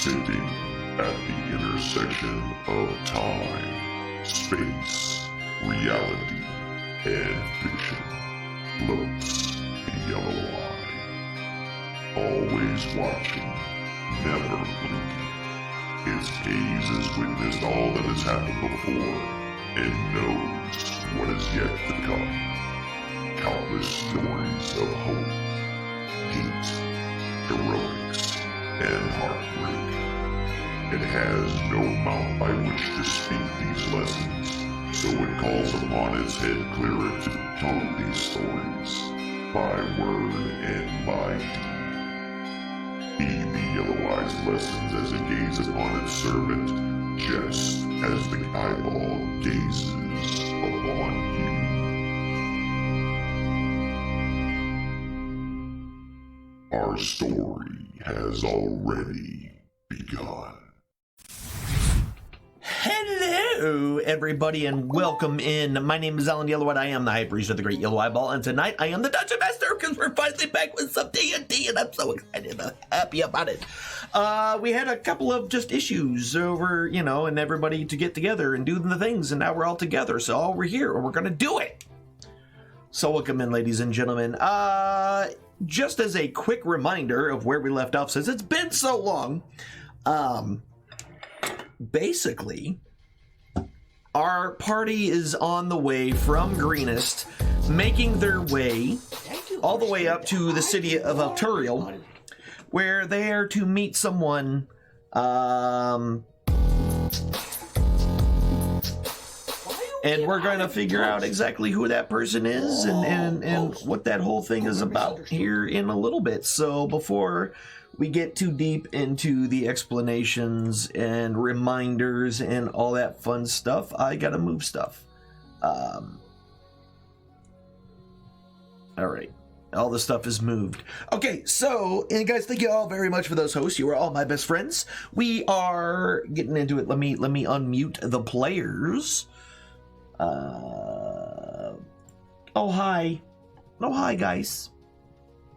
Sitting at the intersection of time, space, reality, and fiction floats the yellow eye. Always watching, never blinking. His gaze has witnessed all that has happened before and knows what is yet to come. Countless stories of hope, hate, heroics, and heartbreak. It has no mouth by which to speak these lessons, so it calls upon its head clearer to tell these stories, by word and by deed. Heed the yellow-eye's lessons as it gazes upon its servant, just as the eyeball gazes upon you. Our story has already begun. Hello, everybody, and welcome in. My name is Alan Yellowhead. I am the High Priest of the Great Yellow Eyeball, and tonight I am the Dungeon Master because we're finally back with some D&D, and I'm so excited and happy about it. We had a couple of just issues over, and everybody to get together and do the things, and now we're all together, so we're here, and we're going to do it. So welcome in, ladies and gentlemen. Just as a quick reminder of where we left off, since it's been so long, basically, our party is on the way from Greenest, making their way all the way up to the city of Elterel, where they are to meet someone, and we're going to figure out exactly who that person is and what that whole thing is about here in a little bit. So before we get too deep into the explanations and reminders and all that fun stuff, I gotta move stuff. All right. All the stuff is moved. Okay, so, and guys, thank you all very much for those hosts. You are all my best friends. We are getting into it. Let me unmute the players. Oh, hi. Oh, hi, guys.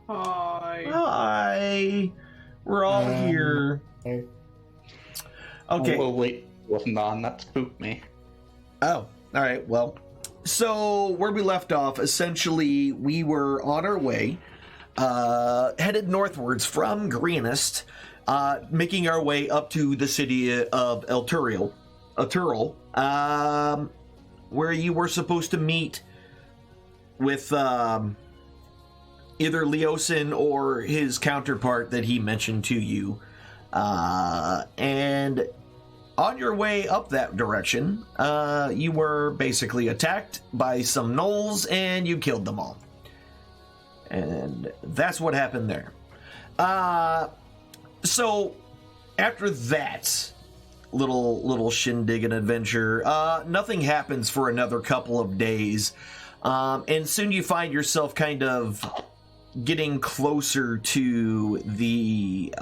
Hi. Hi. We're all here. Hey. Okay. Oh, wait. Wasn't on. That spooked me. Oh, all right. Well, so where we left off, essentially, we were on our way, headed northwards from Greenest, making our way up to the city of Elterel, where you were supposed to meet with either Leosin or his counterpart that he mentioned to you. And on your way up that direction, you were basically attacked by some gnolls and you killed them all. And that's what happened there. So after that little shindig and adventure, nothing happens for another couple of days. And soon you find yourself kind of getting closer to the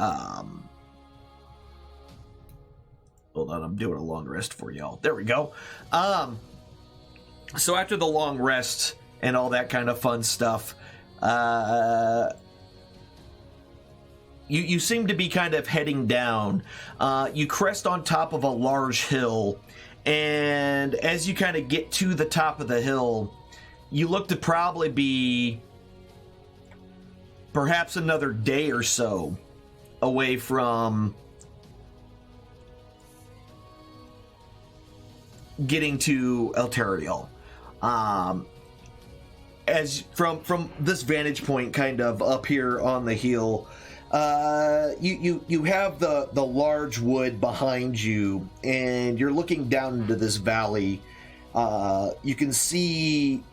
hold on, I'm doing a long rest for y'all. There we go. So after the long rest and all that kind of fun stuff, you seem to be kind of heading down. You crest on top of a large hill, and as you kind of get to the top of the hill, you look to probably be perhaps another day or so away from getting to Elterel. As from this vantage point, kind of up here on the hill, you have the large wood behind you, and you're looking down into this valley. You can see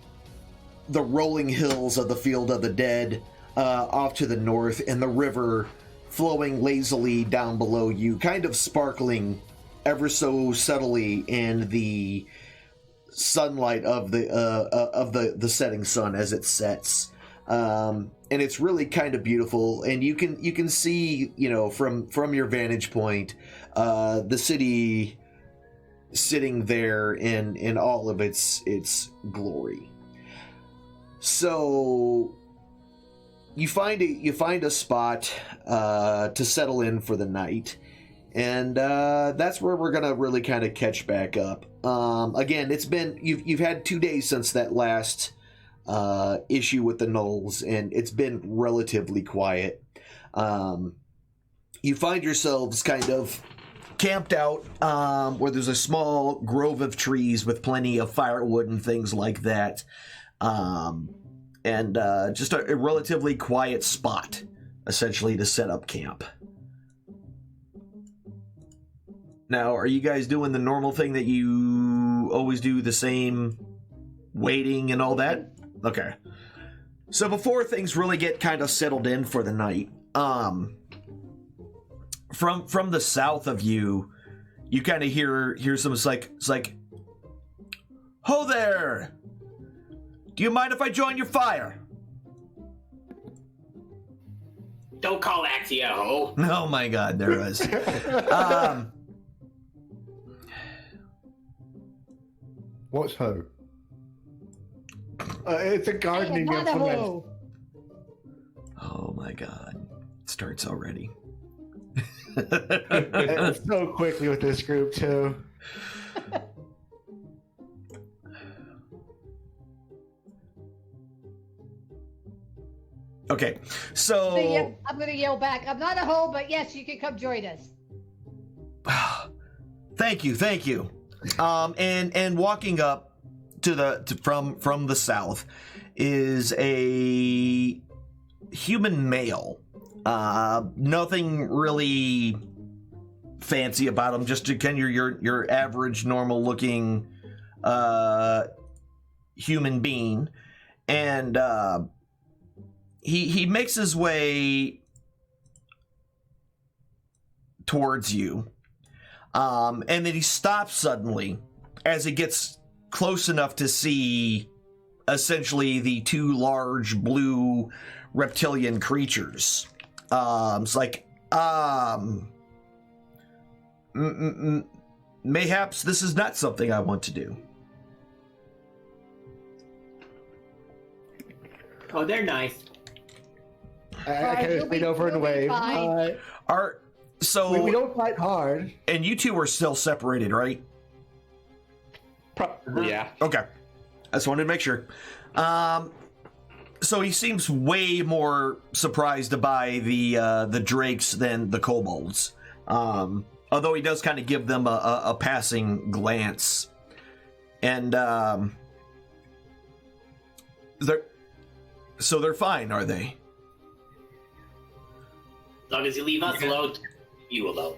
the rolling hills of the Field of the Dead off to the north, and the river flowing lazily down below you, kind of sparkling ever so subtly in the sunlight of the setting sun as it sets. And it's really kind of beautiful, and you can see, from your vantage point, the city sitting there in all of its glory. So you find a spot to settle in for the night, And that's where we're gonna really kind of catch back up. Again, it's been you've had 2 days since that last issue with the gnolls, and it's been relatively quiet. You find yourselves kind of camped out where there's a small grove of trees with plenty of firewood and things like that, and just a relatively quiet spot, essentially, to set up camp. Now, are you guys doing the normal thing that you always do, the same waiting and all that? Okay. So before things really get kind of settled in for the night, from the south of you, you kind of hear some, it's like, "Ho there! Do you mind if I join your fire?" Don't call Axia ho. Oh my God, there it was. What's ho? It's a gardening implement. Oh my God, it starts already. It's so quickly with this group too. Okay, so I'm gonna yell back. I'm not a hoe, but yes, you can come join us. thank you. And walking up from the south is a human male. Nothing really fancy about him. Just again, your average, normal looking human being, and he makes his way towards you. And then he stops suddenly as he gets close enough to see essentially the two large blue reptilian creatures. It's like, mayhaps this is not something I want to do. Oh, they're nice. I kind of lean over and wave. So we don't fight hard. And you two are still separated, right? Yeah. Okay. I just wanted to make sure. So he seems way more surprised by the drakes than the kobolds. Although he does kind of give them a passing glance. And they're fine, are they? As long as you leave us alone, you alone.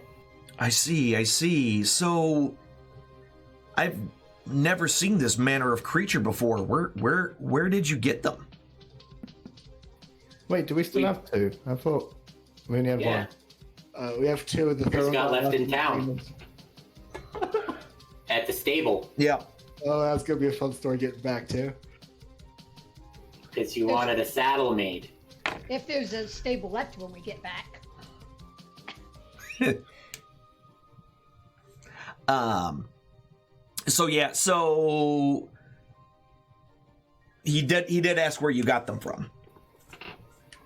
I see. So I've never seen this manner of creature before. Where did you get them? Wait, do we still have two? I thought we only had one. We have two of the Chris got left in town. At the stable. Yeah. Oh, that's gonna be a fun story getting back to. Because you wanted a saddle made. If there's a stable left when we get back. So he did ask where you got them from.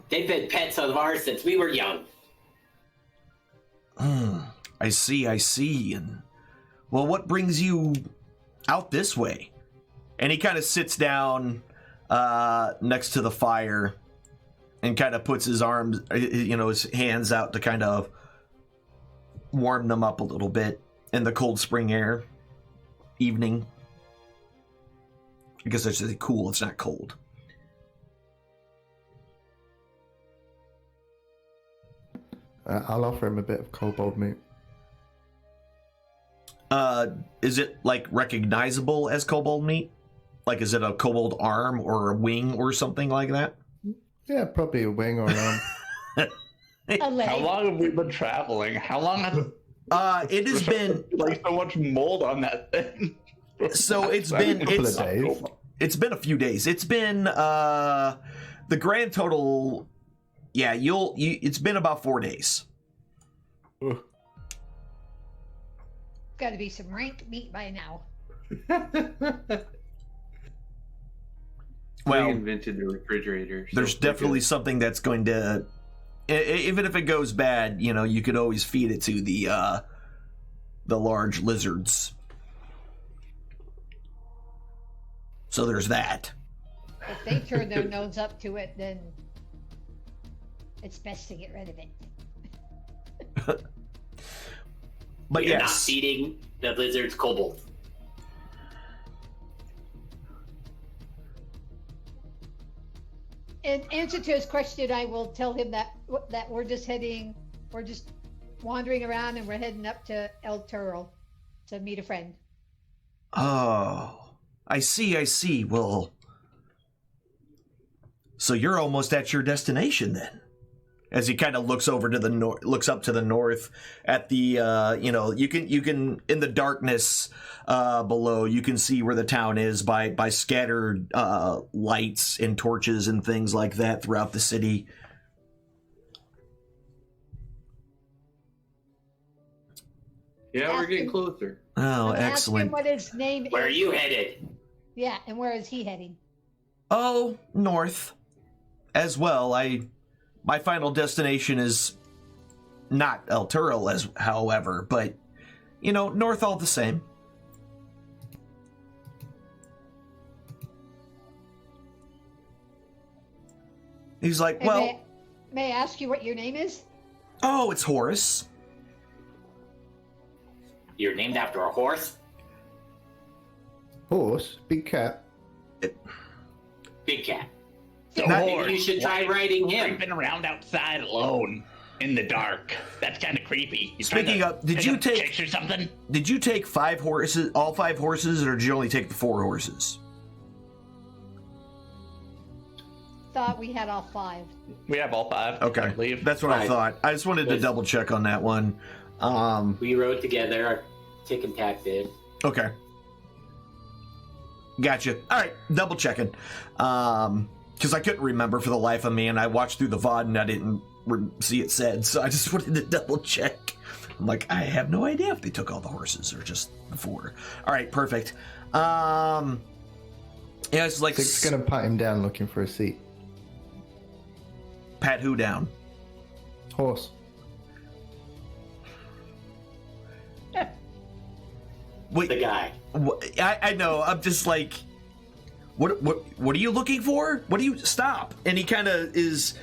They've been pets of ours since we were young. I see. And well, what brings you out this way? And he kind of sits down next to the fire and kind of puts his arms, his hands out to kind of warm them up a little bit in the cold spring air evening. I guess I should say cool, it's not cold. I'll offer him a bit of kobold meat. Is it like recognizable as kobold meat? Like, is it a kobold arm or a wing or something like that? Yeah, probably a wing or an arm. How long have we been traveling? How long has it has been like so much mold on that thing? So it's been it's been a few days. It's been the grand total. Yeah, it's been about 4 days. Got to be some rank meat by now. Well, we invented the refrigerator. So there's definitely something that's going to even if it goes bad, you know, you could always feed it to the large lizards. So there's that. If they turn their nose up to it, then it's best to get rid of it. But You're not yes, feeding the lizards cobalt. In answer to his question, I will tell him that we're just wandering around and we're heading up to Elterel to meet a friend. oh, I see. Well, so you're almost at your destination then. As he kind of looks over to the north, looks up to the north at the, you know, you can in the darkness below, you can see where the town is by scattered lights and torches and things like that throughout the city. Yeah, we're getting closer. Oh, Ask him excellent. what his name is. Where are you headed? Yeah, and where is he heading? Oh, north as well. My final destination is not Elterel, as however, but you know, north all the same. He's like, And well, may I ask you what your name is? oh, it's Horace. You're named after a horse? Horse, big cat. Big cat. So Maybe you should try riding him. Creeping around outside alone in the dark. That's kind of creepy. You Speaking trying to of, did you take chicks or something? Did you take 5 horses, all 5 horses, or did you only take the 4 horses? Thought we had all 5. We have all 5. Okay, I believe. that's what I Right. thought. I just wanted to double check on that one. We rode together. Our tick and tack did. Okay. Gotcha. All right, double checking. Because I couldn't remember for the life of me, and I watched through the VOD and I didn't see it said, so I just wanted to double check. I'm like, I have no idea if they took all the horses or just the 4. All right, perfect. Yeah, it's like Dick's gonna pat him down looking for a seat. pat who down? Horse. Wait, The guy. I know. I'm just like, what are you looking for? What do you stop? And he kind of is.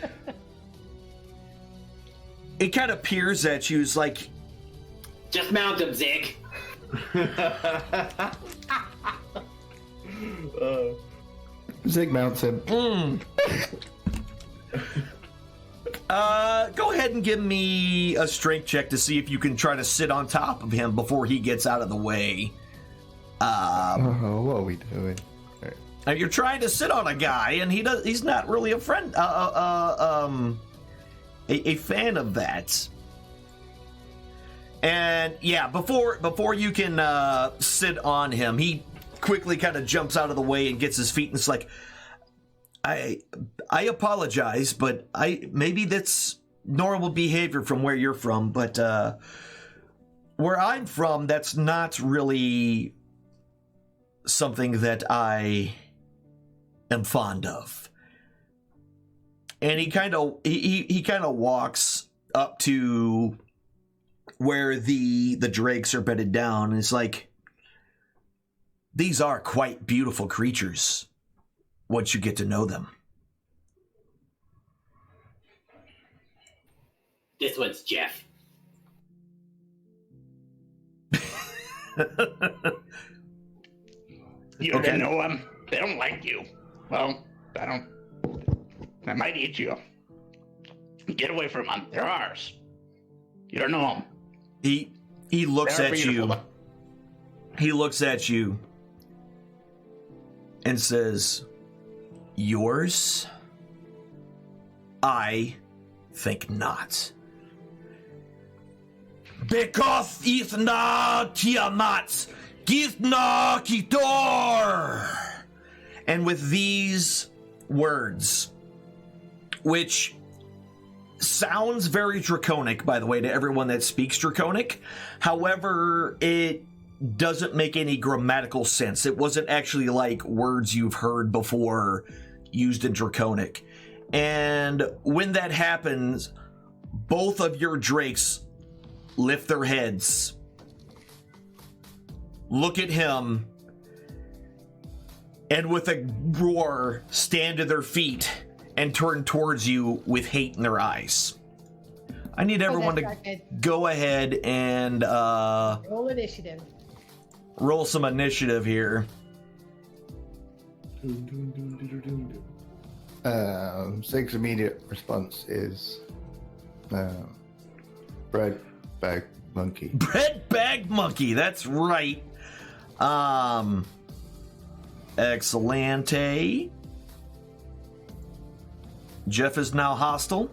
It kind of peers at you. It's like, Just mount him, Zig. Zig mounts him. go ahead and give me a strength check to see if you can try to sit on top of him before he gets out of the way. Oh, what are we doing? And you're trying to sit on a guy, and he's not really a friend, a fan of that. And yeah, before you can sit on him, he quickly kind of jumps out of the way and gets his feet, and it's like, I apologize, but maybe that's normal behavior from where you're from, but where I'm from, that's not really something that I am fond of. And he kind of walks up to where the drakes are bedded down, and it's like, these are quite beautiful creatures once you get to know them. This one's Jeff. You Okay. don't know them. They don't like you. Well, I might eat you. Get away from them. They're ours. You don't know them. He looks They're at you. beautiful. He looks at you and says, yours? I think not. Because it's not Tiamat, Githna Kitor. And with these words, which sounds very draconic, by the way, to everyone that speaks draconic. However, it doesn't make any grammatical sense. It wasn't actually like words you've heard before used in draconic. And when that happens, both of your drakes lift their heads, look at him, and with a roar stand to their feet and turn towards you with hate in their eyes. I need everyone to go ahead and roll initiative. Roll some initiative here. Sig's immediate response is bread bag monkey. Bread bag monkey, that's right. Excellente. Jeff is now hostile.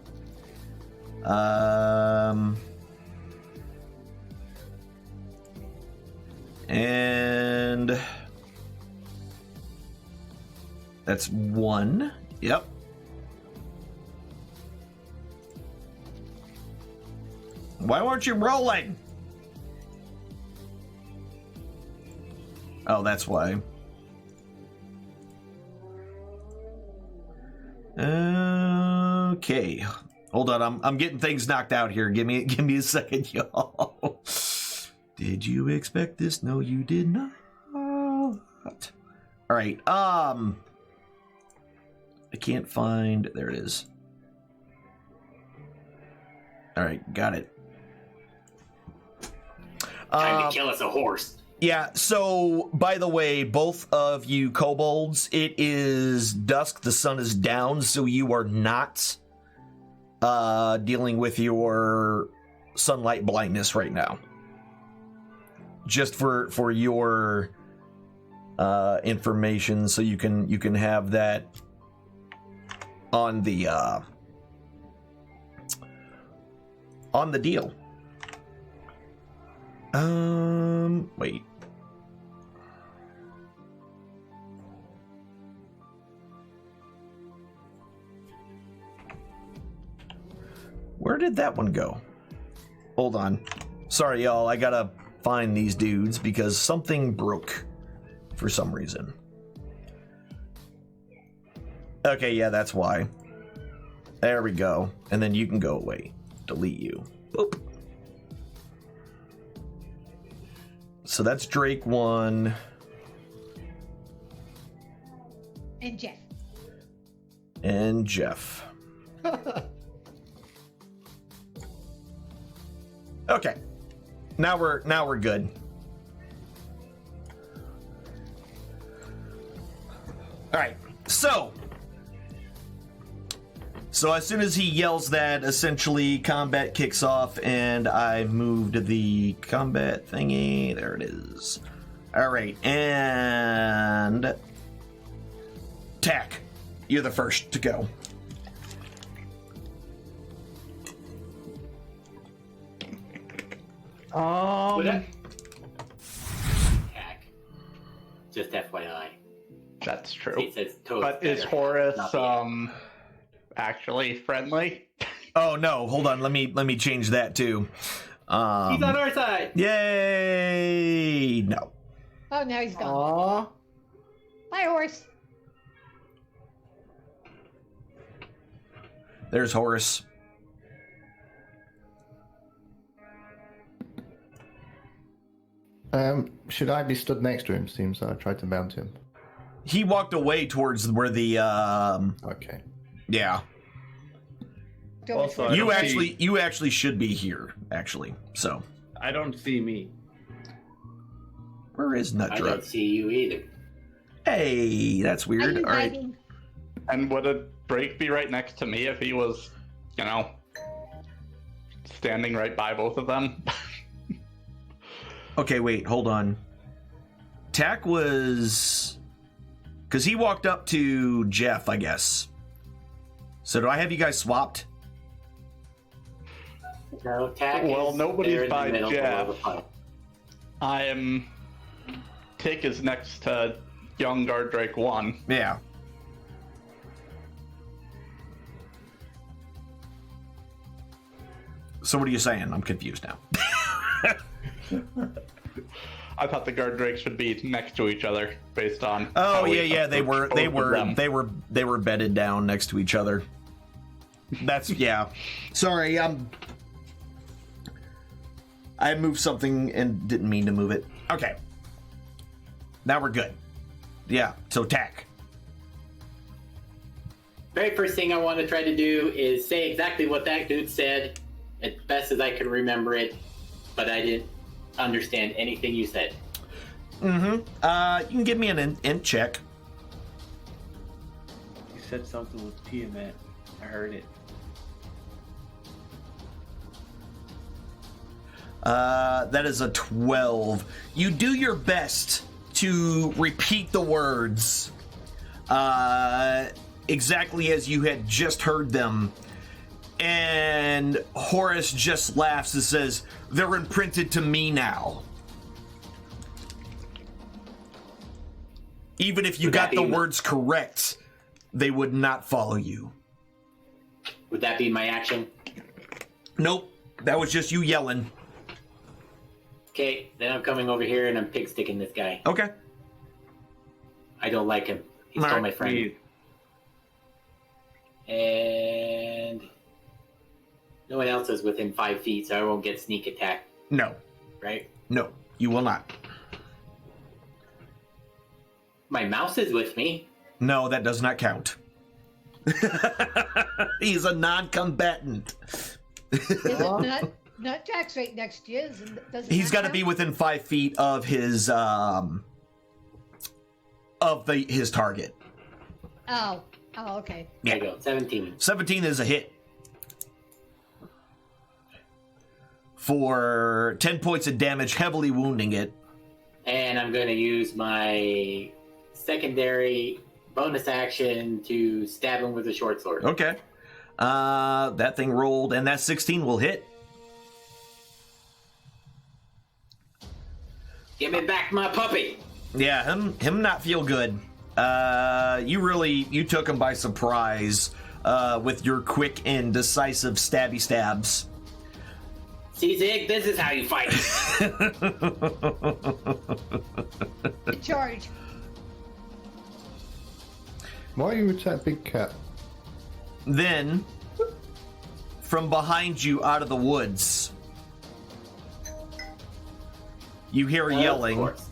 And that's 1. Yep. Why weren't you rolling? Oh, that's why. Okay. Hold on, I'm getting things knocked out here. Give me a second, y'all. Did you expect this? No, you did not. All right. I can't find. There it is. All right, got it. Time to kill us a horse. Yeah, so, by the way, both of you kobolds, it is dusk, the sun is down, so you are not dealing with your sunlight blindness right now. Just for your information, so you can have that on the deal. Wait. Where did that one go? Hold on. Sorry, y'all. I gotta find these dudes because something broke for some reason. Okay, yeah, that's why. There we go. And then you can go away. Delete you. Boop. So that's Drake 1. And Jeff. And Jeff. Okay. Now we're good. All right. So as soon as he yells that, essentially combat kicks off, and I moved the combat thingy. There it is. All right, and Tack, you're the first to go. Heck. Just FYI. That's true. It says toast But is better, Horace not the actually friendly? Oh no, hold on. Let me change that too. He's on our side. Yay! No. Oh, now he's gone. Aww. Bye, horse. There's Horace. Should I be stood next to him? Seems I tried to mount him. He walked away towards where the Okay. yeah. Also, You actually should be here, actually. So I don't see me. where is I Nutdrup? don't see you either. Hey, that's Are weird. you All right. hiding? And would a Drake be right next to me if he was, standing right by both of them? Okay, wait, hold on. Tack was... Because he walked up to Jeff, I guess. So do I have you guys swapped? No, Tack Well, is nobody's there in the by middle Jeff. below the pipe. Tick is next to young Guard Drake 1. Yeah. So what are you saying? I'm confused now. I thought the Guard Drakes should be next to each other based on. Oh how we yeah, they approach both of them. were bedded down next to each other. That's, yeah. Sorry, I moved something and didn't mean to move it. Okay. Now we're good. Yeah, so attack. Very first thing I want to try to do is say exactly what that dude said, as best as I could remember it, but I didn't understand anything you said. Mm-hmm. You can give me an int check. You said something with Tiamat. I heard it. That is a 12. You do your best to repeat the words exactly as you had just heard them. And Horace just laughs and says, "They're imprinted to me now." Even if you got the words correct, they would not follow you. Would that be my action? Nope. That was just you yelling. Okay, then I'm coming over here and I'm pig sticking this guy. Okay. I don't like him. He stole my friend. And no one else is within 5 feet, so I won't get sneak attack. No. Right? No, you will not. My mouse is with me. No, that does not count. He's a non-combatant. Is it not Jack's right next to you? He's got to be within 5 feet of his his target. Oh, okay. There you go. 17. 17 is a hit. For 10 points of damage, heavily wounding it. And I'm going to use my secondary bonus action to stab him with a short sword. Okay. That thing rolled, and that 16 will hit. Give me back my puppy. Yeah, him not feel good. You took him by surprise with your quick and decisive stabby stabs. See, Zig, this is how you fight. Charge. Why are you with that big cat? Then, from behind you out of the woods, you hear yelling. Of course.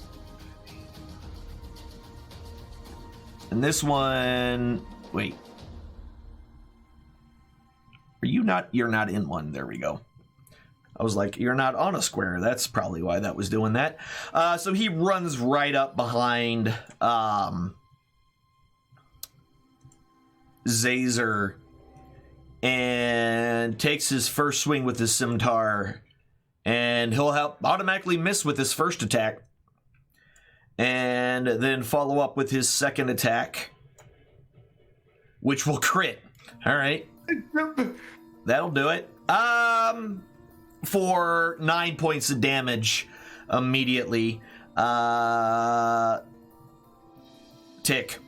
And this one, wait. You're not in one. There we go. I was like, you're not on a square. That's probably why that was doing that. So he runs right up behind Zazer and takes his first swing with his scimitar, and he'll automatically miss with his first attack, and then follow up with his second attack, which will crit. All right, that'll do it. For 9 points of damage immediately. Tick.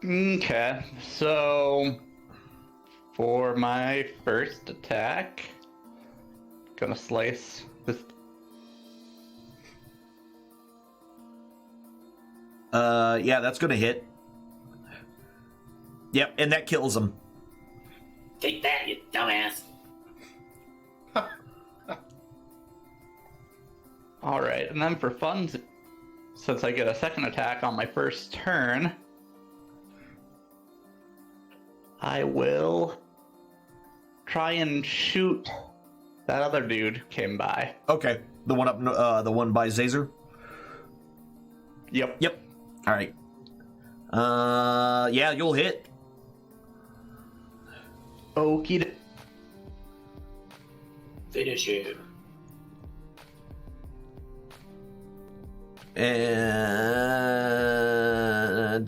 Okay, so for my first attack, gonna slice this. Yeah, that's gonna hit. Yep, and that kills him. Take that, you dumbass. Alright, and then for fun, since I get a second attack on my first turn, I will try and shoot that other dude who came by. Okay, the one up, the one by Zazer. Yep. Yep. All right. Yeah, you'll hit. Okie. Finish him. And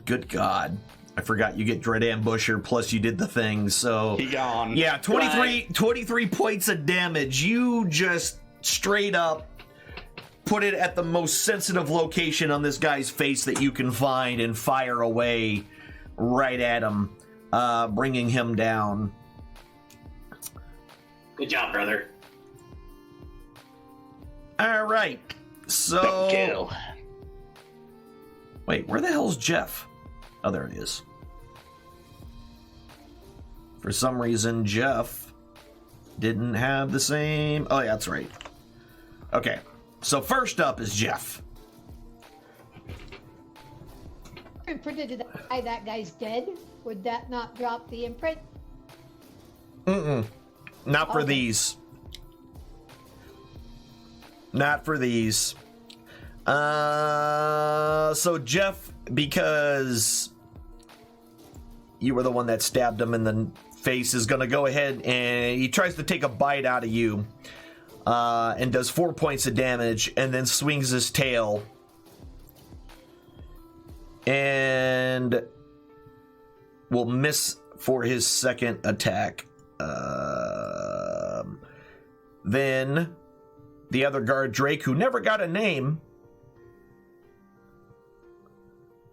good God, I forgot you get Dread Ambusher, plus you did the thing, so... He gone. Yeah, 23 points of damage. You just straight up put it at the most sensitive location on this guy's face that you can find and fire away right at him, bringing him down. Good job, brother. All right, so... Don't kill. Wait, where the hell's Jeff? Oh, there he is. For some reason, Jeff didn't have the same... Oh, yeah, that's right. Okay, so first up is Jeff. Imprinted that guy's dead. Would that not drop the imprint? Not for Okay. these. Not for these. So Jeff, because you were the one that stabbed him in the face, is going to go ahead and he tries to take a bite out of you, and does 4 points of damage, and then swings his tail and will miss for his second attack. Then the other guard, Drake, who never got a name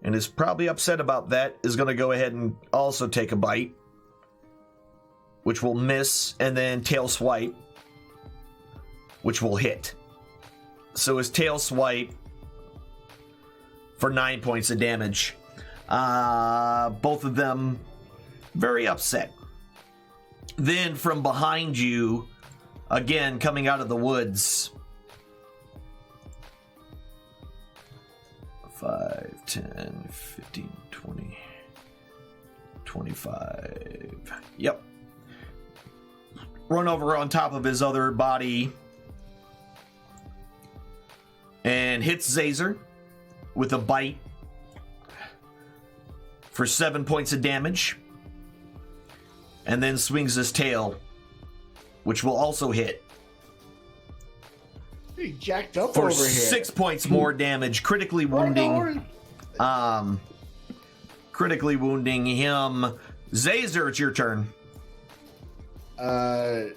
and is probably upset about that, is going to go ahead and also take a bite, which will miss, and then tail swipe, which will hit. So his tail swipe for 9 points of damage. Both of them very upset. Then from behind you, again, coming out of the woods, 5, 10, 15, 20, 25. Yep. Run over on top of his other body and hits Zazer with a bite for 7 points of damage. And then swings his tail, which will also hit He jacked up for over here. 6 points more damage, critically wounding him. Zazer, it's your turn. I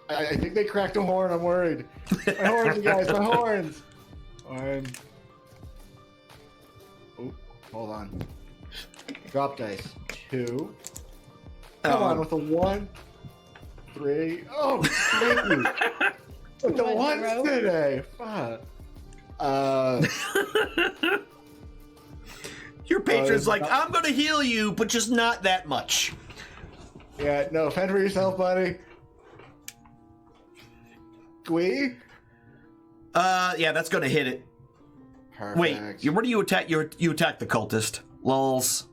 think they cracked a horn. I'm worried. My horns, you guys. My horns. Oh, hold on. Drop dice. 2. Come on with a 1, 3. Oh, thank you. With the ones today. Fuck. Your patron's like, I'm going to heal you, but just not that much. Yeah, no, fend for yourself, buddy. Squee? Yeah, that's going to hit it. Perfect. Wait, where do you attack? You attack the cultist. Lulz.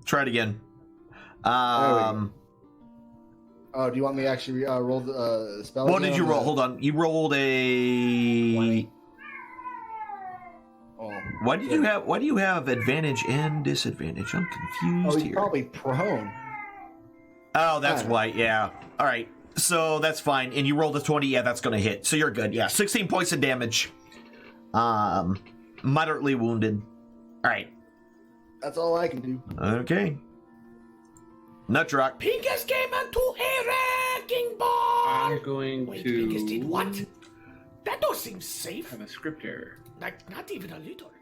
Try it again. Oh, do you want me to actually roll the spell? What again did you on roll? the- Hold on. You rolled a... 20. Oh, Why do you have advantage and disadvantage? I'm confused he's here. probably prone. Oh, that's why. Yeah. All right. So that's fine. And you rolled a 20. Yeah, that's going to hit. So you're good. Yeah. 16 points of damage. Moderately wounded. All right. That's all I can do. Okay. Nutrock. Pinkus came into a wrecking ball! I'm going Wait, to. Pinkus did what? That don't seem safe. Have a script error. Like, not even a little.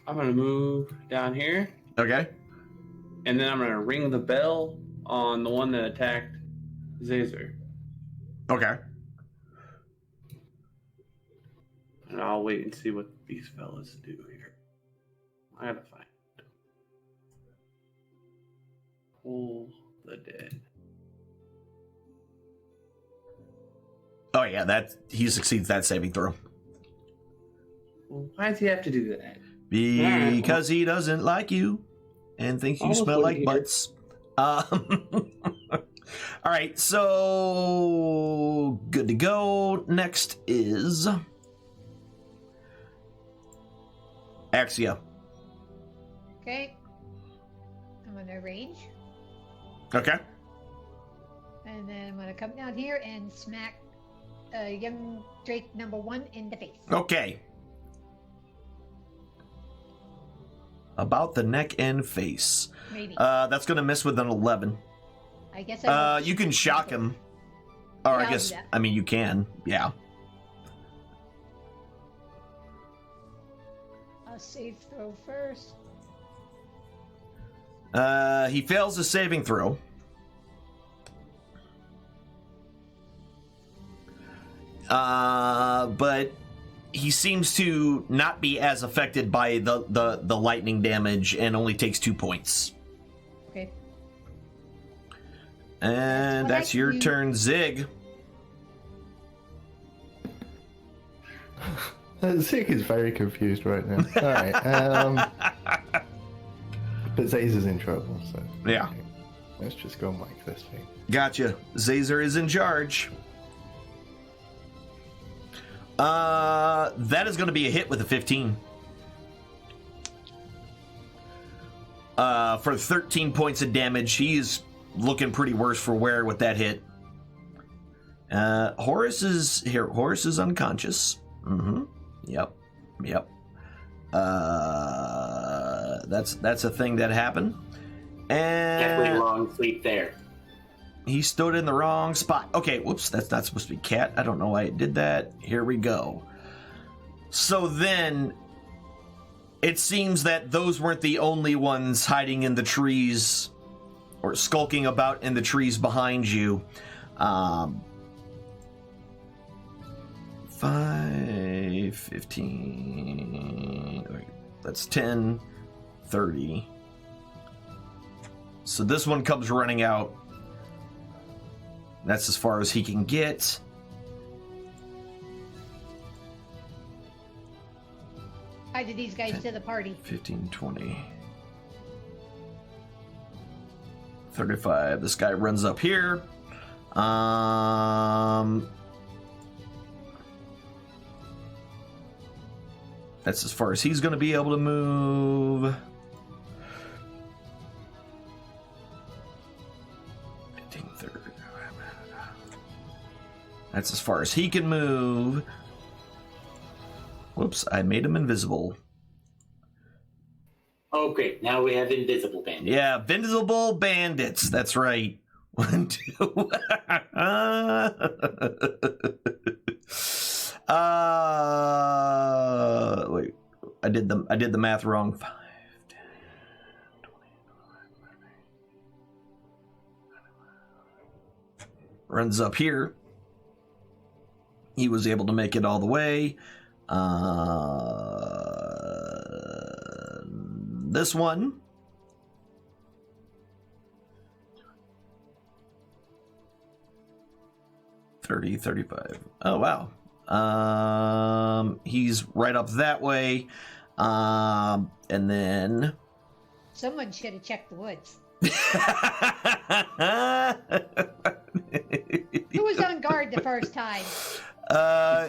I'm gonna move down here, Okay. and then I'm gonna ring the bell on the one that attacked Zazer, Okay. and I'll wait and see what these fellas do here. I gotta find. Pull the dead. Oh, yeah. He succeeds that saving throw. Well, why does he have to do that? Because he doesn't like you and thinks you Almost smell like wouldn't hear. butts. All right, so good to go. Next is Axia. Okay. I'm gonna rage, Okay. and then I'm gonna come down here and smack young Drake number 1 in the face. Okay. About the neck and face. Maybe. That's going to miss with an 11. I guess I will. You can shock him. Or Yeah, I I'll guess, do that. I mean, you can. Yeah. I'll save throw first. He fails his saving throw. But he seems to not be as affected by the lightning damage and only takes 2 points. Okay. And that's your turn, Zig. Zig is very confused right now. All right. But Zazer's in trouble, so Yeah. let's just go and whack this thing. Gotcha. Zazer is in charge. That is going to be a hit with a 15. For 13 points of damage. He's looking pretty worse for wear with that hit. Horace is here. Horace is unconscious. Mm-hmm. Yep. That's a thing that happened. Definitely And long sleep there. he stood in the wrong spot. Okay, whoops, that's not supposed to be cat. I don't know why it did that. Here we go. So then, it seems that those weren't the only ones hiding in the trees or skulking about in the trees behind you. 5, 15, wait, that's 10, 30. So this one comes running out. That's as far as he can get. Hi to these guys to the party. 15, 20. 35. This guy runs up here. That's as far as he's going to be able to move. 15, 30. That's as far as he can move. Whoops, I made him invisible. Oh, great. Now we have invisible bandits. Yeah, invisible bandits. That's right. 1, 2. Wait. I did the math wrong. 5, 10, 20, 30. Runs up here. He was able to make it all the way. This one. $30, $35. Oh, wow. He's right up that way. And then... Someone should have checked the woods. Who was on guard the first time?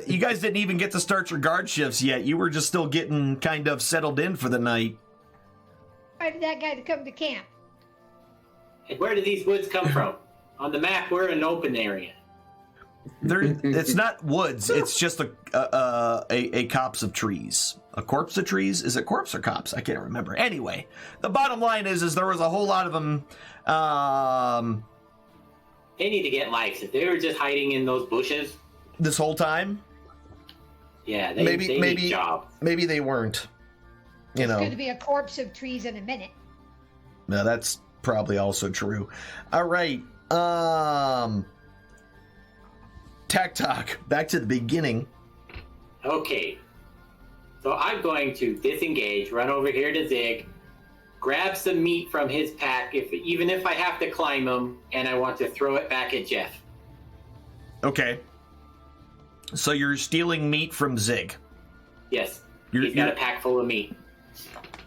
You guys didn't even get to start your guard shifts yet. You were just still getting kind of settled in for the night. Why did that guy come to camp? And where did these woods come from? On the map, we're in an open area. It's not woods. It's just a copse of trees. A corpse of trees? Is it corpse or copse? I can't remember. Anyway, the bottom line is there was a whole lot of them. They need to get lives. If they were just hiding in those bushes, this whole time. yeah, they maybe need jobs. maybe they weren't. You It's know, going to be a corpse of trees in a minute. no, that's probably also true. All right. Tack Talk. Back to the beginning. Okay. So I'm going to disengage, run over here to Zig, grab some meat from his pack, even if I have to climb him, and I want to throw it back at Jeff. Okay. So you're stealing meat from Zig. Yes. He's got a pack full of meat.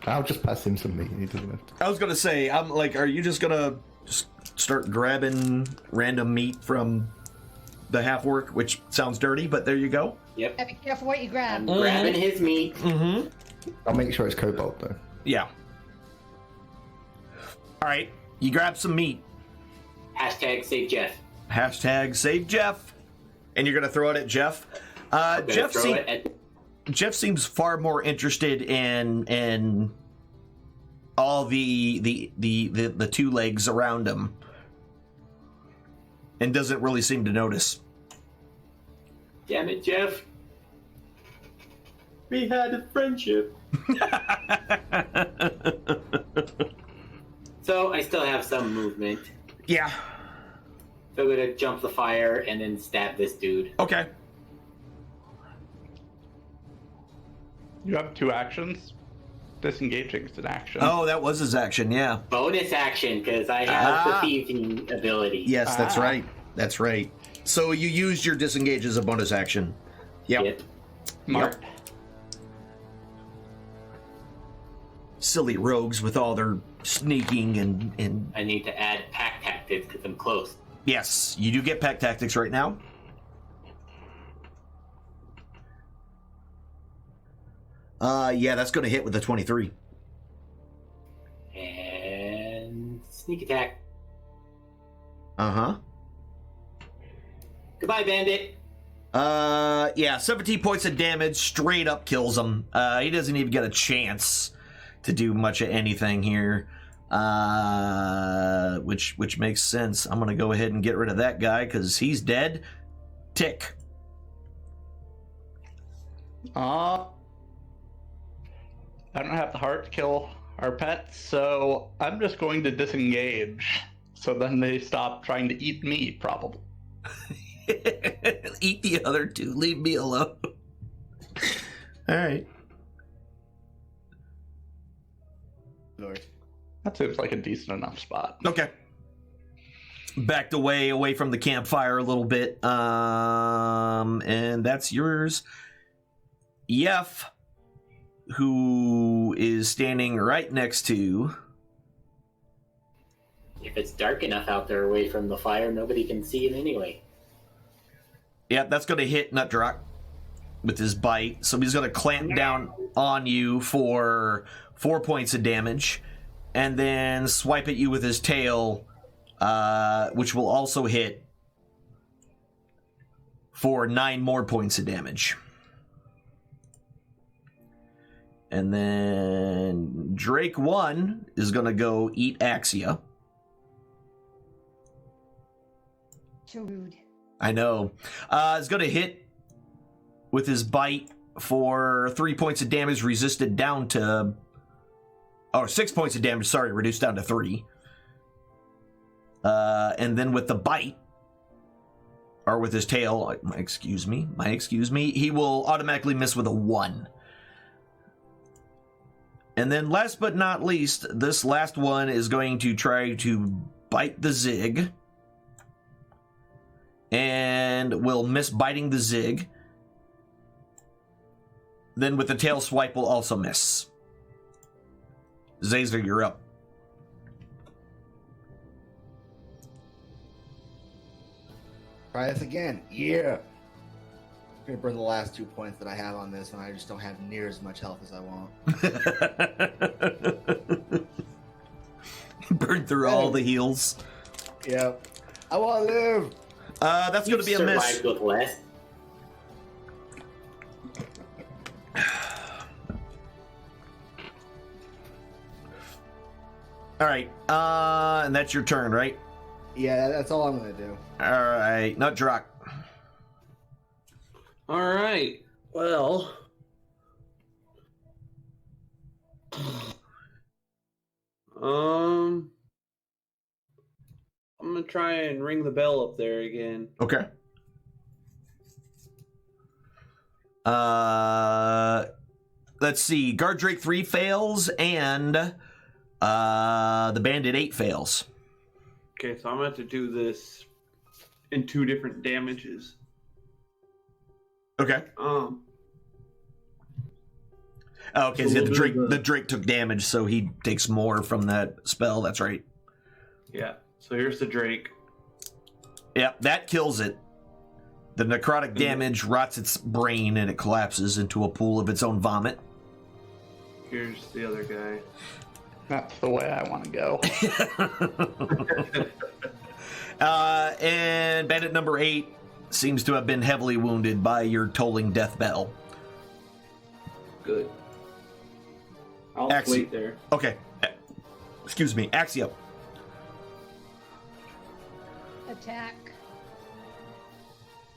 I'll just pass him some meat. He doesn't have to. I was gonna say, I'm like, are you just gonna start grabbing random meat from the half-orc, which sounds dirty, but there you go. Yep. Be careful what you grab. I'm grabbing his meat. Mm-hmm. I'll make sure it's cobalt though. Yeah. All right, you grab some meat. Hashtag save Jeff. Hashtag save Jeff. And you're gonna throw it at Jeff. Jeff seems far more interested in all the two legs around him, and doesn't really seem to notice. Damn it, Jeff. We had a friendship. So I still have some movement. Yeah. So I'm gonna jump the fire and then stab this dude. Okay. You have 2 actions. Disengaging is an action. Oh, that was his action, yeah. Bonus action, because I have the thieving ability. Yes, that's right. That's right. So you used your disengage as a bonus action. Yep. Mark. Yep. Silly rogues with all their sneaking and... I need to add pack tactics because I'm close. Yes, you do get pack tactics right now. Yeah, that's going to hit with a 23. And sneak attack. Uh-huh. Goodbye, bandit. Yeah, 17 points of damage, straight up kills him. He doesn't even get a chance to do much of anything here. Which makes sense. I'm going to go ahead and get rid of that guy because he's dead. Tick. I don't have the heart to kill our pets, so I'm just going to disengage. So then they stop trying to eat me, probably. Eat the other 2. Leave me alone. All right. That seems like a decent enough spot. Okay. Backed away from the campfire a little bit. And that's yours. Yef, who is standing right next to... If it's dark enough out there away from the fire, nobody can see it anyway. Yeah, that's going to hit Nutdrock with his bite. So he's going to clamp down on you for 4 points of damage. And then swipe at you with his tail, which will also hit for 9 more points of damage. And then Drake 1 is going to go eat Axia. So rude. I know. It's going to hit with his bite for 3 points of damage, resisted down to... Oh, 6 points of damage, sorry, reduced down to 3. And then with the bite, or with his tail, my excuse me, he will automatically miss with a 1. And then last but not least, this last one is going to try to bite the Zig. And will miss biting the Zig. Then with the tail swipe will also miss. Zazer, you're up. Try this again. Yeah. I'm gonna burn the last 2 points that I have on this, and I just don't have near as much health as I want. Burn through all the heals. Yep. I want to live. That's going to be a miss. Survived with less. All right. And that's your turn, right? Yeah, that's all I'm gonna do. All right. Nutdrock. All right. Well, I'm gonna try and ring the bell up there again. Okay. Let's see. Guard Drake 3 fails, and the Bandit 8 fails. Okay, so I'm gonna have to do this in 2 different damages. Okay. Um. Oh, okay, So so we'll the Drake took damage, so he takes more from that spell. That's right. Yeah. So here's the Drake. Yep, that kills it. The necrotic damage rots its brain, and it collapses into a pool of its own vomit. Here's the other guy. That's the way I want to go. And Bandit number 8 seems to have been heavily wounded by your tolling death bell. Good. I'll Axi- wait there. Okay. Excuse me. Axia. Attack.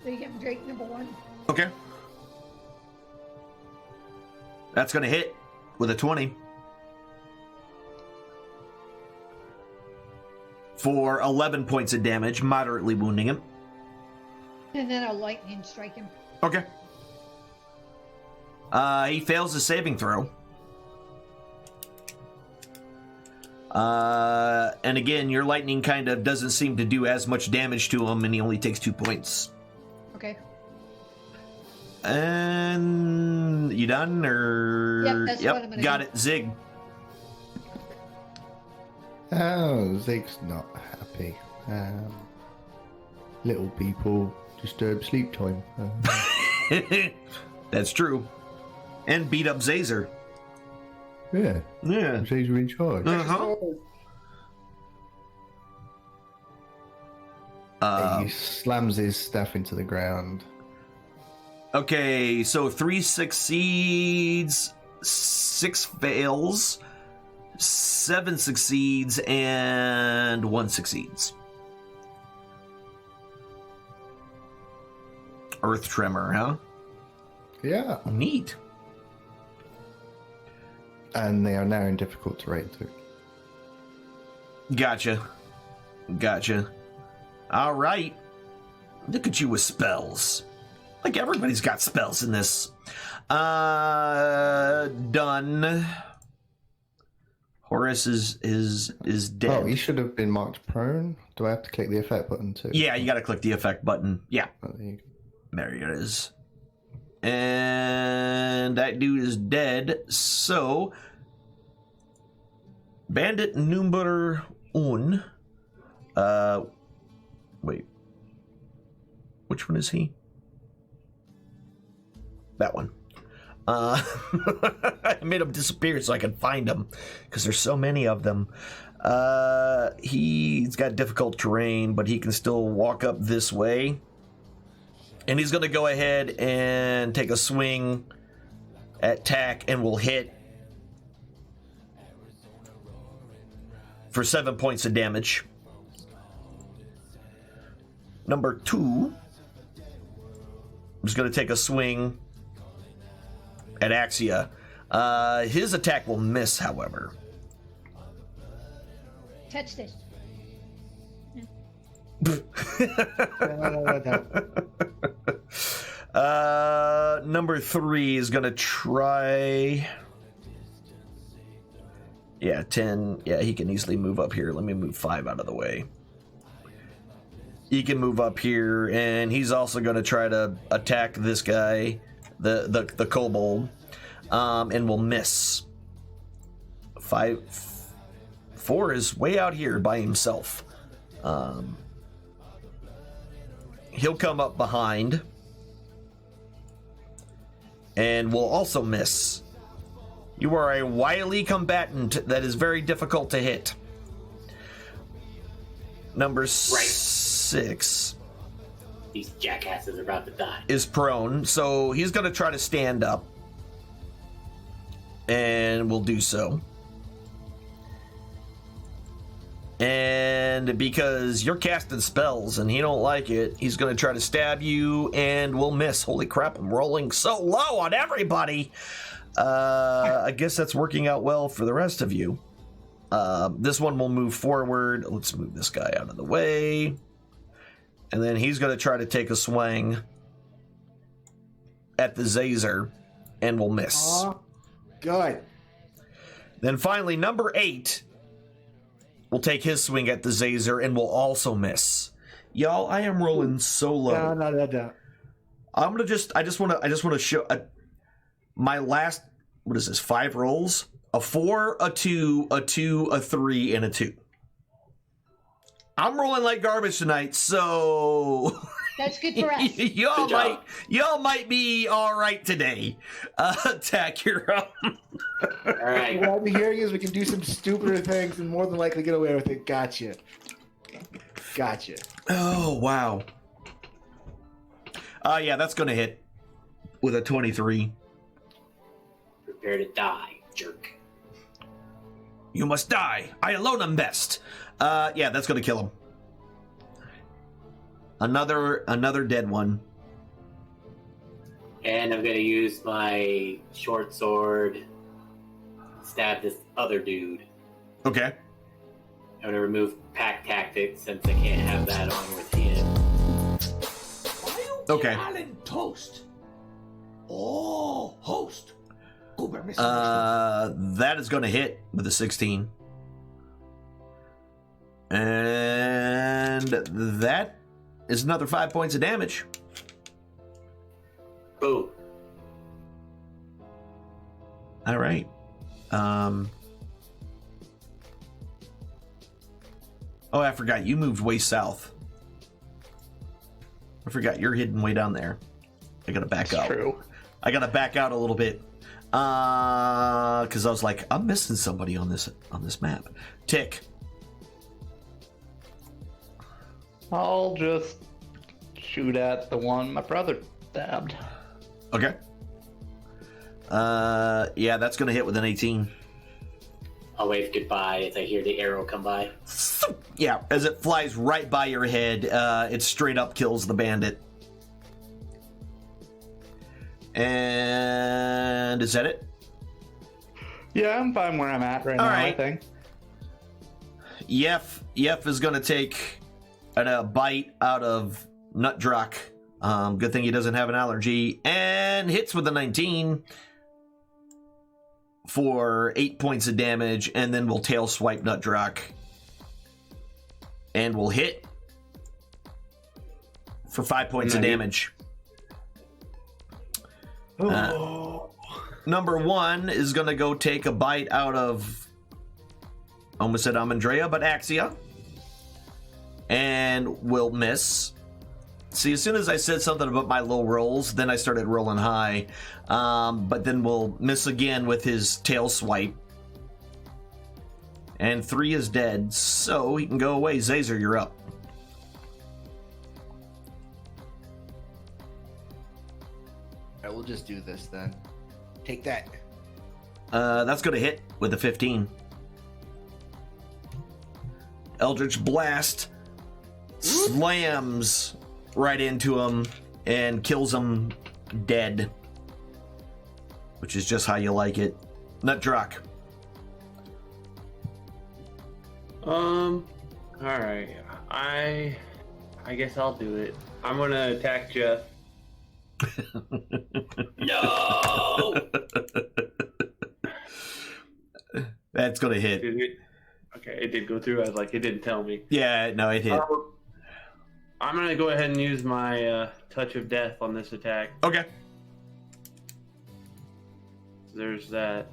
So you get Drake number 1. Okay. That's going to hit with a 20. For 11 points of damage, moderately wounding him. And then I'll lightning strike him. Okay. He fails his saving throw. And again, your lightning kind of doesn't seem to do as much damage to him, and he only takes 2 points. Okay. And you done, or? Yep, that's what I'm gonna got do. it. Zig. Oh, Zig's not happy. Little people disturb sleep time. That's true. And beat up Zazer. Yeah, Yeah. Zazer in charge. He slams his staff into the ground. Okay, so 3 succeeds, 6 fails, 7 succeeds, and 1 succeeds. Earth Tremor, huh? Yeah, Neat. and they are now in difficult terrain too. Gotcha. All right. Look at you with spells. Like everybody's got spells in this. Done. Horace is dead. Oh, he should have been marked prone. Do I have to click the effect button too? Yeah, you got to click the effect button. Yeah. Oh, there you go. There it is. And that dude is dead. So, Bandit number 1. Wait. Which one is he? That one. I made him disappear so I could find him because there's so many of them. He's got difficult terrain, but he can still walk up this way. And he's going to go ahead and take a swing at Tack and will hit for 7 points of damage. Number 2 is going to take a swing at Axia. His attack will miss, however. Touch this. Number 3 is gonna try. Yeah, 10. Yeah, he can easily move up here. Let me move 5 out of the way. He can move up here, and he's also gonna try to attack this guy, the kobold, and will miss. 4 is way out here by himself. He'll come up behind and will also miss. You are a wily combatant that is very difficult to hit. Number 6 These jackasses are about to die. is prone, so he's going to try to stand up and will do so. And because you're casting spells and he don't like it, he's going to try to stab you and will miss. Holy crap, I'm rolling so low on everybody. I guess that's working out well for the rest of you. This one will move forward. Let's move this guy out of the way. And then he's going to try to take a swing at the Zazer and will miss. Oh, good. Then finally, number 8 will take his swing at the Zazer and will also miss. Y'all, I am rolling so low. No. I'm gonna I just want to show my last. What is this? 5 rolls: a 4, a 2, a 2, a 3, and a 2. I'm rolling like garbage tonight, so That's good for us. y'all might be all right today. Tack, you're up. All right. What I'm hearing is we can do some stupider things and more than likely get away with it. Gotcha. Oh, wow. Yeah, that's going to hit with a 23. Prepare to die, jerk. You must die. I alone am best. Yeah, that's going to kill him. Another dead one. And I'm going to use my short sword, stab this other dude. Okay. I'm going to remove pack tactics since I can't have that on with him. Okay. Island toast. Oh, host. That is going to hit with a 16. And that is another 5 points of damage. Boom. All right. Oh, I forgot. You moved way south. I forgot. You're hidden way down there. I gotta back out. True. I gotta back out a little bit. Because I was like, I'm missing somebody on this map. Tick. I'll just shoot at the one my brother stabbed. Okay. Yeah, that's gonna hit with an 18. I'll wave goodbye as I hear the arrow come by. Yeah, as it flies right by your head, it straight up kills the bandit. And is that it? Yeah, I'm fine where I'm at right now, right. I think. Yef is going to take a bite out of Nutdrock. Good thing he doesn't have an allergy. And hits with a 19 for 8 points of damage. And then we'll tail swipe Nutdrock. And we'll hit for 5 points of damage. Number 1 is going to go take a bite out of, almost said Amandrea, but Axia. And will miss. See, as soon as I said something about my low rolls, then I started rolling high. But then we'll miss again with his tail swipe. And 3 is dead, so he can go away. Zazer, you're up. I will just do this then. Take that. That's going to hit with a 15. Eldritch Blast slams right into him and kills him dead. Which is just how you like it. Nutdrock. Alright. I guess I'll do it. I'm gonna attack Jeff. No! That's going to hit. Okay, it did go through. I was like, it didn't tell me. Yeah, no, it hit. I'm gonna go ahead and use my touch of death on this attack. Okay. So there's that.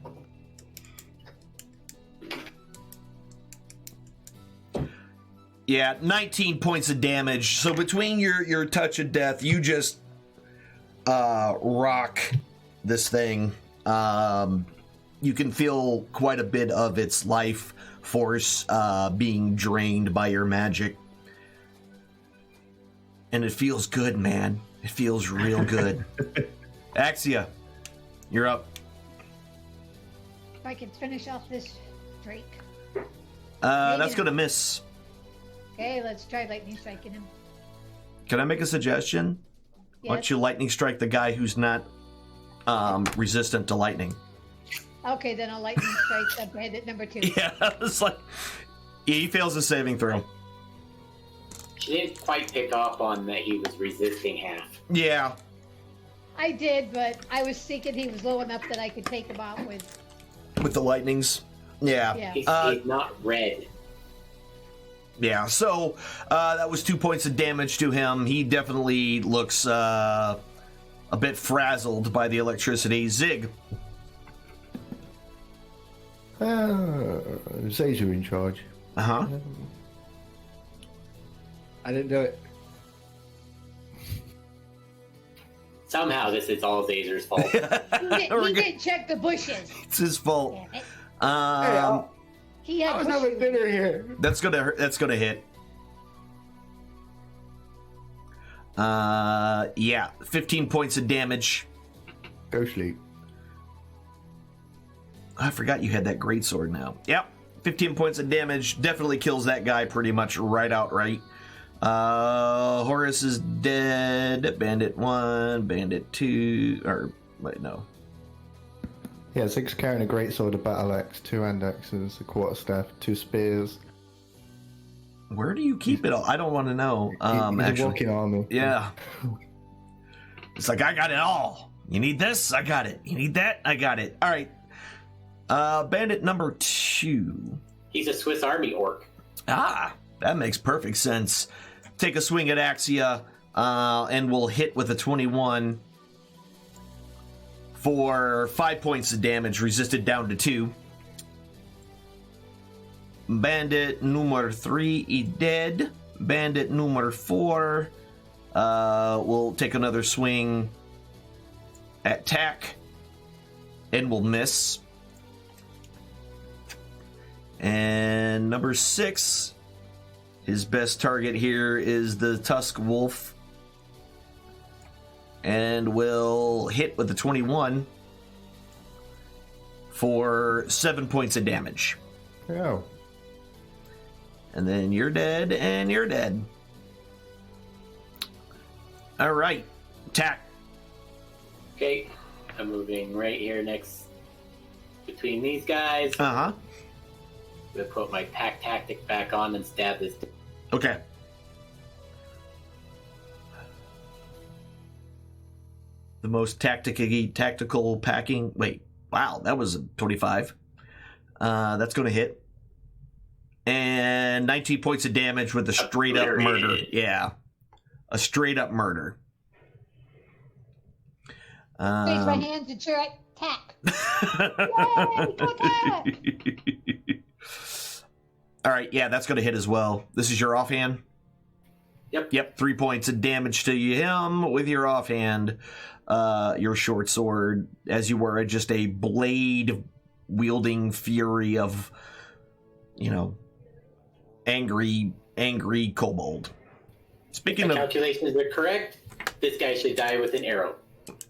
Yeah, 19 points of damage. So between your touch of death, you just rock this thing. You can feel quite a bit of its life force being drained by your magic. And it feels good, man. It feels real good. Axia, you're up. If I can finish off this Drake. That's going to miss. Okay, let's try lightning striking him. Can I make a suggestion? Why don't Yes. you lightning strike the guy who's not resistant to lightning? Okay, then I'll lightning strike the bandit number 2. Yeah, it's like he fails his saving throw. She didn't quite pick up on that he was resisting half. Yeah, I did, but I was thinking he was low enough that I could take him out with. with the lightnings. Yeah. Yeah. He's not red. Yeah, so that was 2 points of damage to him. He definitely looks a bit frazzled by the electricity. Zig. Zazer in charge. Uh-huh. I didn't do it. Somehow this is all Zazer's fault. He didn't check the bushes. It's his fault. Damn it. He I had was bushes. having dinner here. That's gonna hit. Yeah, 15 points of damage. Go sleep. I forgot you had that greatsword now. Yep, 15 points of damage. Definitely kills that guy pretty much right outright. Horace is dead. Bandit 1, Bandit 2, or wait, no. Yeah, Zig's carrying a greatsword, a battle axe, 2 hand axes, a quarterstaff, 2 spears. Where do you keep it all? I don't want to know. He's Actually, a walking army. yeah. It's like, I got it all. You need this? I got it. You need that? I got it. All right. Bandit number 2. He's a Swiss Army orc. Ah, that makes perfect sense. Take a swing at Axia, and we'll hit with a 21 for 5 points of damage, resisted down to 2. Bandit number 3 is dead. Bandit number 4 will take another swing at Tack and will miss. And number 6, his best target here is the Tusk Wolf, and will hit with the 21 for 7 points of damage. Oh. And then you're dead, and you're dead. All right, Tack. Okay, I'm moving right here next between these guys. Uh-huh. I'm gonna put my pack tactic back on and stab this. Okay. The most tactical packing. Wait, wow, that was a 25. That's going to hit. And 19 points of damage with a straight up murder. Yeah. A straight up murder. Raise my hands and cheer attack. Yay, go attack! All right, yeah, that's going to hit as well. This is your offhand? Yep. 3 points of damage to him with your offhand. Your short sword, as you were just a blade-wielding fury of, angry kobold. Speaking My of... calculations are correct. This guy should die with an arrow.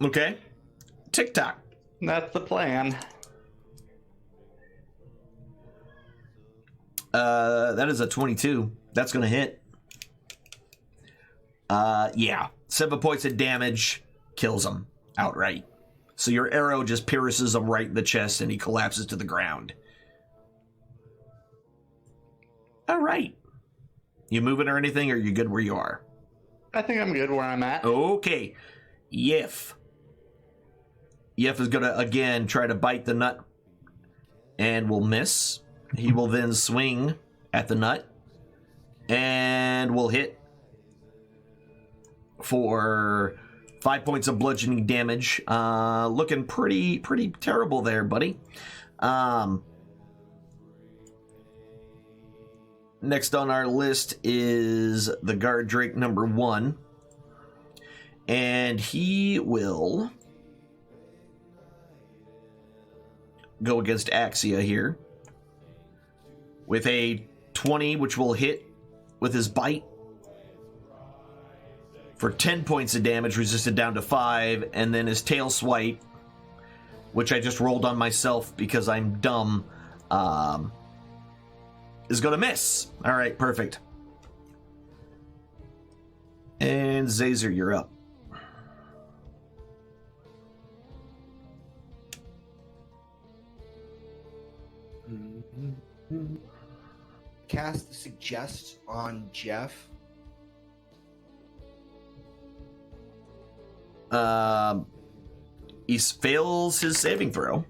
Okay. TikTok. That's the plan. That is a 22. That's going to hit. Yeah. 7 points of damage. Kills him outright. So your arrow just pierces him right in the chest and he collapses to the ground. All right. You moving or anything, or are you good where you are? I think I'm good where I'm at. Okay. Yif. Yif is going to, again, try to bite the nut and will miss. He will then swing at the nut and will hit for 5 points of bludgeoning damage. Looking pretty terrible there, buddy. Next on our list is the guard Drake number 1. And he will go against Axia here with a 20, which will hit with his bite for 10 points of damage, resisted down to 5, and then his tail swipe, which I just rolled on myself because I'm dumb, is going to miss. All right, perfect. And Zazer, you're up. Cast Suggest on Jeff. He fails his saving throw.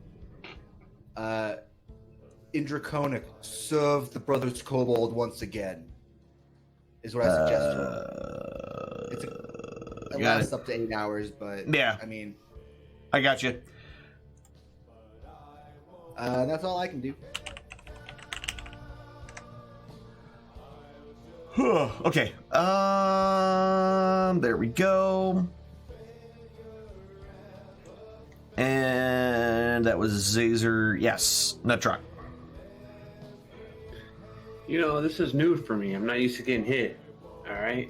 In Draconic, serve the Brothers Kobold once again. Is what I suggest to him. It lasts up to 8 hours, but yeah, I mean, I got you. That's all I can do. Okay. There we go. And that was Zazer. Yes, nut truck. This is new for me. I'm not used to getting hit. All right.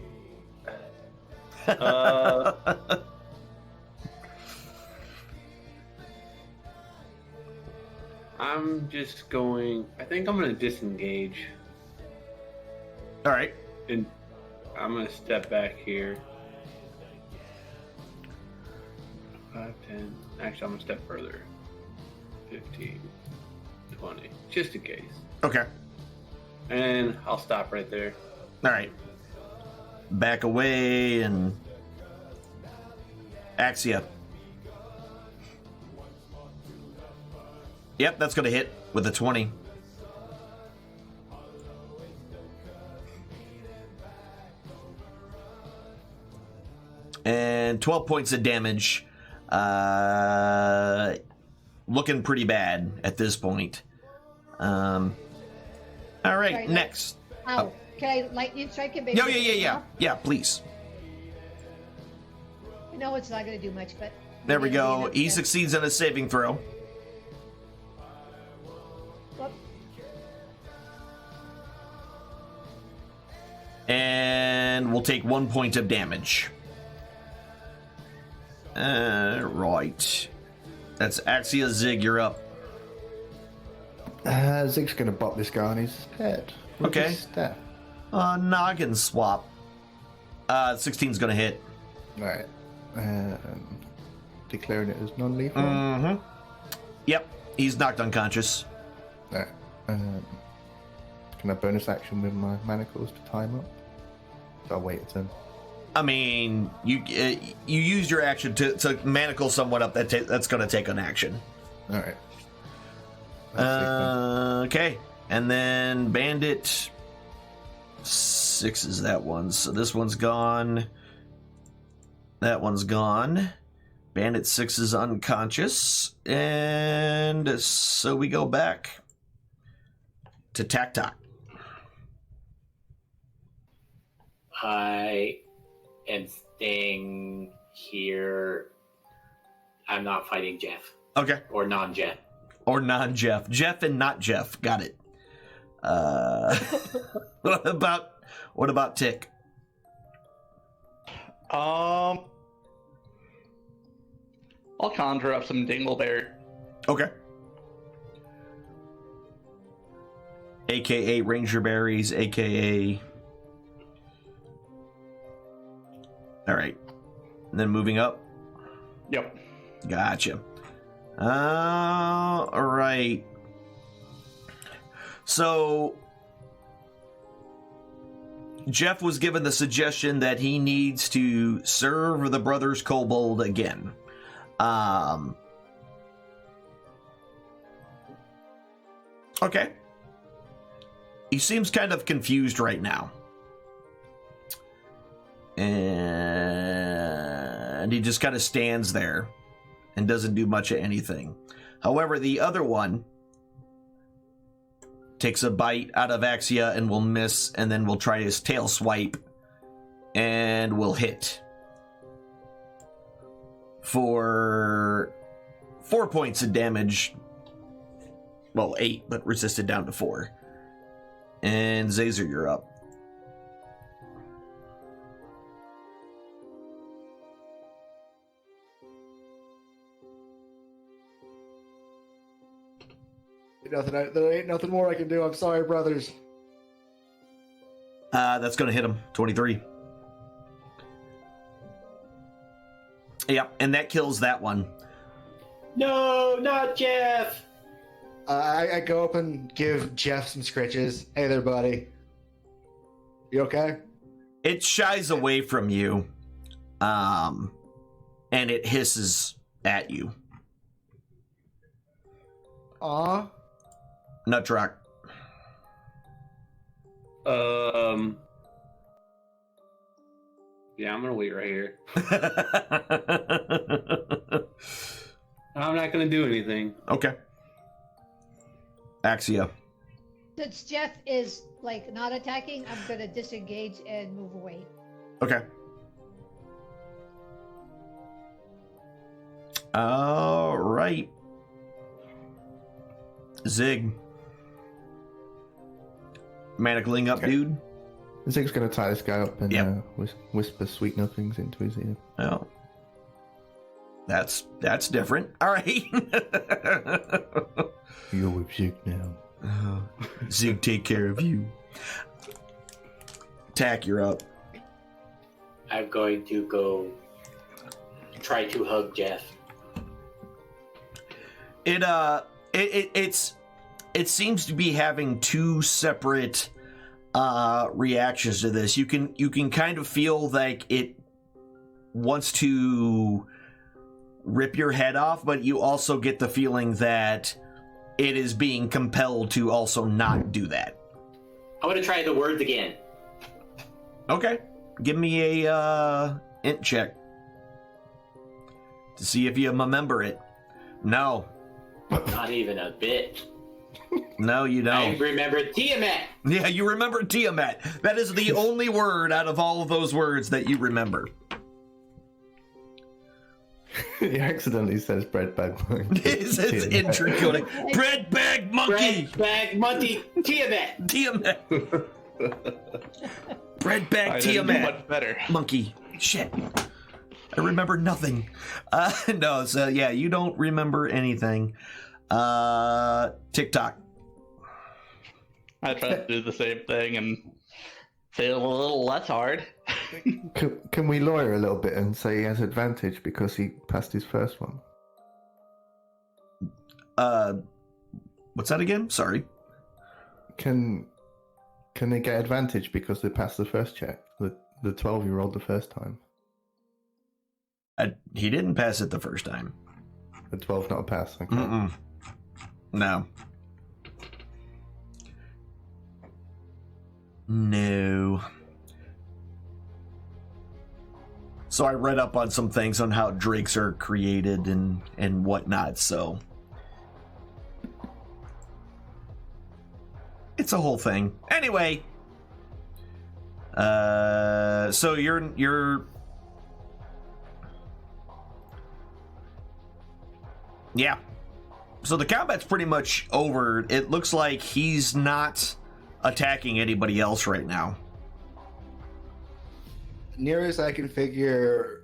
I'm just going. I think I'm going to disengage. All right. And I'm going to step back here. 5, 10. Actually, I'm going to step further. 15, 20. Just in case. Okay. And I'll stop right there. All right. Back away and Axia. Yep, that's going to hit with a 20. And 12 points of damage. Looking pretty bad at this point. All right, Sorry, next. Ow. Can I lightning strike him? Yeah, please. I know it's not going to do much, but... There we maybe it'll go. be enough He to- succeeds on a saving throw. Whoop. And we'll take 1 point of damage. Right. That's Axia. Zig, you're up. Zig's gonna bop this guy on his head. with Okay. his staff. Noggin swap. 16's gonna hit. Right. Declaring it as non-lethal. Mm-hmm. Yep, he's knocked unconscious. Right. Can I bonus action with my manacles to tie him up? So I'll wait a turn. I mean, you use your action to manacle someone up. That's going to take an action. All right. Okay, and then Bandit 6 is that one. So this one's gone. That one's gone. Bandit 6 is unconscious, and so we go back to Tak. I am staying here. I'm not fighting Jeff. Okay. Or non-Jeff. Or non-Jeff. Jeff and not Jeff. Got it. What about Tick? I'll conjure up some dingleberry. Okay. AKA Ranger Berries, AKA... Alright. And then moving up. Yep. Gotcha. Alright. So... Jeff was given the suggestion that he needs to serve the Brothers Kobold again. Okay. He seems kind of confused right now. And he just kind of stands there and doesn't do much of anything. However, the other one takes a bite out of Axia and will miss, and then will try his tail swipe and will hit for 4 points of damage. Well, 8, but resisted down to 4. And Zazer, you're up. There ain't nothing more I can do. I'm sorry, brothers. That's going to hit him. 23. Yep, and that kills that one. No, not Jeff! I go up and give Jeff some scritches. Hey there, buddy. You okay? It shies away from you, and it hisses at you. Aw. Nutrock. Yeah, I'm gonna wait right here. I'm not gonna do anything. Okay. Axia. Since Jeff is like not attacking, I'm gonna disengage and move away. Okay. All right. Zig. Manacling up, Okay. dude. Zig's gonna tie this guy up and Yep. whisper sweet nothings into his ear. Oh. That's different. All right. You're with Zig now. Zig, take care of you. Tak, you're up. I'm going to go try to hug Jeff. It seems to be having two separate reactions to this. You can kind of feel like it wants to rip your head off, but you also get the feeling that it is being compelled to also not do that. I want to try the words again. Okay. Give me a int check to see if you remember it. No. Not even a bit. No, you I don't. remember Tiamat. Yeah, you remember Tiamat. That is the only word out of all of those words that you remember. He accidentally says bread bag monkey. It says intricate. Bread bag monkey. Bread bag monkey. Tiamat. Tiamat. Bread bag I didn't do Tiamat. much better. Monkey. Shit. I remember nothing. No, so yeah, you don't remember anything. TikTok. I tried to do the same thing and failed a little less hard. Can we lawyer a little bit and say he has advantage because he passed his first one? What's that again? Sorry. Can they get advantage because they passed the first check? The 12-year-old the first time. He didn't pass it the first time. The 12 not a pass. Okay. Mm-mm. No. No. So I read up on some things on how drakes are created and whatnot, so it's a whole thing. Anyway, so you're yeah. So the combat's pretty much over. It looks like he's not attacking anybody else right now. Nearest I can figure,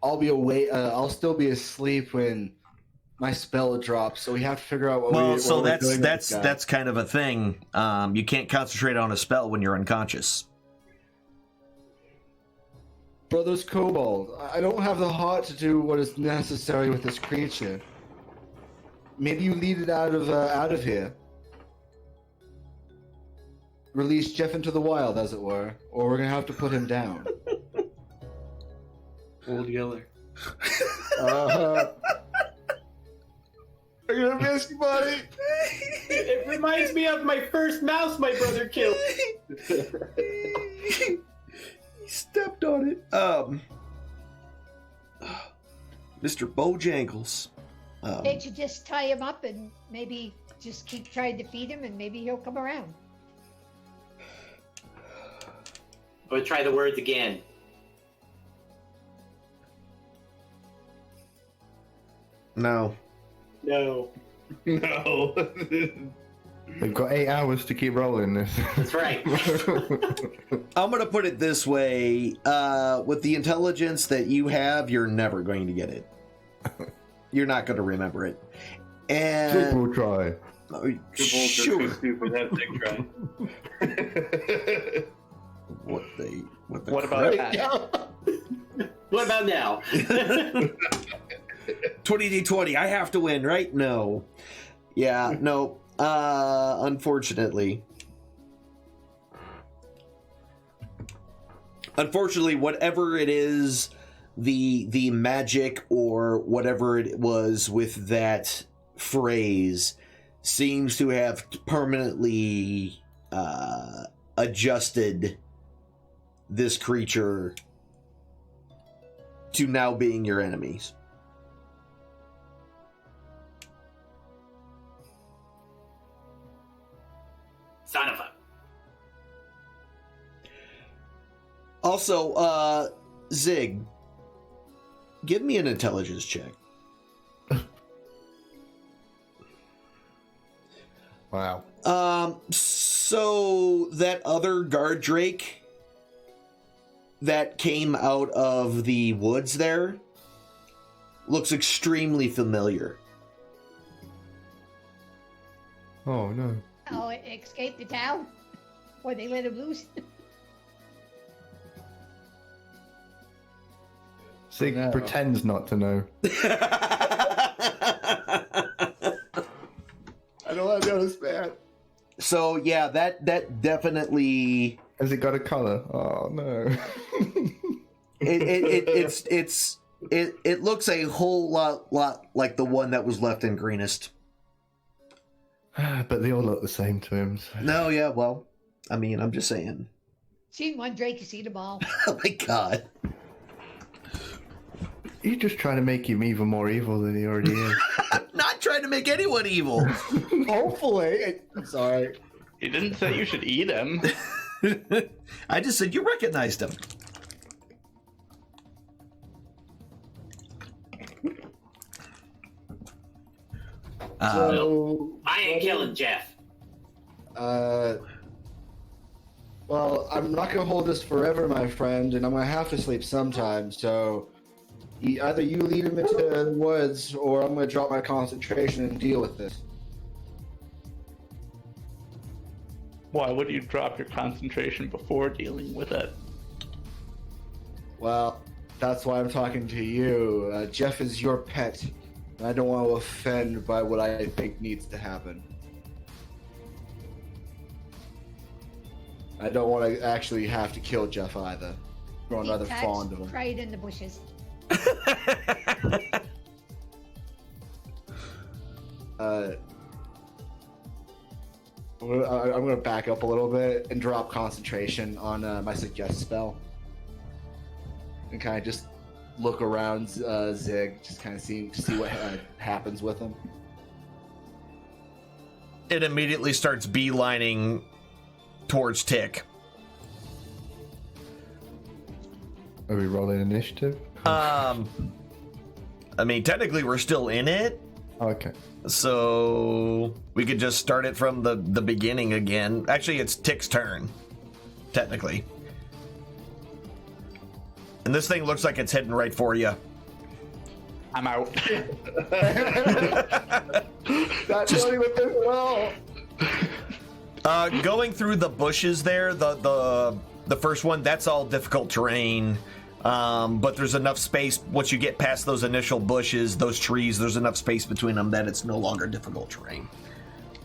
I'll be awake. I'll still be asleep when my spell drops. So we have to figure out what. So we're doing with this guy. that's kind of a thing. You can't concentrate on a spell when you're unconscious. Brothers Kobold, I don't have the heart to do what is necessary with this creature. Maybe you lead it out of here. Release Jeff into the wild, as it were, or we're gonna have to put him down. Pull together. I'm gonna miss you, buddy. It reminds me of my first mouse my brother killed. He stepped on it. Mr. Bojangles. Can't you just tie him up and maybe just keep trying to feed him and maybe he'll come around? We'll try the words again. No. No. No. We've got 8 hours to keep rolling this. That's right. I'm going to put it this way. With the intelligence that you have, you're never going to get it. You're not going to remember it. And Triple try. Sure. Stupid. Have a big try. What about that? What about now? 20d20. I have to win, right? No. Yeah, no. Unfortunately, whatever it is, the magic or whatever it was with that phrase seems to have permanently adjusted this creature to now being your enemies. Son of a. Also, Zig, give me an intelligence check. Wow. So that other guard drake that came out of the woods there looks extremely familiar. Oh no. Oh, it escaped the town? Or they let him loose? Sig No. pretends not to know. I don't want to notice, man. So yeah, that definitely Has it got a color? Oh no. it looks a whole lot like the one that was left in greenest. But they all look the same to him. So. No, yeah, well, I mean, I'm just saying. Seen one Drake, you see them all. Oh my god. You're just trying to make him even more evil than he already is. I'm not trying to make anyone evil. Hopefully. I'm sorry. He didn't say you should eat him. I just said you recognized him. So, I ain't killing Jeff. Well, I'm not going to hold this forever, my friend, and I'm going to have to sleep sometime, so either you lead him into the woods, or I'm going to drop my concentration and deal with this. Why would you drop your concentration before dealing with it? Well, that's why I'm talking to you. Jeff is your pet, and I don't want to offend by what I think needs to happen. I don't want to actually have to kill Jeff either. I'm rather fond of him. Right in the bushes. I'm going to back up a little bit and drop concentration on my suggest spell. And kind of just look around Zig, just kind of see what happens with him. It immediately starts beelining towards Tick. Are we rolling initiative? I mean, technically we're still in it, Okay. so we could just start it from the beginning again. Actually, it's Tick's turn, technically. And this thing looks like it's heading right for you. I'm out. That's not even this well. Going through the bushes there, the first one, that's all difficult terrain. But there's enough space once you get past those initial bushes, those trees, there's enough space between them that it's no longer difficult terrain.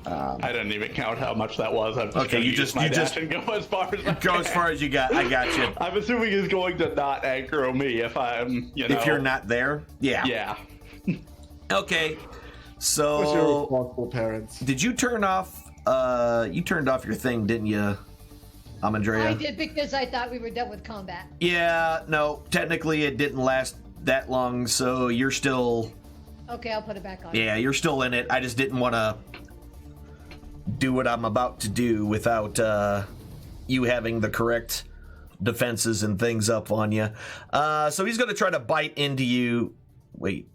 I didn't even count how much that was. I'm just Okay, gonna you use just- my you dash just- and go as far as I Go as can. far as you got. I got you. I'm assuming he's going to not aggro me if I'm, If you're not there, yeah. Yeah. Okay. What's your So, responsible parents? did you turn off? You turned off your thing, didn't you, Amandrea? I did because I thought we were done with combat. Yeah. No, technically it didn't last that long, so you're still. Okay, I'll put it back on. Yeah, you're still in it. I just didn't want to do what I'm about to do without you having the correct defenses and things up on you. So he's going to try to bite into you. Wait,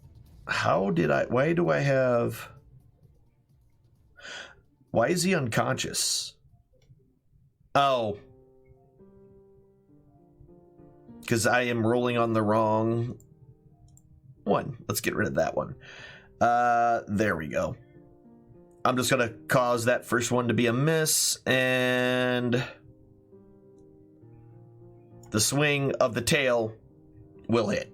why do I have... Why is he unconscious? Oh. Because I am rolling on the wrong one. Let's get rid of that one. There we go. I'm just going to cause that first one to be a miss, and the swing of the tail will hit.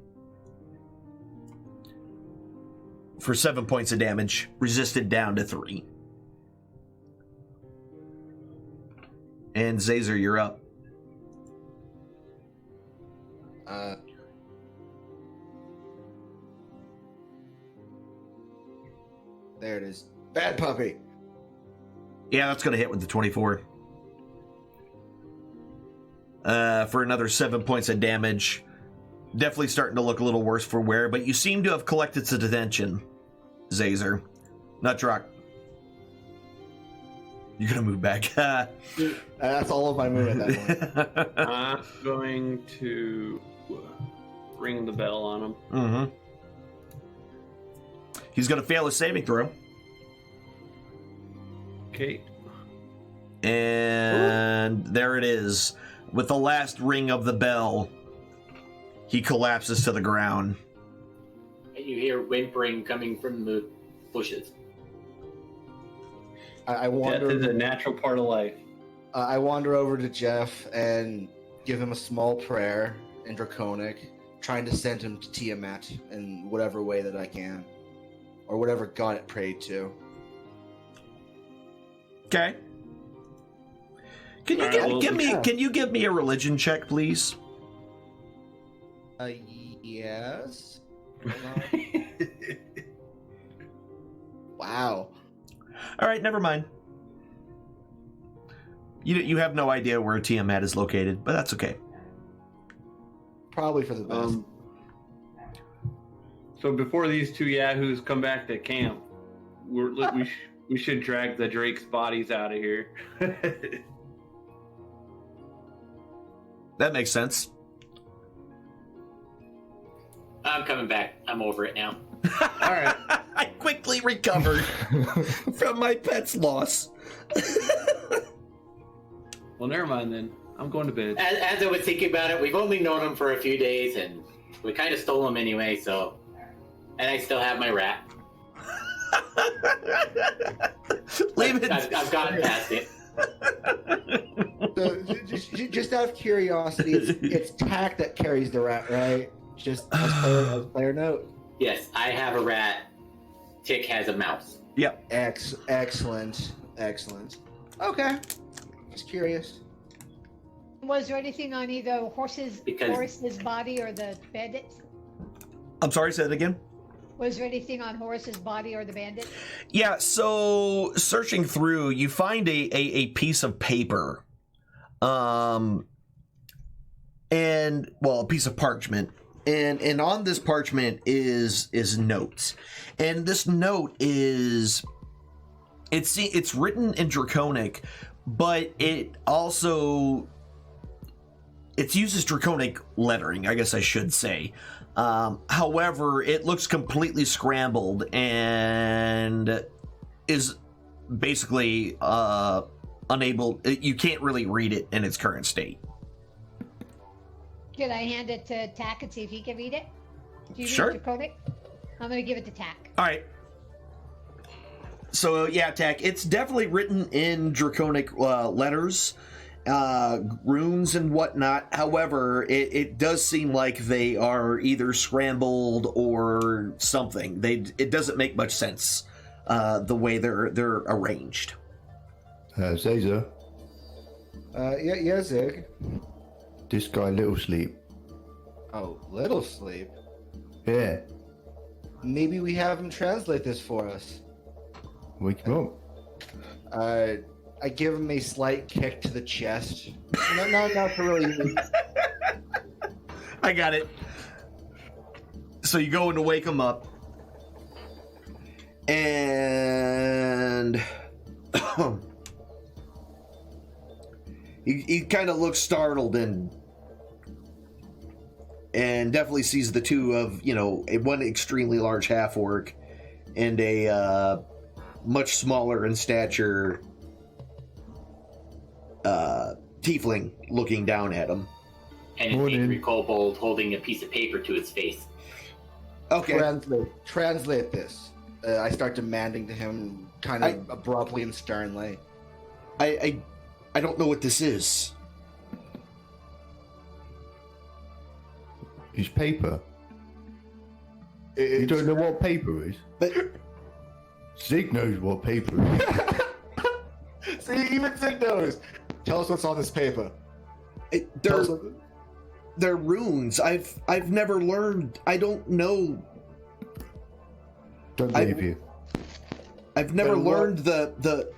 For 7 points of damage, resisted down to 3. And Zazer, you're up. There it is. Bad puppy. Yeah, that's going to hit with the 24. For another 7 points of damage. Definitely starting to look a little worse for wear, but you seem to have collected some attention, Zazer. Nutrock. You're going to move back. That's all of my movement at that point. I'm going to ring the bell on him. Mm-hmm. He's going to fail his saving throw. Okay. And there it is. With the last ring of the bell, he collapses to the ground. You hear whimpering coming from the bushes. I wander. Death is a natural part of life. I wander over to Jeff and give him a small prayer in Draconic, trying to send him to Tiamat in whatever way that I can, or whatever god it prayed to. Okay. Can you give me a religion check, please? Yes. Wow. All right, never mind. You have no idea where Tiamat is located, but that's okay. Probably for the best. So before these two yahoos come back to camp, we should drag the Drake's bodies out of here. That makes sense. I'm coming back. I'm over it now. All right. I quickly recovered from my pet's loss. Well, never mind then. I'm going to bed. As I was thinking about it, we've only known him for a few days, and we kind of stole him anyway, so... And I still have my rat. Leave it. I've gotten past it. So, just out of curiosity, it's Tack that carries the rat, right? Just as player note. Yes, I have a rat. Tick has a mouse. Yep. Excellent. Okay. Just curious. Was there anything on either Horace's body or the bandits? I'm sorry, say that again? Was there anything on Horace's body or the bandit? Yeah, so searching through, you find a piece of paper. A piece of parchment. And on this parchment is notes. And this note it's written in Draconic, but it uses Draconic lettering, I guess I should say. However, it looks completely scrambled and is basically unable. You can't really read it in its current state. Should I hand it to Tack and see if he can read it? Do you Sure. read Draconic? I'm going to give it to Tack. All right. So yeah, Tack, it's definitely written in Draconic letters, runes and whatnot. However, it does seem like they are either scrambled or something. It doesn't make much sense the way they're arranged. Zaza, Yeah, Zig. this guy Little Sleep. Oh, Little Sleep. Yeah, Maybe we have him translate this for us. wake him up. I give him a slight kick to the chest. Not to really. I got it. So you go in to wake him up, and he kind of looks startled and definitely sees the two of, one extremely large half-orc and a much smaller in stature tiefling looking down at him. And an angry kobold holding a piece of paper to his face. Okay. Translate this. I start demanding to him, kind of abruptly and sternly. I don't know what this is. It's paper. You don't know what paper is? But Zig knows what paper is. See, even Zig knows. Tell us what's on this paper. They're runes. I've never learned. I don't know. Don't believe you. I've never learned the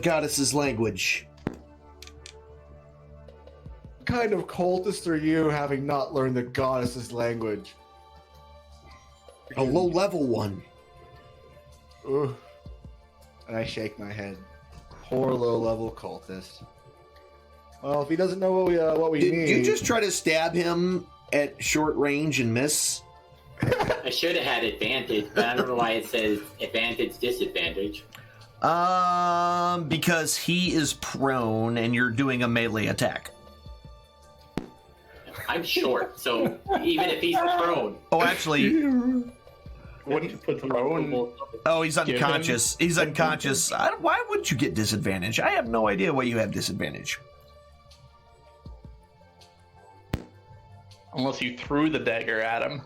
goddess's language. What kind of cultist are you, having not learned the goddess's language? A low-level one. Ooh. And I shake my head. Poor low-level cultist. Well, if he doesn't know what we need... Did you just try to stab him at short range and miss? I should have had advantage, but I don't know why it says advantage, disadvantage. Because he is prone and you're doing a melee attack. I'm short, so even if he's prone... Oh, actually... Wouldn't you put prone? Oh, he's unconscious. He's unconscious. Why would you get disadvantage? I have no idea why you have disadvantage. Unless you threw the dagger at him.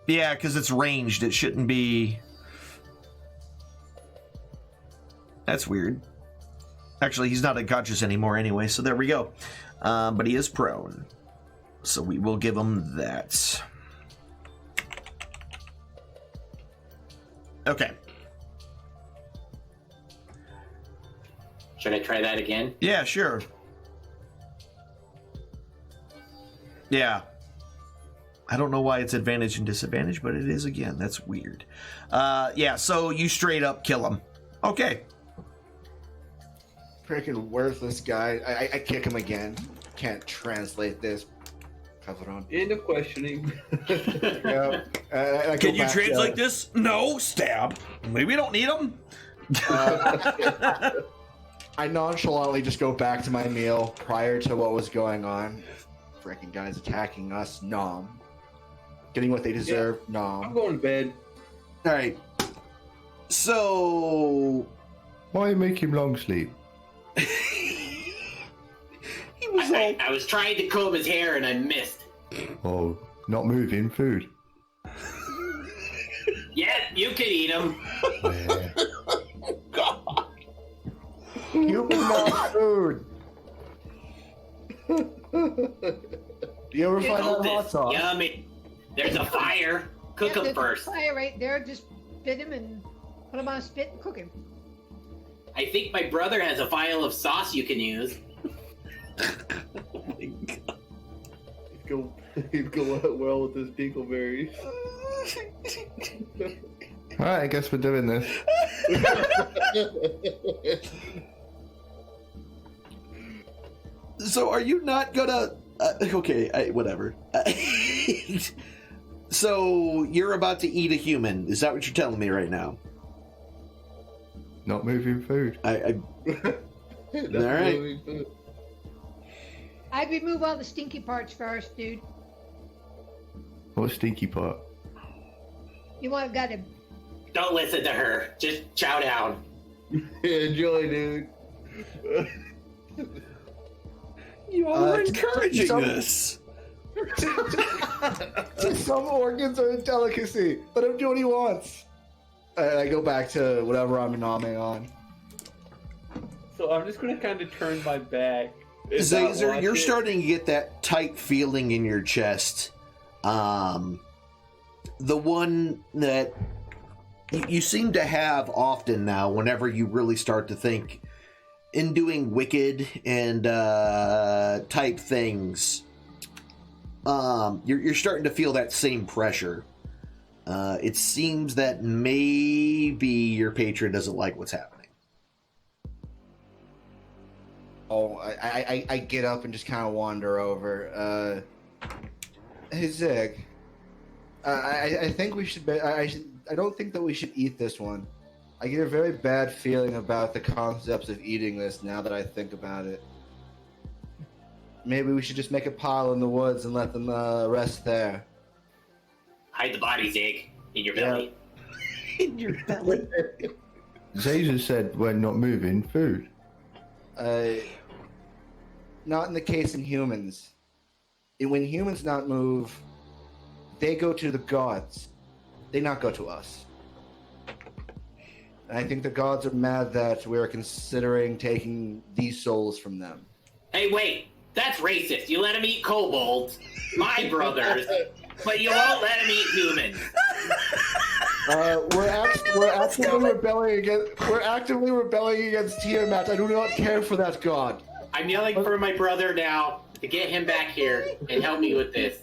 Yeah, because it's ranged. It shouldn't be... That's weird. Actually, he's not unconscious anymore anyway, so there we go. But he is prone. So we will give him that. Okay. Should I try that again? Yeah, sure. Yeah. I don't know why it's advantage and disadvantage, but it is again. That's weird. Yeah, so you straight up kill him. Okay. Freaking worthless guy. I kick him again. Can't translate this. Cabron. End of questioning. Yeah. I go Can you back, translate this? No, stab. Maybe we don't need him. I nonchalantly just go back to my meal prior to what was going on. Freaking guys attacking us. Nom. Getting what they deserve. I'm Nom. going to bed. All right. So Why make him long sleep? he was all. I was trying to comb his hair and I missed. Oh, not moving food. Yeah, you can eat him. Yeah. Human not food. Do you ever find Hold that hot this. sauce? Yummy. There's a fire. Cook him there's a first. fire right there. Just spit him and put him on a spit and cook him. I think my brother has a vial of sauce you can use. He'd go out well with his dingleberries. Alright, I guess we're doing this. So are you not gonna? Okay, whatever. So you're about to eat a human? Is that what you're telling me right now? Not moving food. All right. I'd remove all the stinky parts first, dude. What stinky part? You want to got him. Don't listen to her. Just chow down. Enjoy, dude. You are encouraging some- this. Some organs are a delicacy. Let him do what he wants. And I go back to whatever I'm nomming on. So I'm just going to kind of turn my back. and not Zazer, watch you're it. starting to get that tight feeling in your chest. The one that you seem to have often now whenever you really start to think in doing wicked and type things. You're starting to feel that same pressure. It seems that maybe your patron doesn't like what's happening. Oh, I get up and just kind of wander over. Hey Zig, I think we should. I don't think that we should eat this one. I get a very bad feeling about the concepts of eating this now that I think about it. Maybe we should just make a pile in the woods and let them rest there. Hide the bodies, Egg, in your belly. In your belly. Zazer said we're not moving food. Not in the case in humans. When humans not move, they go to the gods. They not go to us. And I think the gods are mad that we're considering taking these souls from them. Hey, wait. That's racist. You let him eat kobolds, my brothers, but you won't let him eat humans. We're actively rebelling against Tiamat. I do not care for that god. I'm yelling for my brother now to get him back here and help me with this.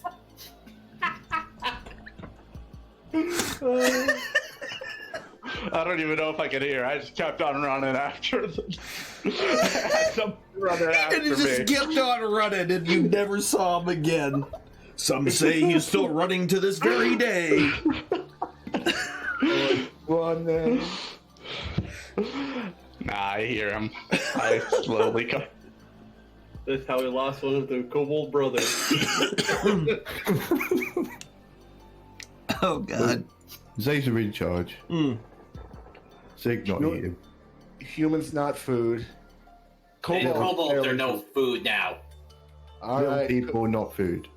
I don't even know if I could hear. I just kept on running after them. Some running after And he just me. kept on running, and you never saw him again. Some say he's still running to this very day. Run, man. Nah, I hear him. I slowly come. That's how he lost one of the kobold brothers. Oh, God. Zazer in charge. Zig not No. eating. Humans not food. And kobolds are no food now. All Little right. people, not food.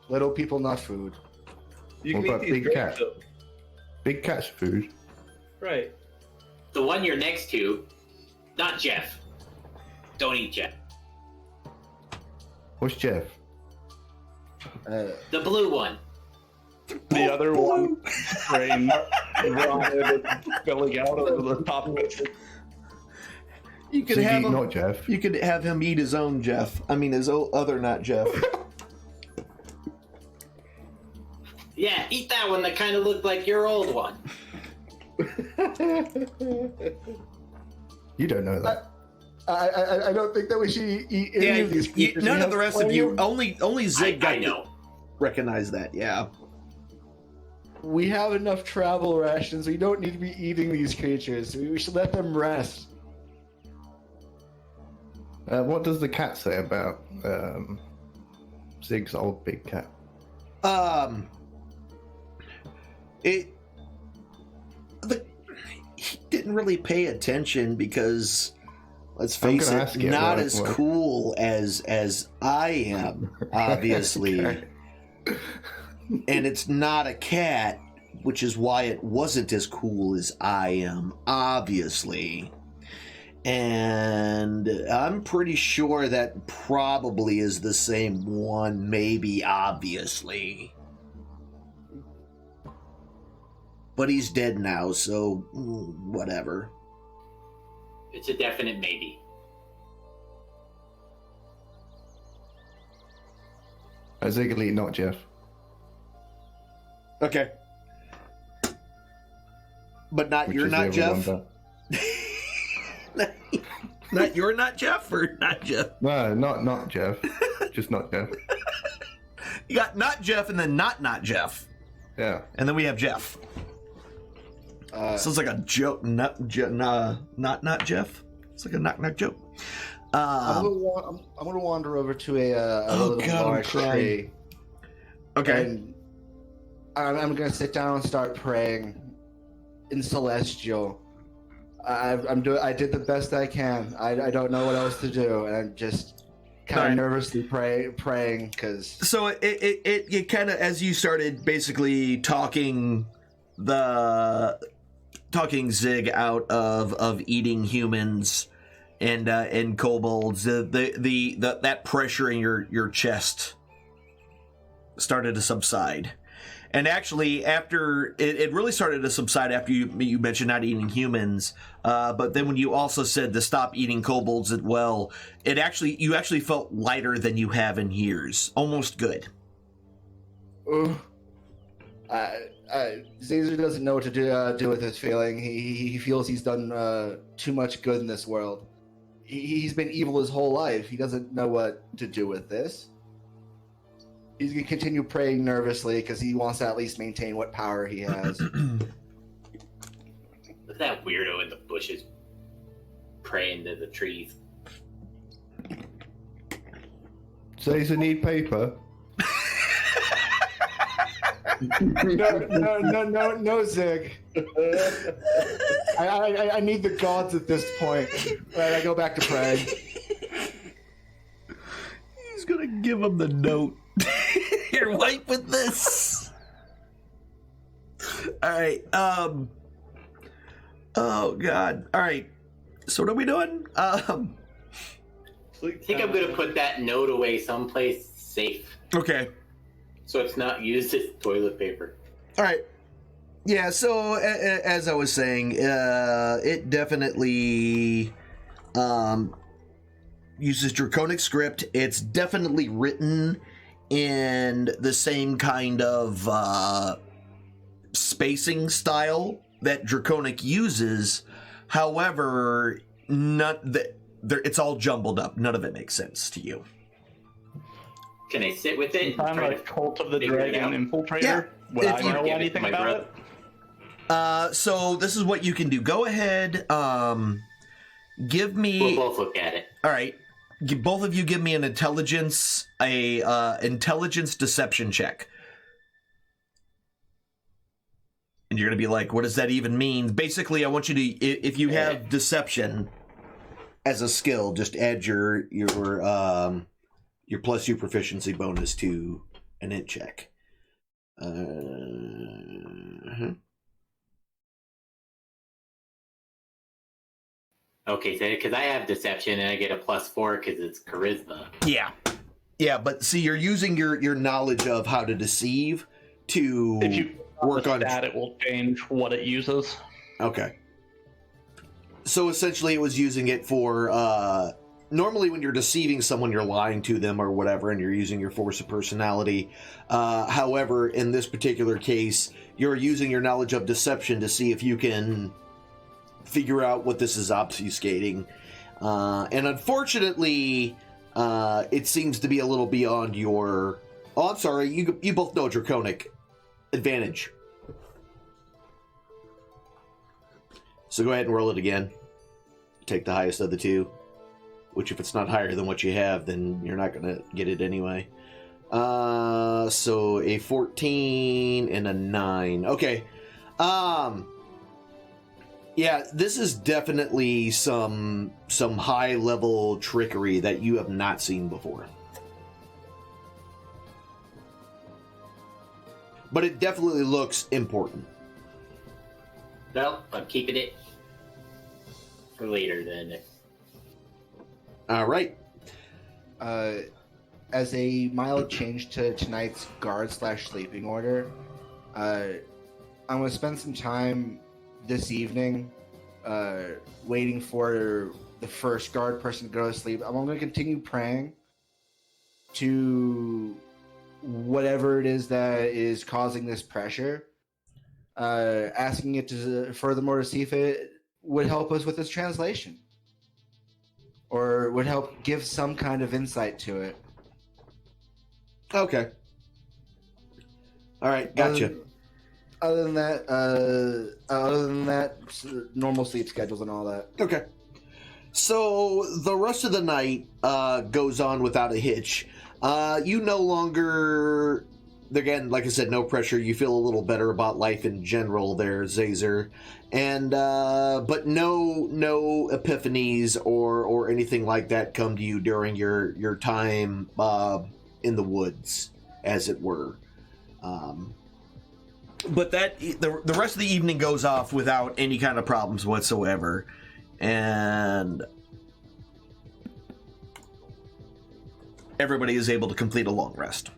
Little people not food. You What can about eat these big grapes, cat? though. Big cat's food. Right. The one you're next to, not Jeff. Don't eat Jeff. What's Jeff? The blue one. The other one, brain rotted and spilling out over the top of it. You could Ziggy, have him. not Jeff. You could have him eat his own Jeff. I mean, his other not Jeff. Yeah, eat that one that kind of looked like your old one. You don't know that. I don't think that we should eat any of these creatures. None of the rest of you. Only Zig got I know. to recognize that. Yeah. We have enough travel rations. We don't need to be eating these creatures. We should let them rest. What does the cat say about Zig's old big cat? He didn't really pay attention because, let's face it, not as cool as I am, obviously. Okay. And it's not a cat, which is why it wasn't as cool as I am, obviously. And I'm pretty sure that probably is the same one, maybe, obviously. But he's dead now, so whatever. It's a definite maybe. Ziggly, not Jeff. Okay. But not Which you're is the not other Jeff? one Not you're not Jeff or not Jeff? No, not Jeff. Just not Jeff. You got not Jeff and then not Jeff. Yeah. And then we have Jeff. Sounds like a joke. Not Jeff. It's like a knock joke. I'm gonna wander over to a little large tree. Okay. And I'm gonna sit down and start praying in Celestial. I did the best I can. I don't know what else to do, and I'm just kind of nervously praying because. So it kind of, as you started basically talking Zig out of eating humans and kobolds, that pressure in your chest started to subside. And actually, after it really started to subside after you mentioned not eating humans, but then when you also said to stop eating kobolds as well, you actually felt lighter than you have in years, almost good. Caesar doesn't know what to do with his feeling. He feels he's done too much good in this world. He's been evil his whole life. He doesn't know what to do with this. He's going to continue praying nervously because he wants to at least maintain what power he has. Look at that weirdo in the bushes praying to the trees. Caesar need paper. No, Zig. I need the gods at this point. Right, I go back to praying. He's gonna give him the note. Here, wipe with this. All right. Oh God. All right. So what are we doing? I think I'm gonna put that note away someplace safe. Okay. So it's not used as toilet paper. All right. Yeah, so as I was saying, it definitely uses Draconic script. It's definitely written in the same kind of spacing style that Draconic uses. However, it's all jumbled up. None of it makes sense to you. Can I sit with it? I'm like Cult of the Dragon Infiltrator. Yeah. Would I know anything about it? So this is what you can do. Go ahead. Give me. We'll both look at it. All right. Both of you give me an intelligence deception check. And you're gonna be like, "What does that even mean?" Basically, I want you to, if you have deception as a skill, just add your plus your proficiency bonus to an int check. Okay, so because I have deception and I get a +4 because it's charisma. Yeah, but see, you're using your knowledge of how to deceive to If you work on that, it will change what it uses. Okay. So essentially, it was using it for. Normally, when you're deceiving someone, you're lying to them or whatever, and you're using your force of personality. However, in this particular case, you're using your knowledge of deception to see if you can figure out what this is obfuscating. And unfortunately, it seems to be a little beyond your... Oh, I'm sorry, you both know Draconic advantage. So go ahead and roll it again. Take the highest of the two. Which, if it's not higher than what you have, then you're not going to get it anyway. So a 14 and a 9. Okay. Yeah, this is definitely some high-level trickery that you have not seen before. But it definitely looks important. Well, I'm keeping it for later then. All right. As a mild change to tonight's guard/sleeping order, I'm going to spend some time this evening waiting for the first guard person to go to sleep. I'm going to continue praying to whatever it is that is causing this pressure, asking it to furthermore to see if it would help us with this translation. Or would help give some kind of insight to it. Okay. All right, gotcha. Other than that, normal sleep schedules and all that. Okay. So the rest of the night goes on without a hitch. You no longer, again, like I said, no pressure. You feel a little better about life in general there, Zazer. And but no epiphanies or anything like that come to you during your time in the woods, as it were. But that the rest of the evening goes off without any kind of problems whatsoever, and everybody is able to complete a long rest.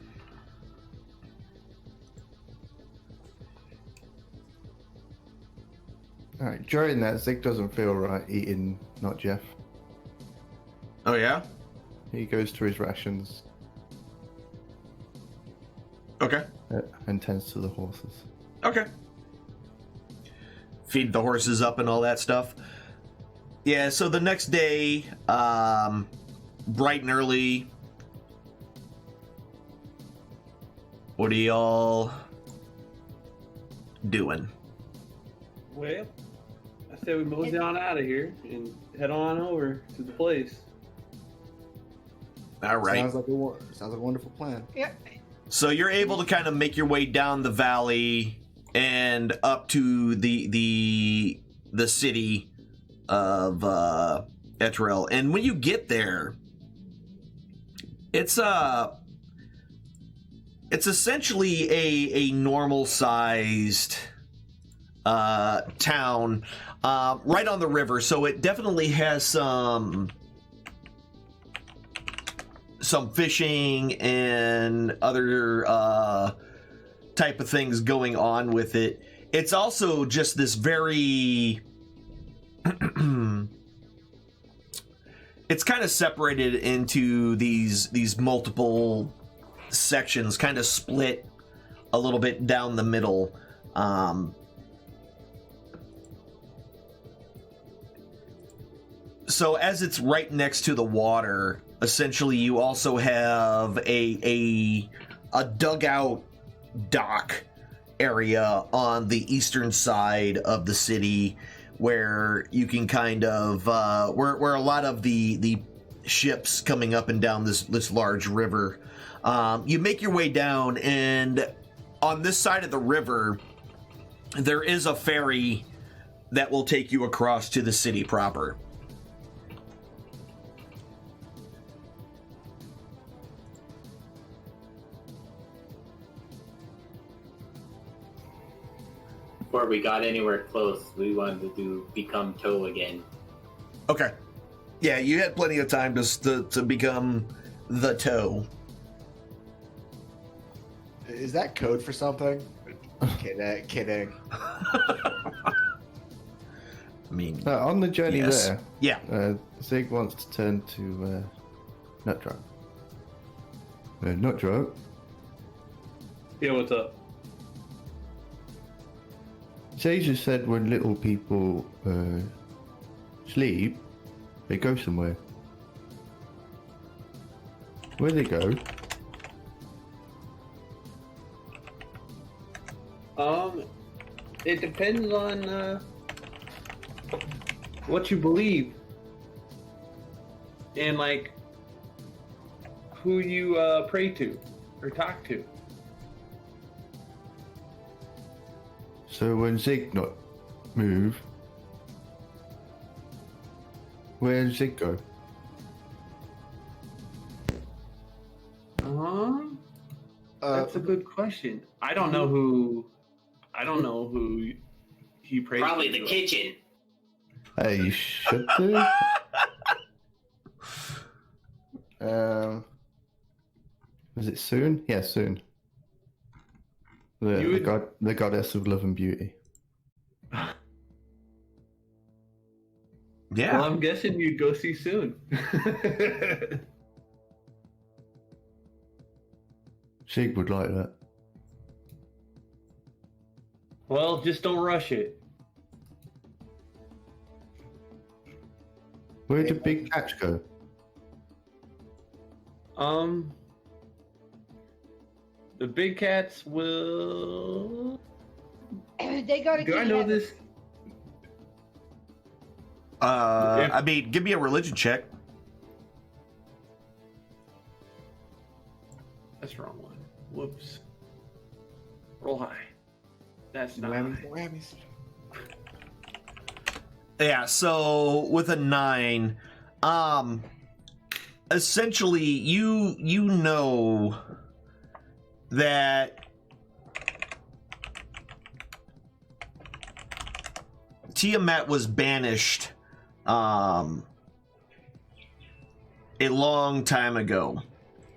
All right, during that, Zig doesn't feel right eating, not Jeff. Oh, yeah? He goes through his rations. Okay. And tends to the horses. Okay. Feed the horses up and all that stuff. Yeah, so the next day, bright and early, what are y'all doing? Well, I say we mosey on out of here and head on over to the place. All right. Sounds like a wonderful plan. Yep. So you're able to kind of make your way down the valley and up to the city of Elterel. And when you get there, it's essentially a normal sized town right on the river. So it definitely has some fishing and other type of things going on with it. It's also just this very it's kind of separated into these multiple sections, kind of split a little bit down the middle. So as it's right next to the water, essentially you also have a dugout dock area on the eastern side of the city where you can kind of where a lot of the ships coming up and down this large river. You make your way down, and on this side of the river there is a ferry that will take you across to the city proper. Before we got anywhere close, we wanted to become Toe again. Okay. Yeah, you had plenty of time to become the Toe. Is that code for something? Kidding. I mean, On the journey yes. there, Yeah. Zig wants to turn to Nutdrop. Nutdrop, Yeah, what's up? Caesar said when little people sleep, they go somewhere. Where they go? It depends on what you believe and like who you pray to or talk to. So when Zig not move, where does Zig go? That's a good question. I don't know who he prays Probably to. the kitchen. Hey, you should do. Was it soon? Yeah, soon. The goddess of love and beauty. Yeah. Well, I'm guessing you'd go see soon. Zig would like that. Well, just don't rush it. Where did Big Catch go? The big cats will. They go to Do I know this? I mean, give me a religion check. That's the wrong one. Whoops. Roll high. That's not high. Yeah, so with a 9, essentially you know that Tiamat was banished a long time ago.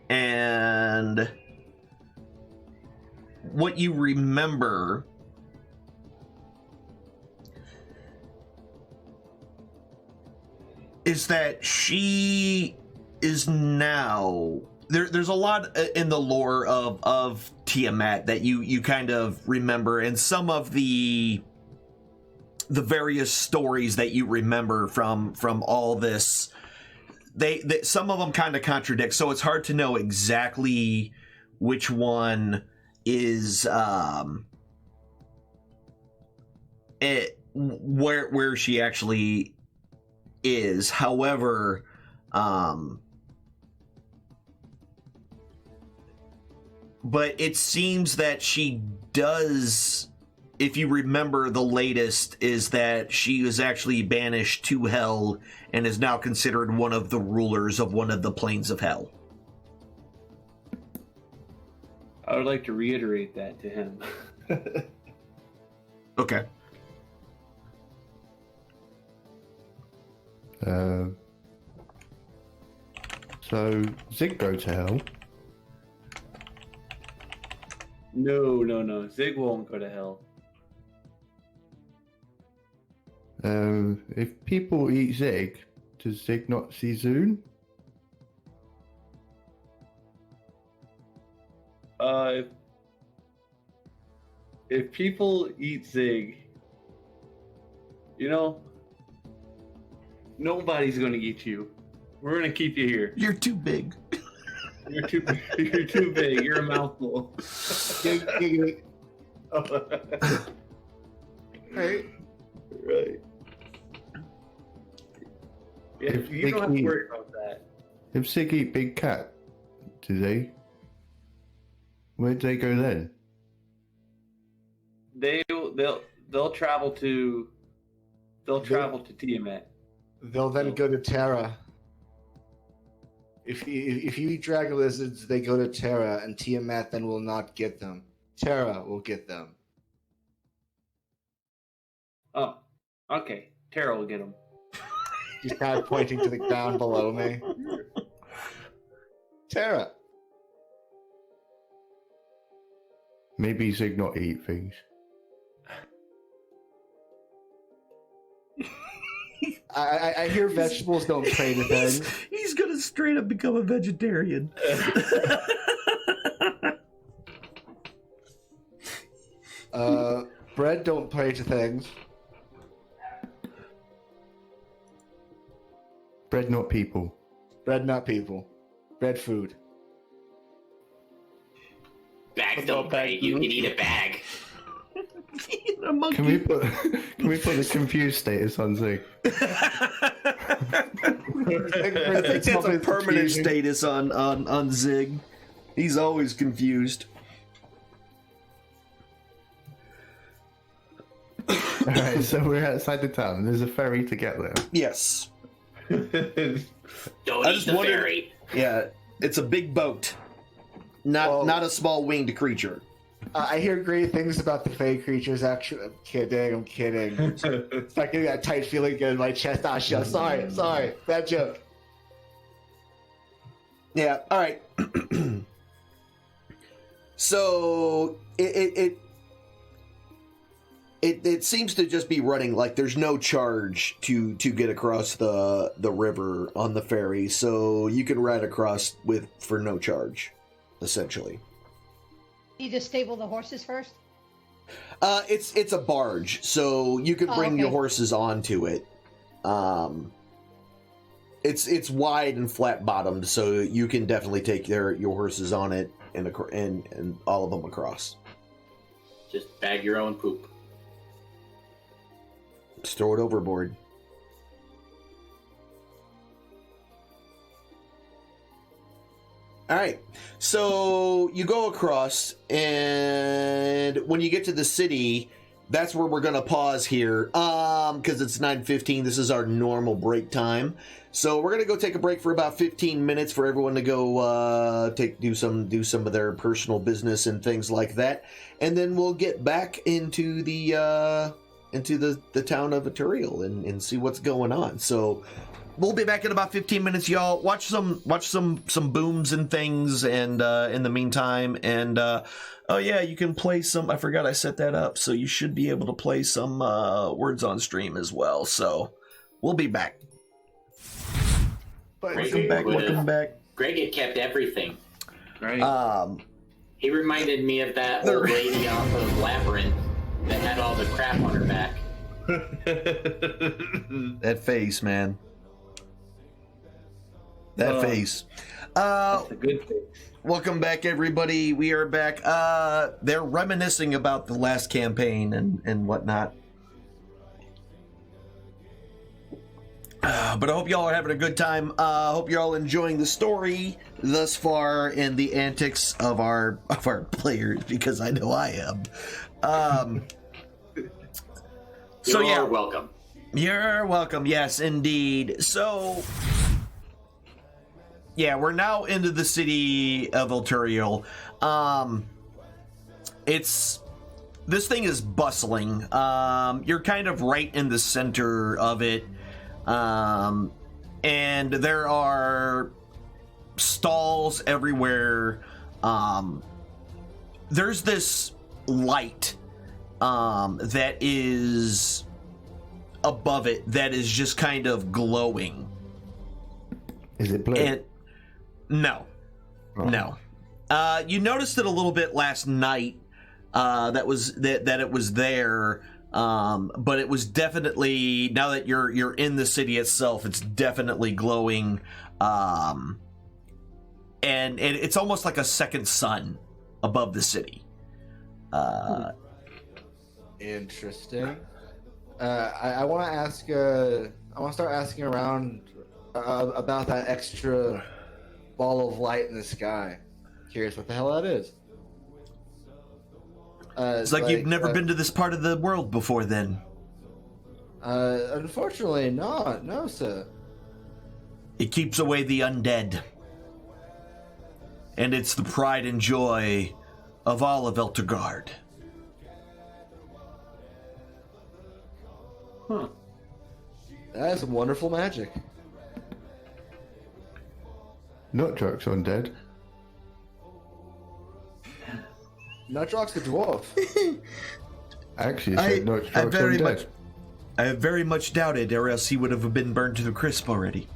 And what you remember is that she is now there's a lot in the lore of Tiamat that you kind of remember, and some of the various stories that you remember from all this, they some of them kind of contradict, so it's hard to know exactly which one is where she actually is. However, but it seems that she does, if you remember, the latest is that she was actually banished to hell and is now considered one of the rulers of one of the planes of hell. I would like to reiterate that to him. Okay. So Zig go to hell. No. Zig won't go to hell. If people eat Zig, does Zig not see Zune? If people eat Zig, nobody's gonna eat you. We're gonna keep you here. You're too big. You're too big. You're a mouthful. Right. Right. Yeah, If you they don't have to eat- worry about that. If Zig eat Big Cat, do they? Where'd they go then? They'll travel to Tiamat. They'll then go to Terra. If you eat dragon lizards, they go to Terra, and Tiamat then will not get them. Terra will get them. Oh, okay. Tara will get them. He's kind of pointing to the ground below me. Terra. Maybe Zig not eat things. I hear vegetables don't pray to things. He's gonna straight up become a vegetarian. Bread don't pray to things. Bread, not people. Bread, not people. Bread, food. Bags don't pray. You can eat a bag. A monkey. Can we put the confused status on Zig? That's a permanent status on Zig. He's always confused. Alright, so we're outside the town. There's a ferry to get there. Yes. Don't I eat just the wondered- ferry. Yeah, it's a big boat. Not a small winged creature. I hear great things about the Fey creatures, actually. I'm kidding. It's not getting that tight feeling in my chest. Ah, shit. Sorry. Bad joke. Yeah, alright. So it seems to just be running, like there's no charge to get across the river on the ferry, so you can ride across for no charge, essentially. You just stable the horses first? It's a barge, so you can bring your horses onto it. It's wide and flat bottomed, so you can definitely take your horses on it and all of them across. Just bag your own poop. Just throw it overboard. All right, so you go across, and when you get to the city, that's where we're gonna pause here, because it's 9:15. This is our normal break time, so we're gonna go take a break for about 15 minutes for everyone to go do some of their personal business and things like that, and then we'll get back into the town of Elterel and see what's going on. So we'll be back in about 15 minutes, y'all. Watch some booms and things, and in the meantime, and oh yeah, you can play some. I forgot I set that up, so you should be able to play some words on stream as well. So we'll be back. Welcome back. Greg had kept everything. Right. He reminded me of that old lady off of Labyrinth that had all the crap on her back. That face, man. That face. That's a good thing. Welcome back, everybody. We are back. They're reminiscing about the last campaign and whatnot. But I hope y'all are having a good time. I hope you're all enjoying the story thus far and the antics of our players, because I know I am. So yeah, You're welcome. You're welcome. Yes, indeed. So yeah, we're now into the city of Elterel. This thing is bustling. You're kind of right in the center of it. And there are stalls everywhere. There's this light that is above it that is just kind of glowing. Is it blue? And no. You noticed it a little bit last night. That it was there. But it was definitely, now that you're in the city itself, it's definitely glowing. And it's almost like a second sun above the city. Interesting. I want to ask. I want to start asking around about that extra ball of light in the sky. Curious what the hell that is. It's like you've never been to this part of the world before, then. Unfortunately, not. No, sir. It keeps away the undead. And it's the pride and joy of all of Eltergard. Huh. That is some wonderful magic. Nutjock's undead. Nutjock's the dwarf. Actually, said Nutjock's I very undead. much. I very much doubt it, or else he would have been burned to the crisp already.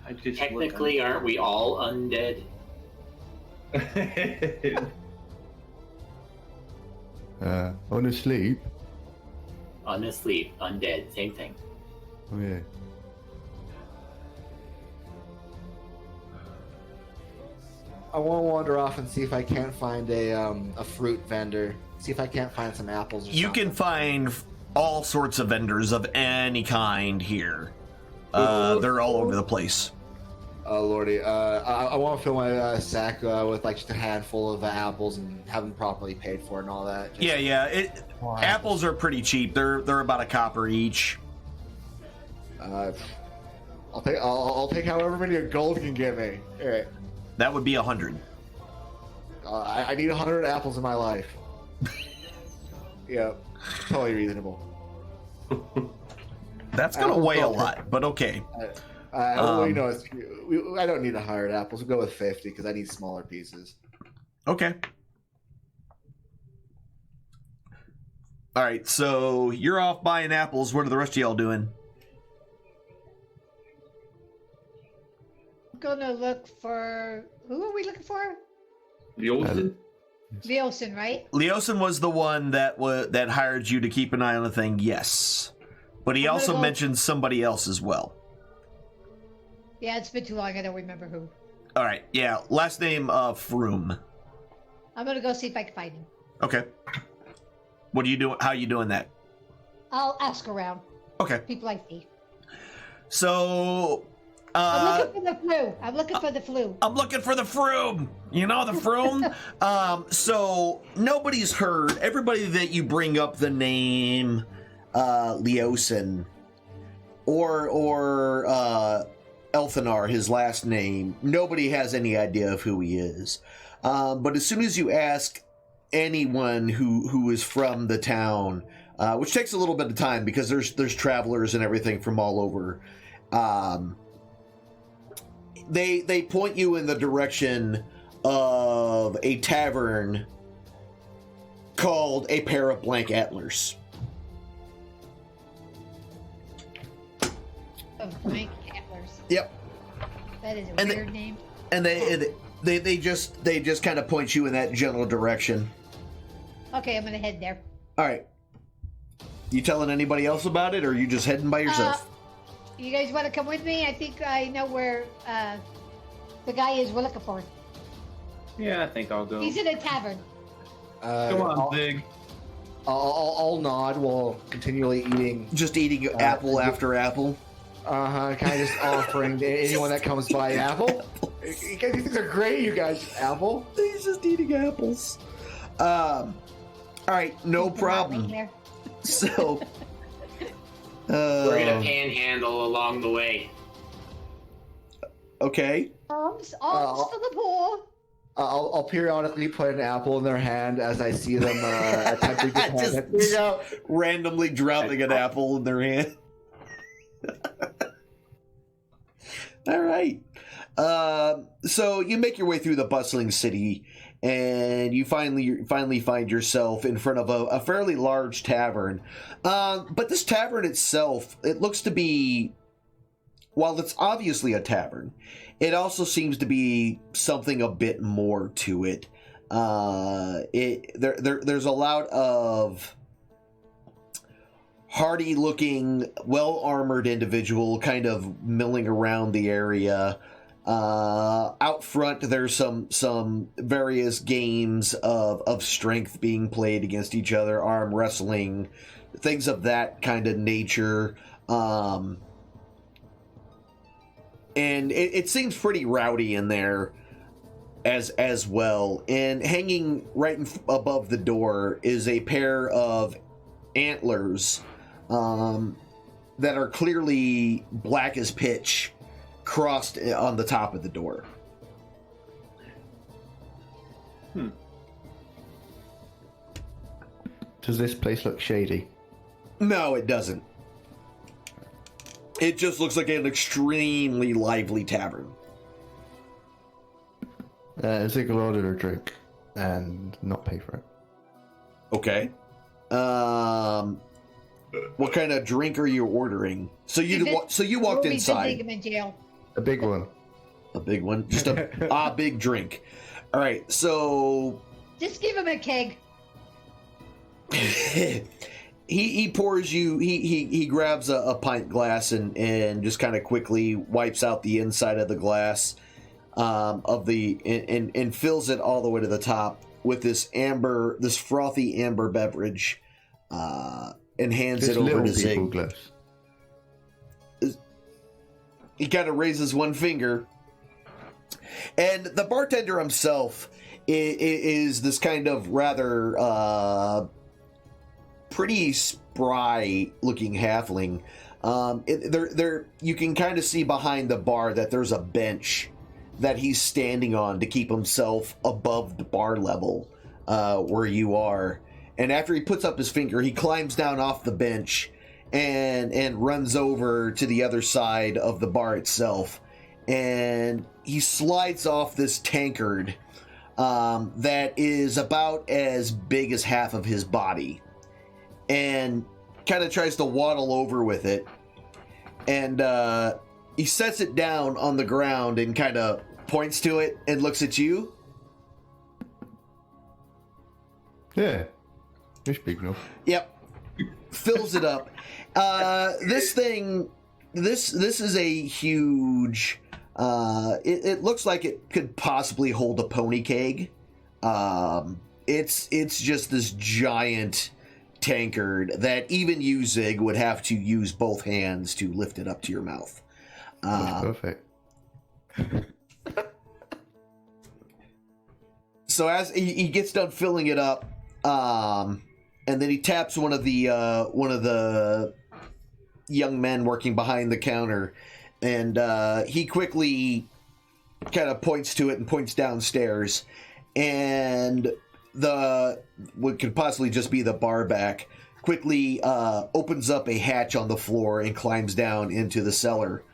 I just Technically, aren't we all undead? On a sleep. Unasleep, undead, same thing. Oh, yeah. I want to wander off and see if I can't find a fruit vendor. See if I can't find some apples or You something. can find all sorts of vendors of any kind here. They're all over the place. Oh lordy, I want to fill my sack with like just a handful of apples and have them properly paid for and all that. Just- Yeah. Apples are pretty cheap. They're about $1 each. I'll take however many gold can get me. All right. That would be 100. I need 100 apples in my life. Yeah, totally reasonable. That's gonna weigh a lot, but okay. I don't need 100 apples. We'll go with 50 because I need smaller pieces. Okay. All right, so you're off buying apples. What are the rest of y'all doing? I'm gonna look for. Who are we looking for? Yolson? Leosin, right? Leosin was the one that hired you to keep an eye on the thing. Yes, but he I'm also gonna go- mentioned somebody else as well. Yeah, it's been too long. I don't remember who. All right, yeah. Last name Froome. I'm gonna go see if I can find him. Okay. What are you doing? How are you doing that? I'll ask around. Okay. People I see. So. I'm looking for the flu. I'm looking for the flu. I'm looking for the Froome. You know the Froome? So nobody's heard. Everybody that you bring up the name Leosin or Elthanar, his last name, nobody has any idea of who he is. But as soon as you ask anyone who is from the town, which takes a little bit of time because there's travelers and everything from all over, They point you in the direction of a tavern called A Pair of Blank Antlers. Of blank antlers. Yep. That is a And weird name. And they just kind of point you in that general direction. Okay, I'm gonna head there. All right. You telling anybody else about it, or are you just heading by yourself? You guys want to come with me? I think I know where the guy is we're looking for. Yeah, I think I'll go. He's in a tavern. Come on, Zig. I'll nod while continually eating. Just eating apple after apple. Kind of just offering to anyone that comes by apple. You guys, these things are great, you guys. Apple. He's just eating apples. All right, no problem. Right So. We're gonna panhandle along the way. Okay. Arms for the poor. I'll periodically put an apple in their hand as I see them attempting to hand it. Here you go. Randomly dropping an apple in their hand. All right. So you make your way through the bustling city, and you finally find yourself in front of a fairly large tavern. But this tavern itself, it looks to be, while it's obviously a tavern, it also seems to be something a bit more to it. There's a lot of hardy-looking, well-armored individual kind of milling around the area. Out front, there's some various games of strength being played against each other, arm wrestling, things of that kind of nature. And it seems pretty rowdy in there as well. And hanging right above the door is a pair of antlers that are clearly black as pitch, crossed on the top of the door. Does this place look shady? No, it doesn't. It just looks like an extremely lively tavern. Zig will order a drink and not pay for it. Okay. What kind of drink are you ordering? So you walked Take inside. him in jail. A big one. A big one, just a big drink. All right, so Just give him a keg. he pours you. He grabs a pint glass and just kind of quickly wipes out the inside of the glass and fills it all the way to the top with this frothy amber beverage, and hands This it over little to people Zig. glass. He kind of raises one finger, and the bartender himself is this kind of rather pretty spry looking halfling. You can kind of see behind the bar that there's a bench that he's standing on to keep himself above the bar level where you are. And after he puts up his finger, he climbs down off the bench and runs over to the other side of the bar itself. And he slides off this tankard that is about as big as half of his body, and kind of tries to waddle over with it. And he sets it down on the ground and kind of points to it and looks at you. Yeah. It's big enough. Yep. Fills it up. This thing, this is a huge, it looks like it could possibly hold a pony keg. It's just this giant tankard that even you, Zig, would have to use both hands to lift it up to your mouth. That's perfect. So as he gets done filling it up, and then he taps one of the young men working behind the counter, and he quickly kind of points to it and points downstairs, and what could possibly just be the bar back quickly opens up a hatch on the floor and climbs down into the cellar.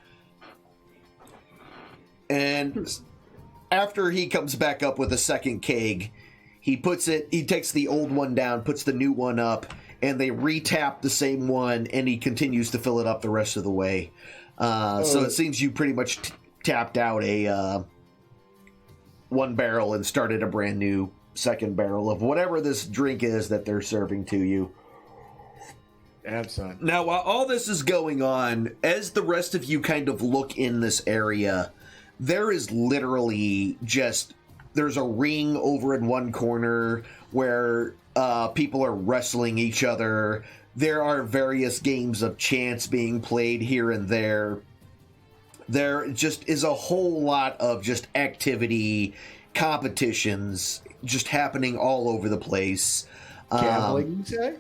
And after he comes back up with a second keg, he takes the old one down, puts the new one up, and they re-tap the same one, and he continues to fill it up the rest of the way. So it seems you pretty much tapped out a one barrel and started a brand new second barrel of whatever this drink is that they're serving to you. Damn, son. Now, while all this is going on, as the rest of you kind of look in this area, there is literally there's a ring over in one corner where people are wrestling each other. There are various games of chance being played here and there. There just is a whole lot of just activity, competitions just happening all over the place. Gambling, you say?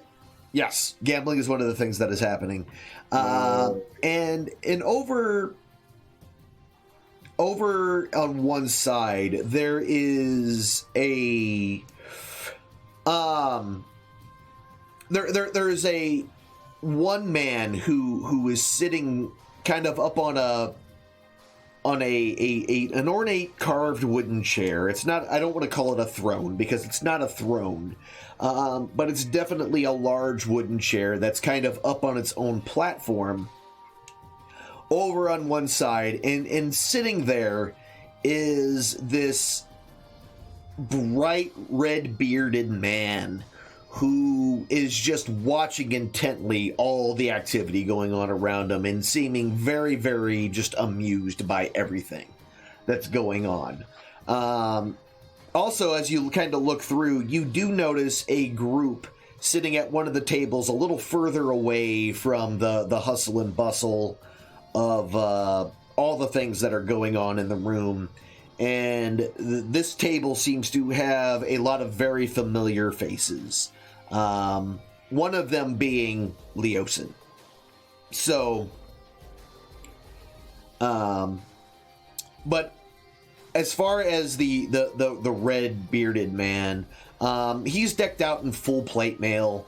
Yes, gambling is one of the things that is happening. And over on one side, there is a there is a one man who is sitting kind of up on an ornate carved wooden chair. It's not, I don't want to call it a throne because it's not a throne, but it's definitely a large wooden chair that's kind of up on its own platform over on one side, and sitting there is this bright red bearded man who is just watching intently all the activity going on around him and seeming very, very just amused by everything that's going on. Also, as you kind of look through, you do notice a group sitting at one of the tables a little further away from the hustle and bustle of all the things that are going on in the room. And this table seems to have a lot of very familiar faces. One of them being Leosin. So, but as far as the red bearded man, he's decked out in full plate mail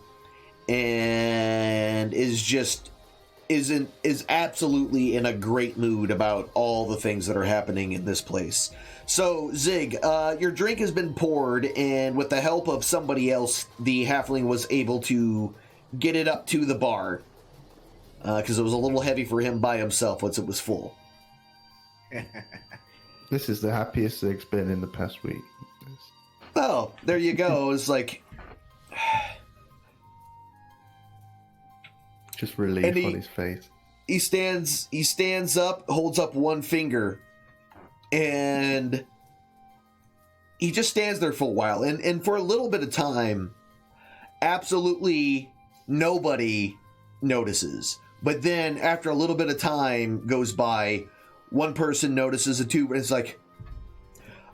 and is absolutely in a great mood about all the things that are happening in this place. So, Zig, your drink has been poured, and with the help of somebody else, the halfling was able to get it up to the bar because it was a little heavy for him by himself once it was full. This is the happiest Zig's been in the past week. Oh, there you go. It's like just relief on his face. He stands up, holds up one finger, and he just stands there for a while. And for a little bit of time, absolutely nobody notices. But then after a little bit of time goes by, one person notices it too, and it's like,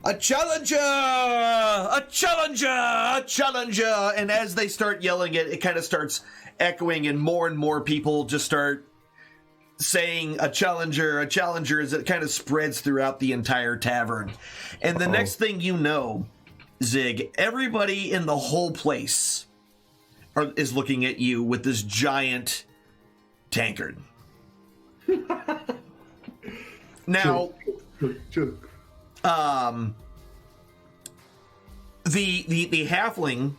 a challenger! A challenger! A challenger! And as they start yelling it kind of starts echoing, and more people just start saying a challenger as it kind of spreads throughout the entire tavern. And the next thing you know, Zig, everybody in the whole place is looking at you with this giant tankard. Now, the halfling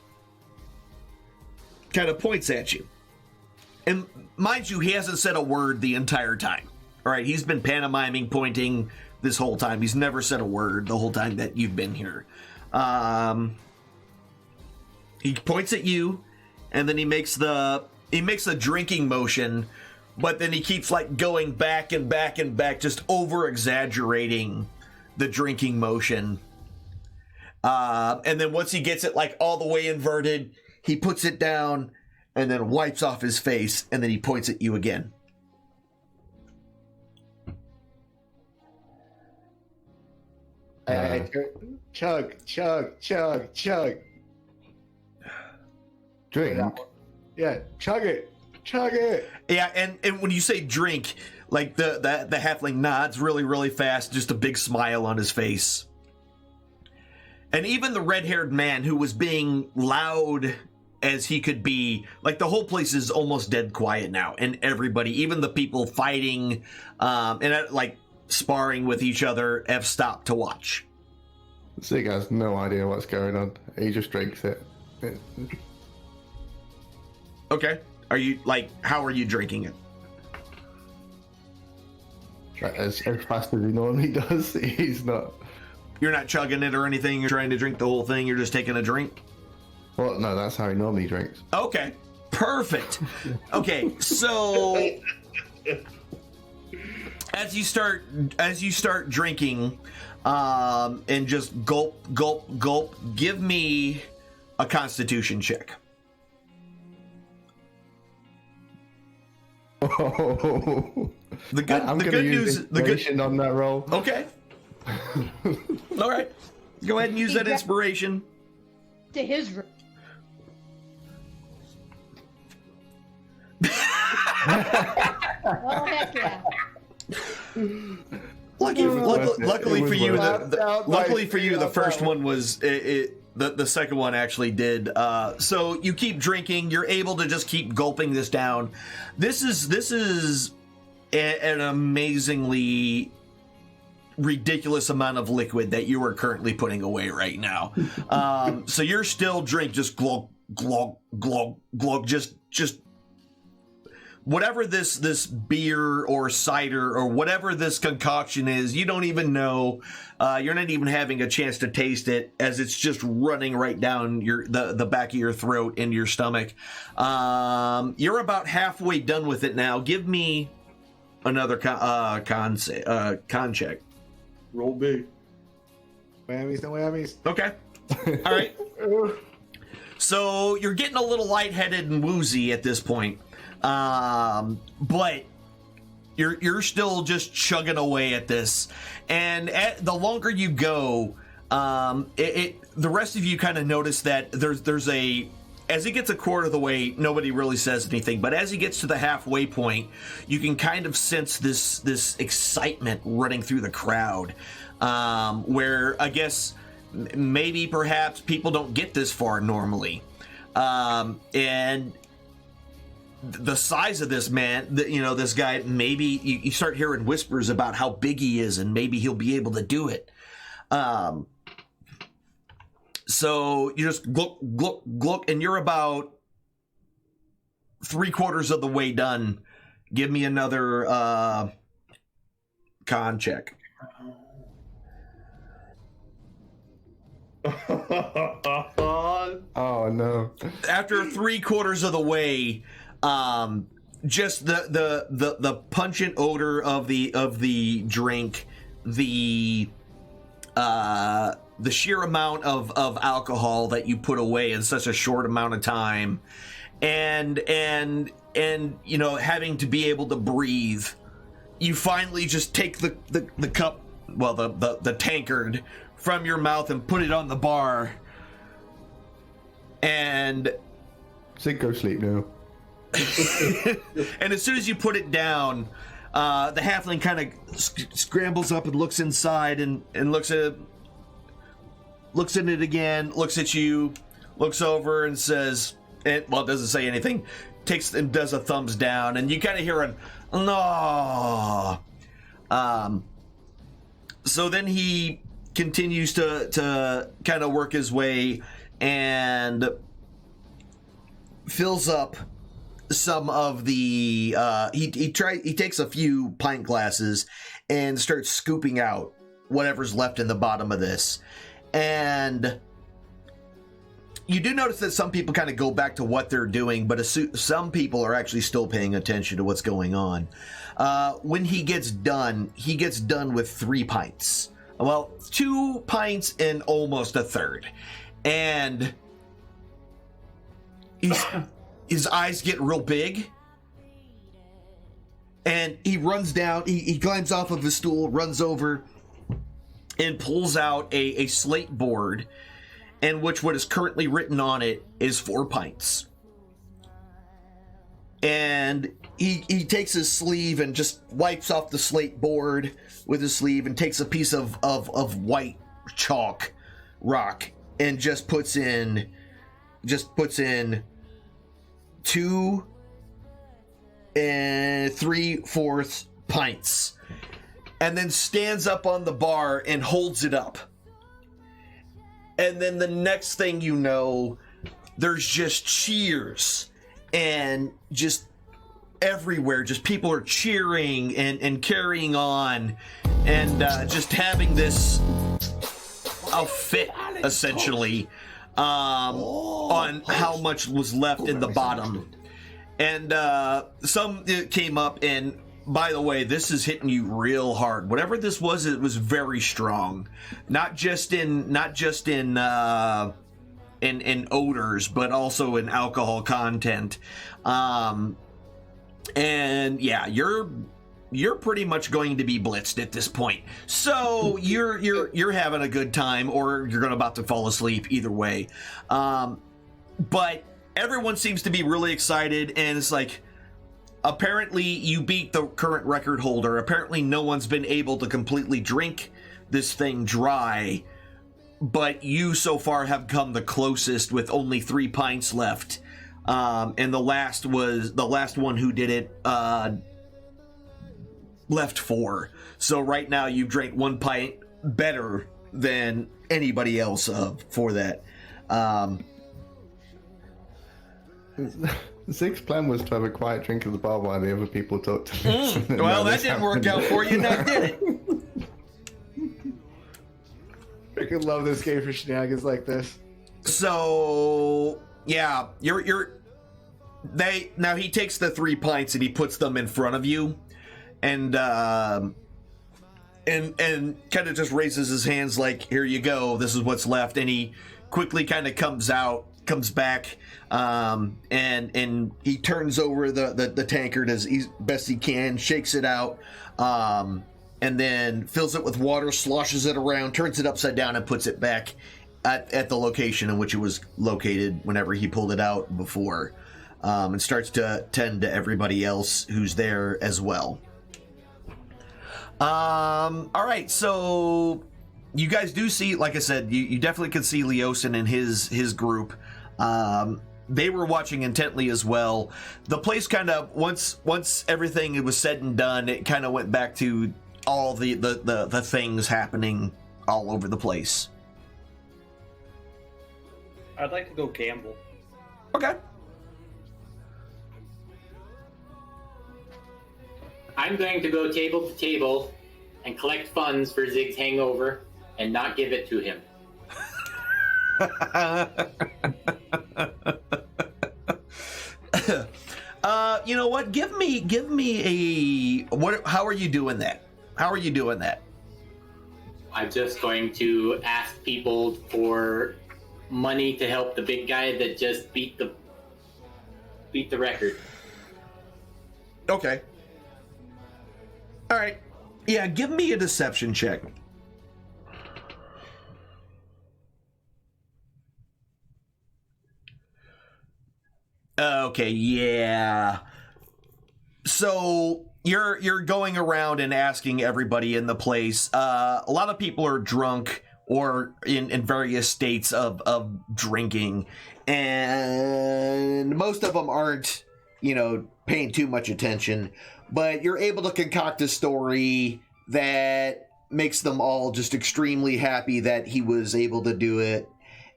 kind of points at you. And mind you, he hasn't said a word the entire time. All right, he's been pantomiming, pointing this whole time. He's never said a word the whole time that you've been here. He points at you, and then he makes the drinking motion, but then he keeps like going back and back and back, just over exaggerating the drinking motion. And then once he gets it like all the way inverted, he puts it down and then wipes off his face, and then he points at you again. Chug. Drink. Yeah, chug it. Yeah, and when you say drink, like the halfling nods really fast, just a big smile on his face. And even the red-haired man, who was being loud as he could be, like the whole place is almost dead quiet now, and everybody, even the people fighting and like sparring with each other, have stopped to watch. Zig has no idea what's going on. He just drinks it. Okay. Are you, like, how are you drinking it? As fast as he normally does. He's not. You're not chugging it or anything? You're trying to drink the whole thing? You're just taking a drink? Well, no, that's how he normally drinks. Okay. Perfect. Okay, so as you start drinking, and just gulp, give me a Constitution check. Oh. The good news on that roll. Okay. All right. Go ahead and use that inspiration. To his room. Well, heck yeah. Luckily for you, the first one was the second one actually did. So you keep drinking. You're able to just keep gulping this down. This is an amazingly ridiculous amount of liquid that you are currently putting away right now. So you're still just glug glug glug glug, just whatever this beer or cider or whatever this concoction is, you don't even know. You're not even having a chance to taste it as it's just running right down the back of your throat into your stomach. You're about halfway done with it now. Give me another con check. Roll big. Whammies, no whammies. Okay. All right. So you're getting a little lightheaded and woozy at this point. But you're still just chugging away at this, and the longer you go, the rest of you kind of notice that there's as he gets a quarter of the way, nobody really says anything, but as he gets to the halfway point, you can kind of sense this excitement running through the crowd, where I guess maybe perhaps people don't get this far normally, and the size of this man, this guy, maybe you start hearing whispers about how big he is and maybe he'll be able to do it. So you just gluck, gluck, gluck, and you're about 3/4 of the way done, give me another con check. Oh no! After 3/4 of the way, just the pungent odor of the drink, the sheer amount of alcohol that you put away in such a short amount of time, and you know, having to be able to breathe, you finally just take the cup, well, the tankard from your mouth and put it on the bar. And Zig, go sleep now. and as soon as you put it down, the halfling kind of scrambles up and looks inside and looks in it again, looks at you, looks over and says, doesn't say anything, takes and does a thumbs down, and you kind of hear an no. So then he continues to kind of work his way and fills up some of the he takes a few pint glasses and starts scooping out whatever's left in the bottom of this. And you do notice that some people kind of go back to what they're doing, but some people are actually still paying attention to what's going on. When he gets done with 3 pints. Well, 2 pints and almost a third. And his eyes get real big. And he runs down, he climbs off of his stool, runs over, and pulls out a slate board, in which what is currently written on it is 4 pints. And he takes his sleeve and just wipes off the slate board with his sleeve and takes a piece of white chalk rock and just puts in 2 3/4 pints, and then stands up on the bar and holds it up. And then the next thing you know, there's just cheers and just everywhere, just people are cheering and carrying on and just having this a fit, essentially, on how much was left in the bottom. And some came up, and by the way, this is hitting you real hard. Whatever this was, it was very strong. Not just in odors, but also in alcohol content. And yeah, you're pretty much going to be blitzed at this point. So you're having a good time, or you're about to fall asleep. Either way, but everyone seems to be really excited, and it's like, apparently you beat the current record holder. Apparently no one's been able to completely drink this thing dry, but you so far have come the closest with only 3 pints left. And the last one who did it left 4. So right now you've drank 1 pint better than anybody else for that. Zig's plan was to have a quiet drink at the bar while the other people talked to me. Well, that didn't work out for you, now did it? I could love this game for shenanigans like this. So yeah, now he takes the 3 pints and he puts them in front of you, and kind of just raises his hands like, here you go, this is what's left. And he quickly kind of comes back, and he turns over the tankard as best he can, shakes it out, and then fills it with water, sloshes it around, turns it upside down, and puts it back at the location in which it was located whenever he pulled it out before, and starts to tend to everybody else who's there as well. All right, so you guys do see, like I said, you definitely could see Leosin and his group. They were watching intently as well. The place kind of, once everything was said and done, it kind of went back to all the things happening all over the place. I'd like to go gamble. Okay. I'm going to go table to table and collect funds for Zig's hangover and not give it to him. You know what? Give me a what? How are you doing that? How are you doing that? I'm just going to ask people for money to help the big guy that just beat the record. Okay. All right. Yeah, give me a deception check. Okay, yeah. So you're going around and asking everybody in the place. A lot of people are drunk or in various states of drinking, and most of them aren't, paying too much attention. But you're able to concoct a story that makes them all just extremely happy that he was able to do it,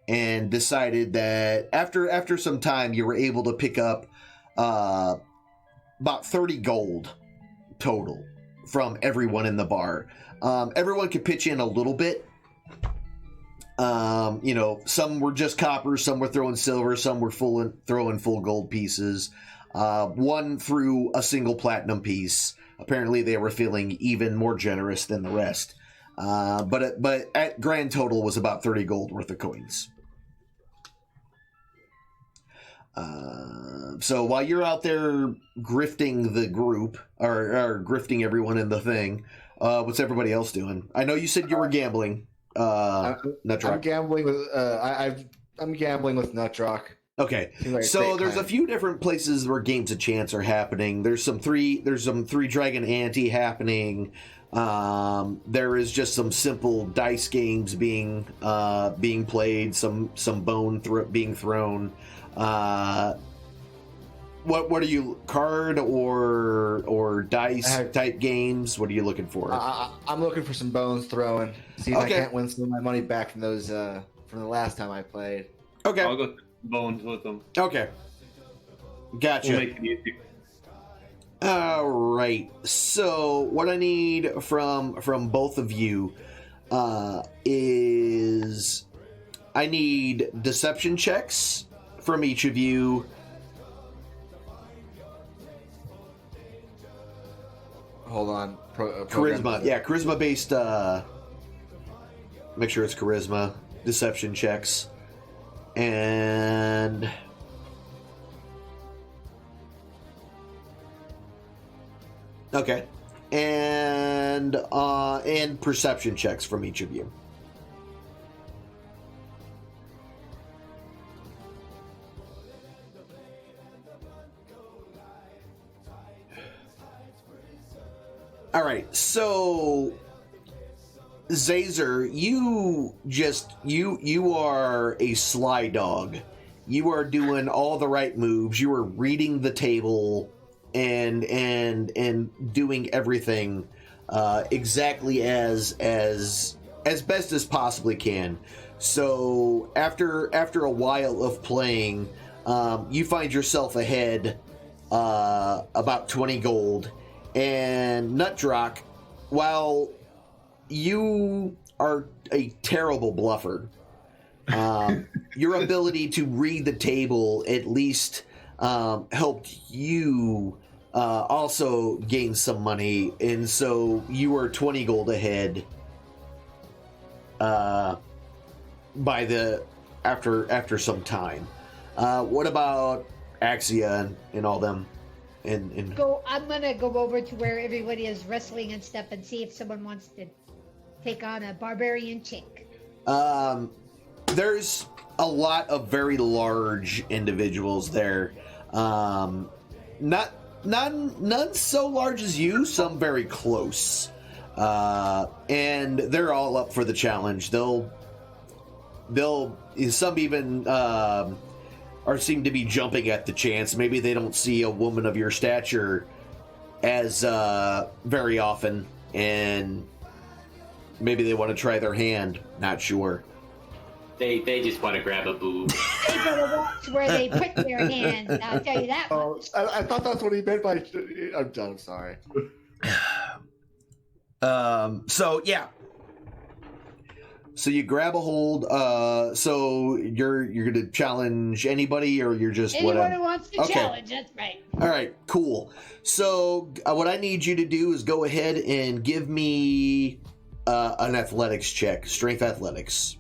and decided that after some time you were able to pick up about 30 gold total from everyone in the bar. Everyone could pitch in a little bit. Some were just copper, some were throwing silver, some were throwing full gold pieces. One threw a single platinum piece. Apparently they were feeling even more generous than the rest. But at grand total was about 30 gold worth of coins. So while you're out there grifting the group, or grifting everyone in the thing, what's everybody else doing? I know you said you were gambling. Nutrock. I'm gambling with. I'm gambling with Nutrock. Okay, so there's a few different places where games of chance are happening. There's some three dragon ante happening. There is just some simple dice games being played. Some bone being thrown. What are you, card or dice type games? What are you looking for? I'm looking for some bones throwing. See if I can't win some of my money back from those from the last time I played. Okay, I'll go bones with them. Okay, gotcha. We'll make it easy. All right. So what I need from both of you is I need deception checks from each of you. Hold on. Charisma. Yeah, charisma based. Make sure it's charisma. Deception checks. And okay. And perception checks from each of you. All right, so Zazer, you are a sly dog. You are doing all the right moves. You are reading the table and doing everything exactly as best as possibly can. So after a while of playing, you find yourself ahead about 20 gold. And Nutrock, while you are a terrible bluffer, your ability to read the table at least helped you also gain some money, and so you are 20 gold ahead after some time. What about Axia and all them? I'm gonna go over to where everybody is wrestling and stuff and see if someone wants to take on a barbarian chick. There's a lot of very large individuals there. None so large as you, some very close. And they're all up for the challenge. Some even seem to be jumping at the chance. Maybe they don't see a woman of your stature as very often, and maybe they want to try their hand. Not sure. They just want to grab a boob. They better watch where they put their hands. I'll tell you that. Oh, I thought that's what he meant by. I'm done. I'm sorry. So yeah. So you grab a hold. So you're gonna challenge anybody, or you're just Anyone who wants to challenge, that's right. All right, cool. So what I need you to do is go ahead and give me an athletics check, strength athletics.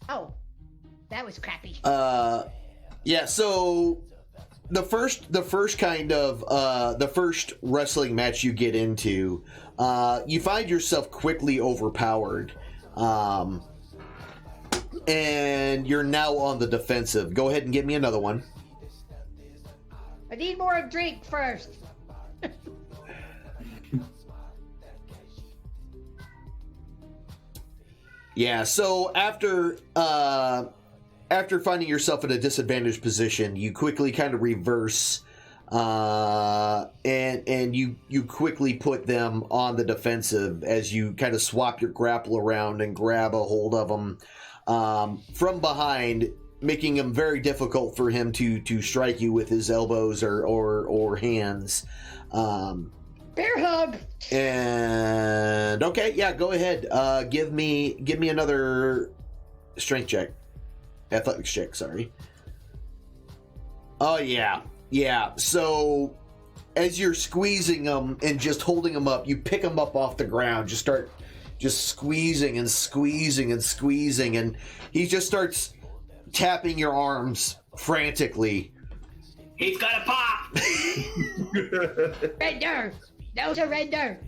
Oh, that was crappy. Yeah. So the first kind of the first wrestling match you get into, you find yourself quickly overpowered, and you're now on the defensive. Go ahead and give me another one. I need more drink first. Yeah, so after finding yourself in a disadvantaged position, you quickly kind of reverse, and you quickly put them on the defensive as you kind of swap your grapple around and grab a hold of them from behind, making him very difficult for him to strike you with his elbows or hands. Bear hug. And okay, yeah, go ahead. Give me another strength check, athletics check. Sorry. Oh yeah. So as you're squeezing them and just holding them up, you pick them up off the ground. Just start squeezing and squeezing and squeezing, and he just starts tapping your arms frantically. He's gonna pop. Surrender. No surrender.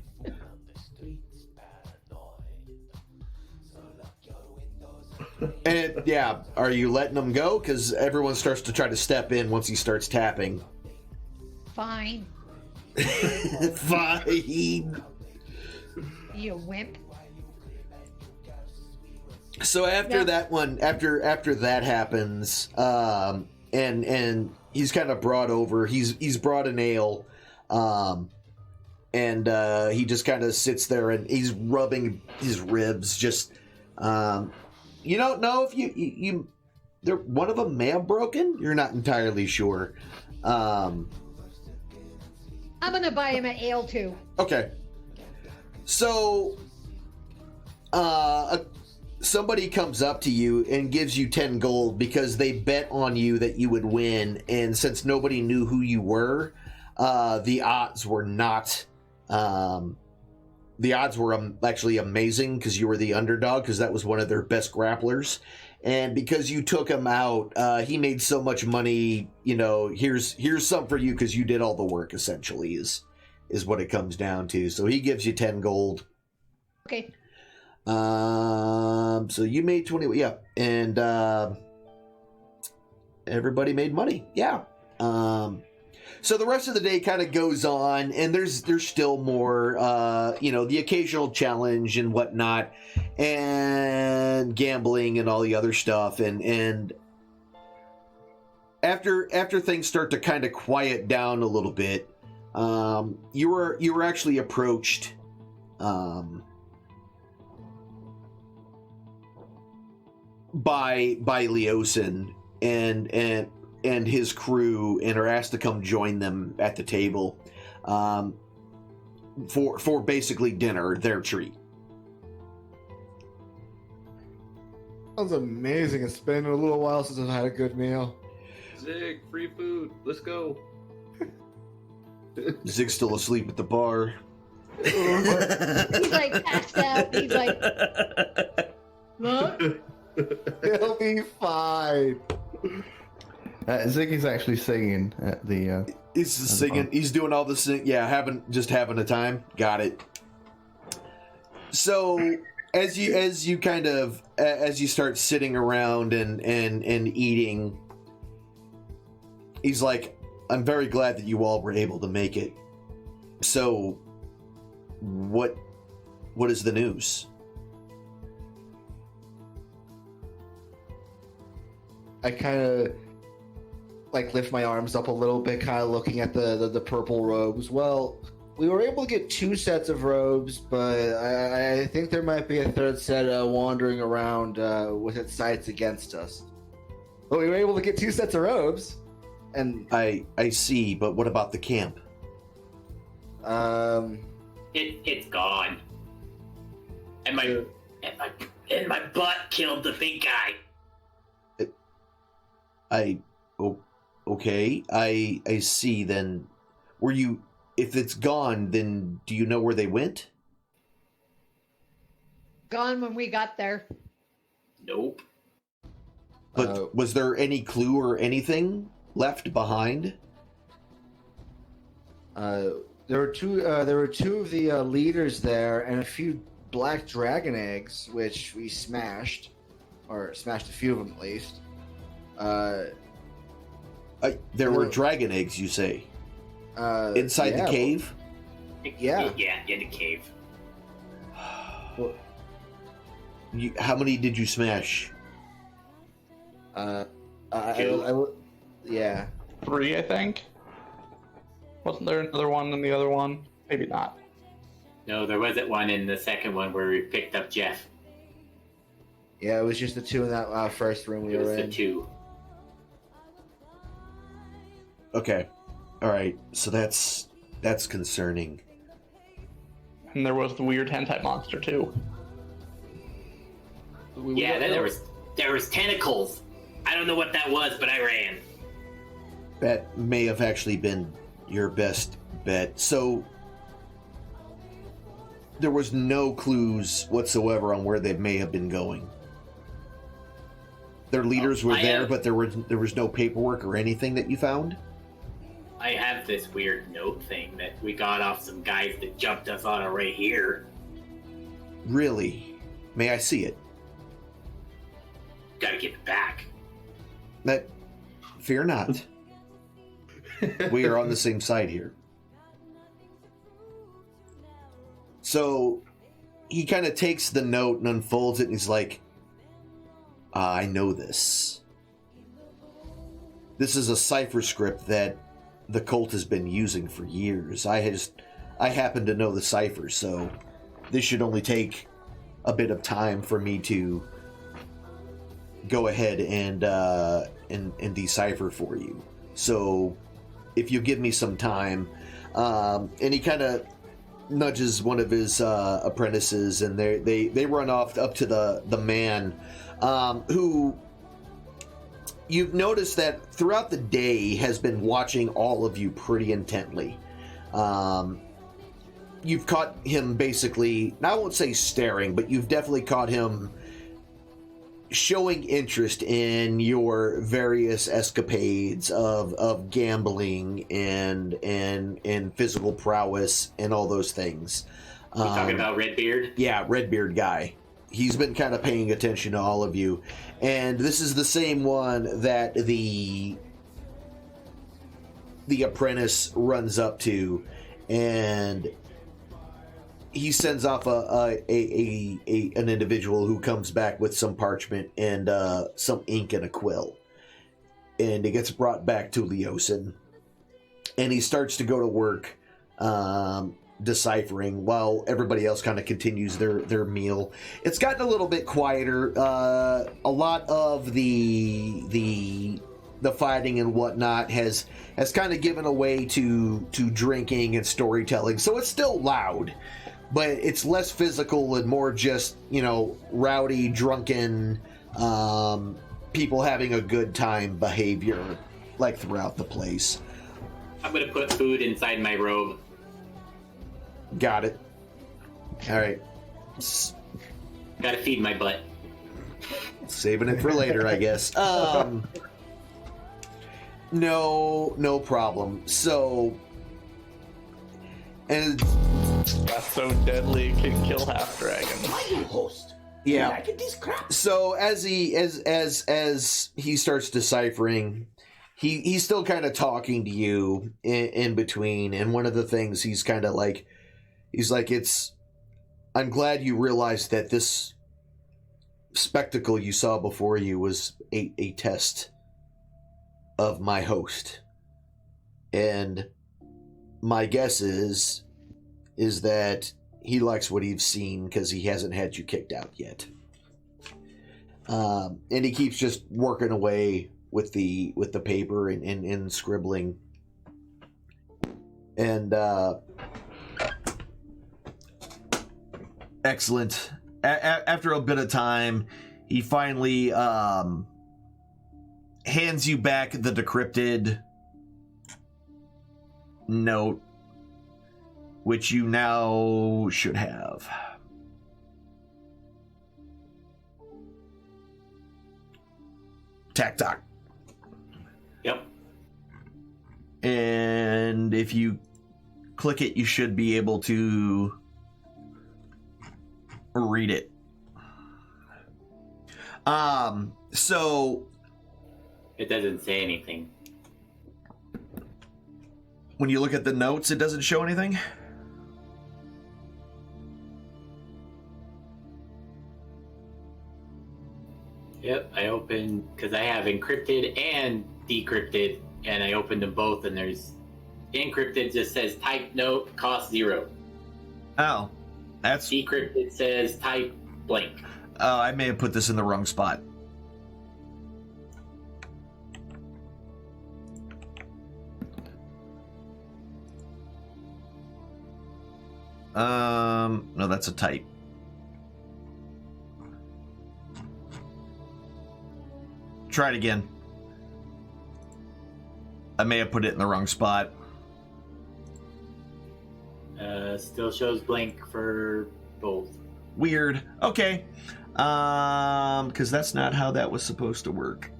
And yeah, are you letting him go? Because everyone starts to try to step in once he starts tapping. Fine. Fine. You wimp. So after that one, after that happens, and he's kind of brought over. He's brought an ale, and he just kind of sits there and he's rubbing his ribs. Just you don't know if you one of them may have broken. You're not entirely sure. I'm gonna buy him an ale too. Okay. So, somebody comes up to you and gives you 10 gold because they bet on you that you would win, and since nobody knew who you were, the odds were not. The odds were actually amazing because you were the underdog, because that was one of their best grapplers. And because you took him out, he made so much money. You know, here's some for you because you did all the work. Essentially, is what it comes down to. So he gives you 10 gold. Okay. So you made 20. Yeah, and everybody made money. Yeah. So the rest of the day kind of goes on, and there's still more, the occasional challenge and whatnot, and gambling and all the other stuff, and after things start to kind of quiet down a little bit, you were actually approached, by Leosin and his crew, and are asked to come join them at the table for basically dinner, their treat. Sounds amazing. It's been a little while since I've had a good meal. Zig, free food. Let's go. Zig's still asleep at the bar. He's like passed out. He's like, what? He'll be fine. Zig is actually singing at the. He's singing. He's doing all the sing. Yeah, having a time. Got it. So as you start sitting around and eating, he's like, "I'm very glad that you all were able to make it. So, what is the news?" I kind of lift my arms up a little bit, kind of looking at the purple robes. Well, we were able to get 2 sets of robes, but I think there might be a third set wandering around with its sights against us. But we were able to get 2 sets of robes, and I see, but what about the camp? It's gone. And my butt killed the big guy. Okay, I see. Then, were you? If it's gone, then do you know where they went? Gone when we got there. Nope. But was there any clue or anything left behind? There were two of the leaders there, and a few black dragon eggs, which we smashed, or smashed a few of them at least. There were dragon eggs, you say? Inside the cave? Yeah. Yeah, in the cave. How many did you smash? Yeah. 3, I think. Wasn't there another one in the other one? Maybe not. No, there wasn't one in the second one where we picked up Jeff. Yeah, it was just the 2 in that first room we were in. It was the 2. Okay. All right. So that's concerning. And there was the weird hentai monster too. Yeah, then there was tentacles. I don't know what that was, but I ran. That may have actually been your best bet. So there was no clues whatsoever on where they may have been going. Their leaders were there, but there was no paperwork or anything that you found? I have this weird note thing that we got off some guys that jumped us on it right here. Really? May I see it? Gotta give it back. Fear not. We are on the same side here. So he kind of takes the note and unfolds it, and he's like, I know this. This is a cipher script that the cult has been using for years. I happen to know the cipher, so this should only take a bit of time for me to go ahead and decipher for you. So if you give me some time, and he kind of nudges one of his apprentices, and they run off up to the man who you've noticed that throughout the day has been watching all of you pretty intently. You've caught him basically, I won't say staring, but you've definitely caught him showing interest in your various escapades of gambling and physical prowess and all those things. You talking about Redbeard? Yeah, Redbeard guy. He's been kind of paying attention to all of you. And this is the same one that the apprentice runs up to, and he sends off an individual who comes back with some parchment and some ink and a quill. And it gets brought back to Leosin. And he starts to go to work deciphering while everybody else kind of continues their meal. It's gotten a little bit quieter. A lot of the fighting and whatnot has kind of given away to drinking and storytelling. So it's still loud, but it's less physical and more just, rowdy, drunken, people having a good time behavior, like throughout the place. I'm gonna put food inside my robe. Got it. All right. Gotta feed my butt. Saving it for later, I guess. No problem. So, and that's so deadly, it can kill half dragon. Host. Yeah. I get this crap. So as he starts deciphering, he's still kind of talking to you in between, and one of the things he's kind of like, I'm glad you realized that this spectacle you saw before you was a test of my host. And my guess is is that he likes what he's seen because he hasn't had you kicked out yet. And he keeps just working away with the paper and scribbling. And excellent. After a bit of time, he finally hands you back the decrypted note, which you now should have. Tac. Yep. And if you click it, you should be able to read it. So it doesn't say anything. When you look at the notes, it doesn't show anything? Yep, I opened, because I have encrypted and decrypted, and I opened them both, and there's encrypted just says type note, cost 0. Oh, that's... Decrypted says type blank. Oh, I may have put this in the wrong spot. No, that's a type. Try it again. I may have put it in the wrong spot. Still shows blank for both. Weird. Okay. Because that's not how that was supposed to work.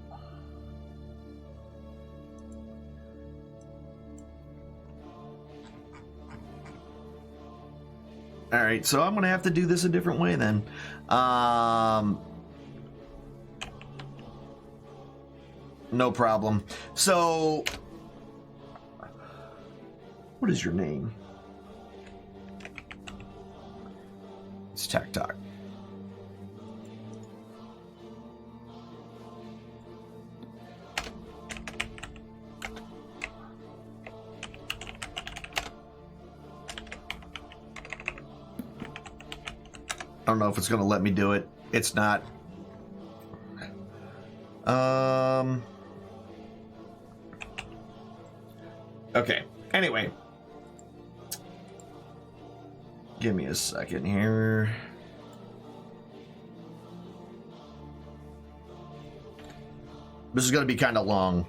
All right, so I'm going to have to do this a different way then. No problem. So, what is your name? It's Tac Toc. I don't know if it's going to let me do it. It's not. Okay. Anyway. Give me a second here. This is going to be kind of long.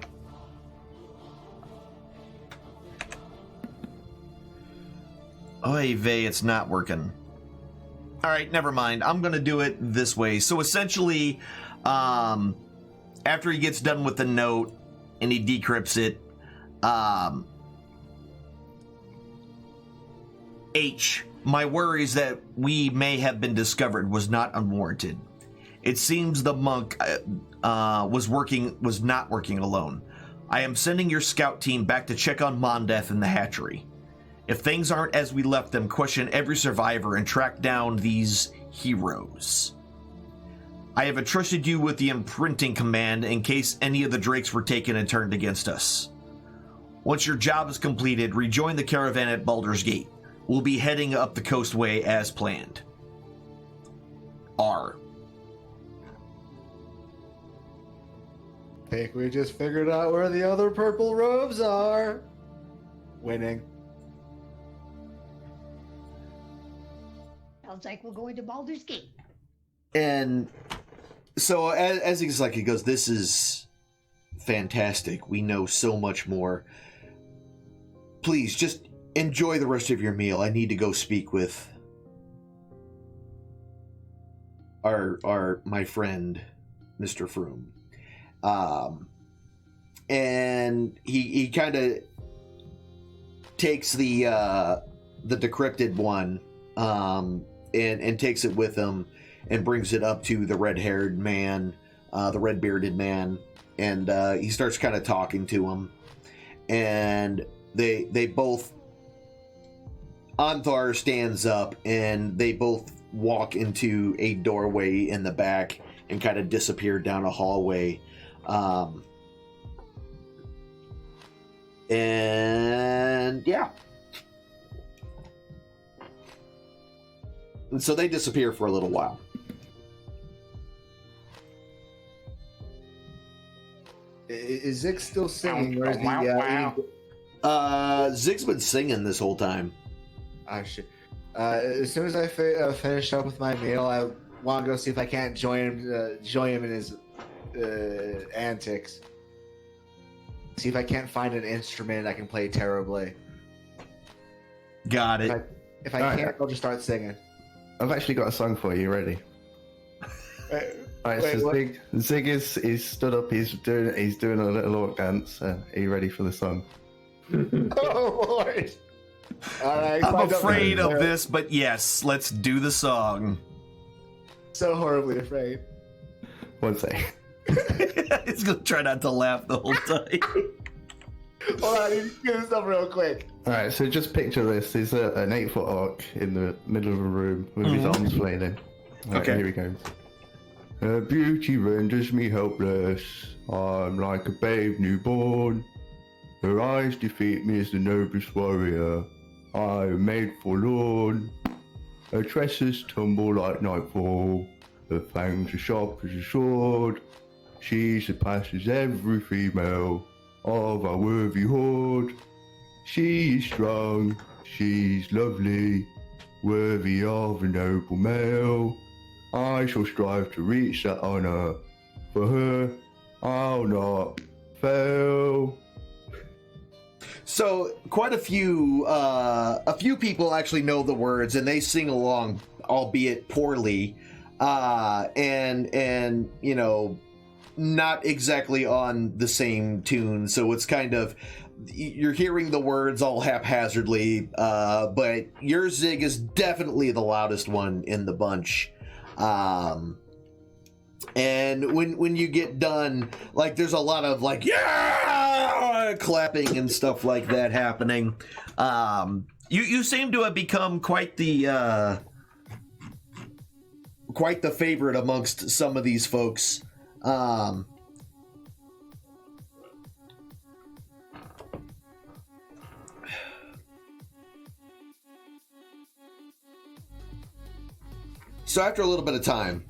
Oy vey, it's not working. All right, never mind. I'm going to do it this way. So essentially, after he gets done with the note and he decrypts it, H, my worries that we may have been discovered was not unwarranted. It seems the monk was not working alone. I am sending your scout team back to check on Mondeth in the hatchery. If things aren't as we left them, question every survivor and track down these heroes. I have entrusted you with the imprinting command in case any of the drakes were taken and turned against us. Once your job is completed, rejoin the caravan at Baldur's Gate. We'll be heading up the coastway as planned. R. Think we just figured out where the other purple robes are. Winning. Sounds like we're going to Baldur's Gate. And so as he's like, he goes, this is fantastic. We know so much more. Please, just enjoy the rest of your meal. I need to go speak with my friend, Mr. Froome. And he kind of takes the decrypted one, and takes it with him and brings it up to the red-haired man, the red-bearded man, and he starts kind of talking to him, and they both, Anthar stands up and they both walk into a doorway in the back and kind of disappear down a hallway. And yeah. And so they disappear for a little while. Is Zig still singing, or is Zig's been singing this whole time. Ah, shit. As soon as I finish up with my meal, I want to go see if I can't join him in his antics. See if I can't find an instrument I can play terribly. Got it. If I can't, I'll just start singing. I've actually got a song for you. Ready? Alright, so Zig is stood up. He's doing a little orc dance. Are you ready for the song? Oh Lord! All right, I'm afraid of this, but yes, let's do the song. So horribly afraid. One sec. He's gonna try not to laugh the whole time. Hold on, I need to do this up real quick. Alright, so just picture this. There's an 8-foot orc in the middle of a room with his arms flailing. Right, okay. Here he goes. Her beauty renders me helpless. I'm like a babe newborn. Her eyes defeat me as the noblest warrior. I am made forlorn. Her tresses tumble like nightfall. Her fangs are sharp as a sword. She surpasses every female of our worthy horde. She is strong, she's lovely, worthy of a noble male. I shall strive to reach that honor. For her, I'll not fail. So quite a few people actually know the words, and they sing along, albeit poorly, and you know, not exactly on the same tune. So it's kind of, you're hearing the words all haphazardly, but your Zig is definitely the loudest one in the bunch. And when you get done, like, there's a lot of like, yeah, clapping and stuff like that happening. You seem to have become quite the favorite amongst some of these folks. So after a little bit of time,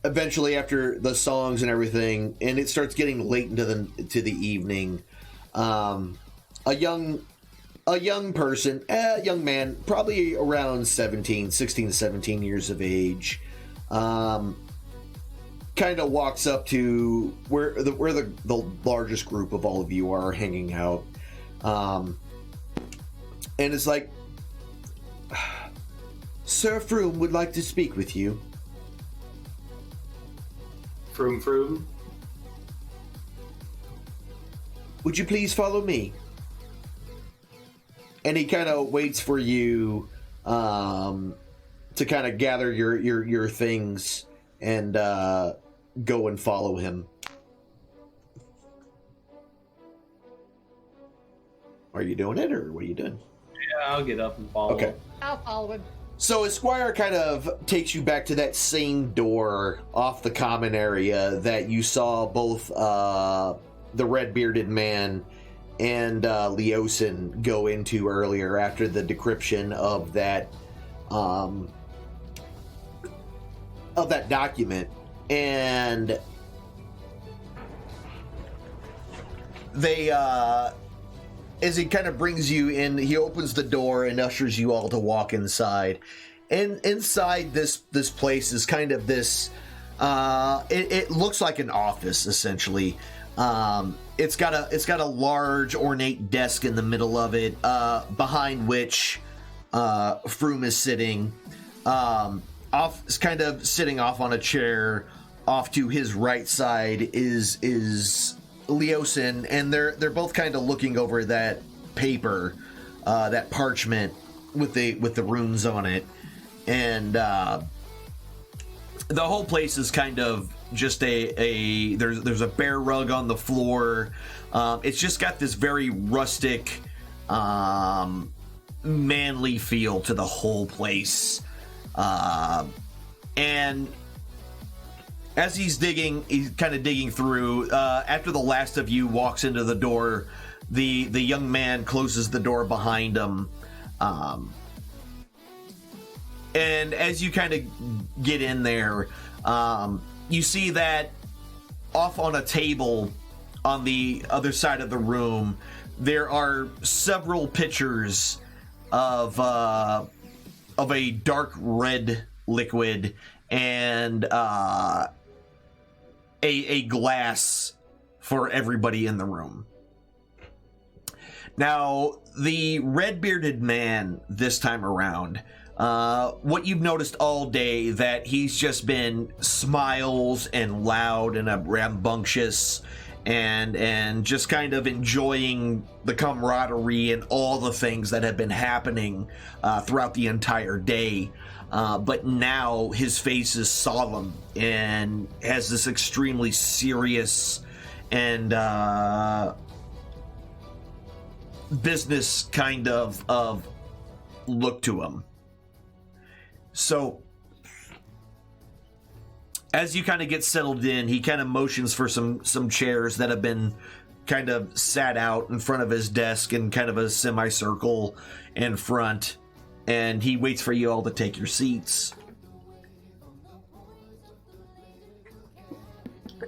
eventually after the songs and everything, and it starts getting late into the evening, a young person, a young man, probably around 16 to 17 years of age, kind of walks up to where the largest group of all of you are hanging out, and it's like, Sir Froom would like to speak with you. Froom. Would you please follow me? And he kind of waits for you to kind of gather your things and go and follow him. Are you doing it, or what are you doing? Yeah, I'll get up and follow. Okay. I'll follow him. So Esquire kind of takes you back to that same door off the common area that you saw both the red-bearded man and Leosin go into earlier after the decryption of that document. And they as he kind of brings you in, he opens the door and ushers you all to walk inside. And inside this place is kind of this, it looks like an office, essentially. It's got a large ornate desk in the middle of it, behind which Froom is sitting. Is kind of sitting off on a chair. Off to his right side is Leosin, and they're both kind of looking over that paper, that parchment with the runes on it, and the whole place is kind of just there's a bear rug on the floor. It's just got this very rustic, manly feel to the whole place, and as he's kind of digging through, after the last of you walks into the door, the young man closes the door behind him, And as you kind of get in there, you see that off on a table on the other side of the room, there are several pictures of a dark red liquid and a glass for everybody in the room. Now, the red-bearded man this time around, what you've noticed all day, that he's just been smiles and loud and rambunctious and just kind of enjoying the camaraderie and all the things that have been happening throughout the entire day. But now his face is solemn and has this extremely serious and business kind of look to him. So as you kind of get settled in, he kind of motions for some chairs that have been kind of sat out in front of his desk in kind of a semicircle in front, and he waits for you all to take your seats.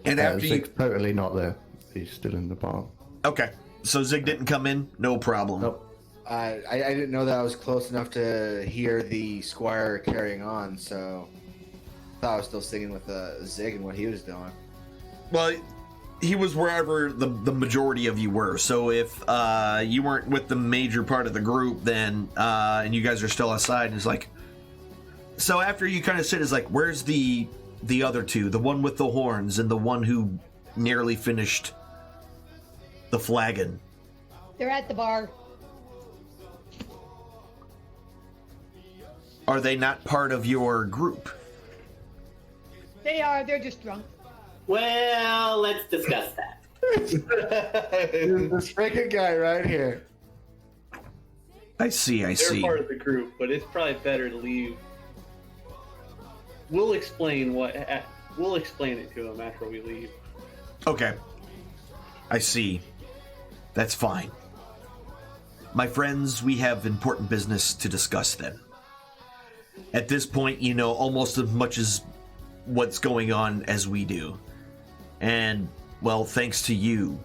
And after Zig's totally not there. He's still in the bar. Okay, so Zig didn't come in? No problem. Nope. I didn't know that I was close enough to hear the squire carrying on, so I thought I was still singing with Zig and what he was doing. Well, he was wherever the majority of you were. So if you weren't with the major part of the group, then and you guys are still outside, and it's like, so after you kind of sit, it's like, where's the other two? The one with the horns and the one who nearly finished the flagon. They're at the bar. Are they not part of your group? They are. They're just drunk. Well, let's discuss that. This freaking guy right here. I see. They're part of the group, but it's probably better to leave. We'll explain it to him after we leave. Okay. I see. That's fine. My friends, we have important business to discuss then. At this point, you know almost as much as what's going on as we do. And, well, thanks to you,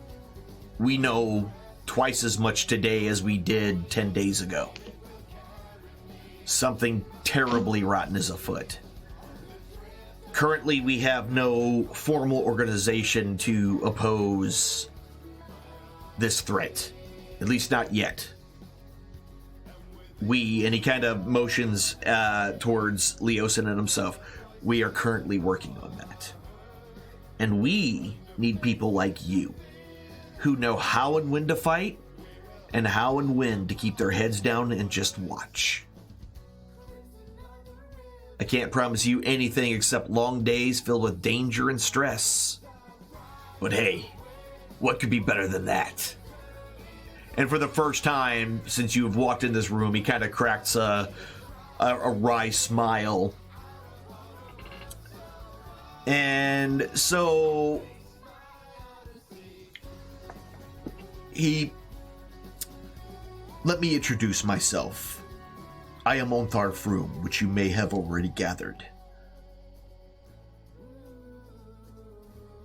we know twice as much today as we did 10 days ago. Something terribly rotten is afoot. Currently, we have no formal organization to oppose this threat. At least not yet. We, and he kind of motions towards Leosin and himself, we are currently working on that. And we need people like you, who know how and when to fight, and how and when to keep their heads down and just watch. I can't promise you anything except long days filled with danger and stress. But hey, what could be better than that? And for the first time since you have walked in this room, he kind of cracks a wry smile. And so let me introduce myself. I am Ontharr Froom, which you may have already gathered.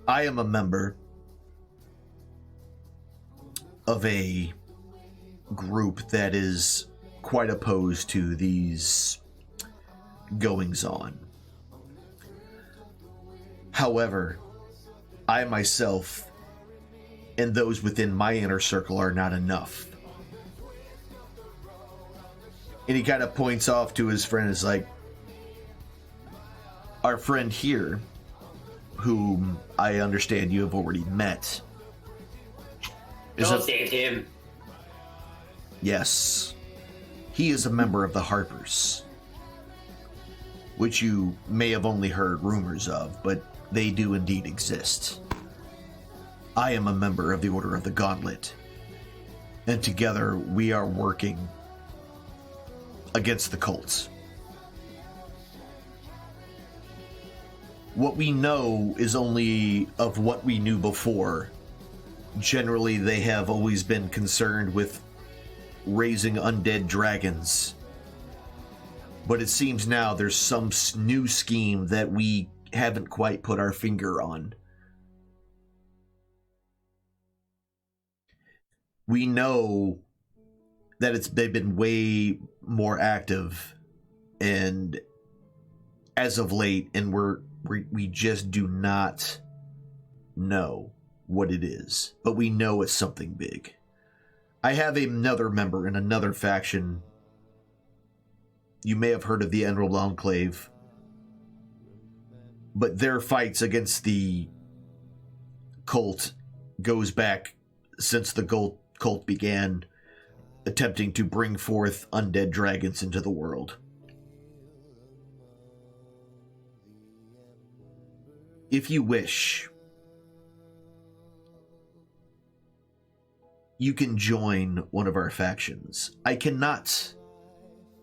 I am a member of a group that is quite opposed to these goings-on. However, I myself and those within my inner circle are not enough. And he kind of points off to his friend, is like, our friend here, whom I understand you have already met. Don't save him. Yes. He is a member of the Harpers, which you may have only heard rumors of, but they do indeed exist. I am a member of the Order of the Gauntlet, and together we are working against the cults. What we know is only of what we knew before. Generally, they have always been concerned with raising undead dragons But it seems now there's some new scheme that we haven't quite put our finger on. We know that they've been way more active and as of late, and we just do not know what it is, but we know it's something big. I have another member in another faction. You may have heard of the Elterel Enclave, but their fights against the cult goes back since the cult began attempting to bring forth undead dragons into the world. If you wish, you can join one of our factions. I cannot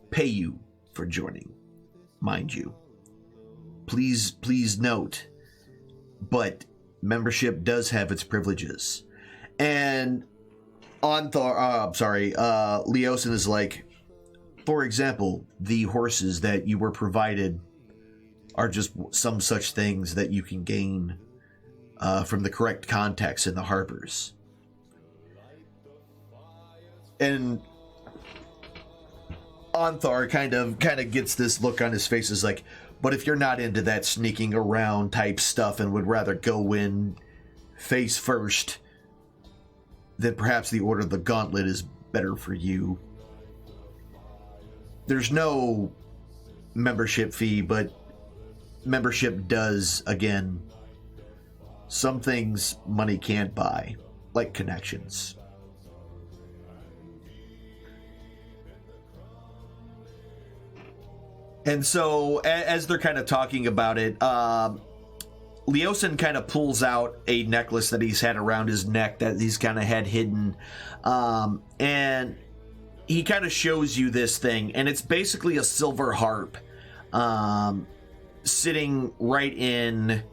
pay you for joining, mind you. Please note, but membership does have its privileges. And Leosin is like, for example, the horses that you were provided are just some such things that you can gain from the correct contacts in the harbors. And Onthar kind of gets this look on his face, is like, but if you're not into that sneaking around type stuff and would rather go in face first, then perhaps the Order of the Gauntlet is better for you. There's no membership fee, but membership does, again, some things money can't buy, like connections. And so, as they're kind of talking about it, Leosin kind of pulls out a necklace that he's had around his neck that he's kind of had hidden. And he kind of shows you this thing, and it's basically a silver harp sitting right in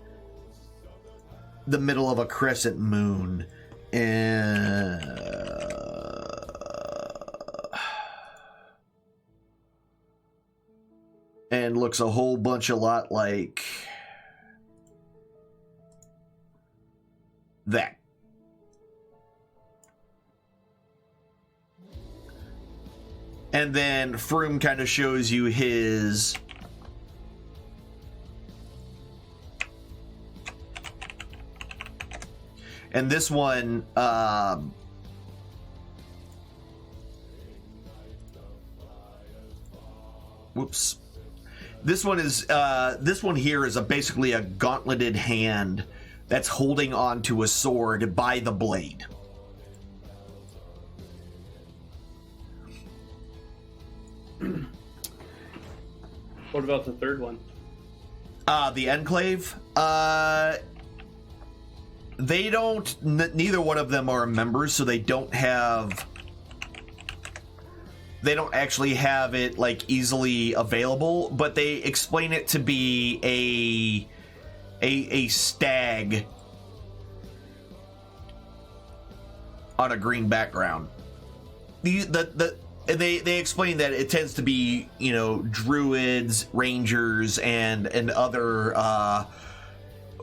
the middle of a crescent moon. And looks a whole bunch a lot like that. And then Froome kind of shows you his and this one whoops. This one here is basically a gauntleted hand that's holding on to a sword by the blade. What about the third one? The Enclave? They don't... neither one of them are members, so they don't have... They don't actually have it, like, easily available, but they explain it to be a stag on a green background. They explain that it tends to be, you know, druids, rangers, and other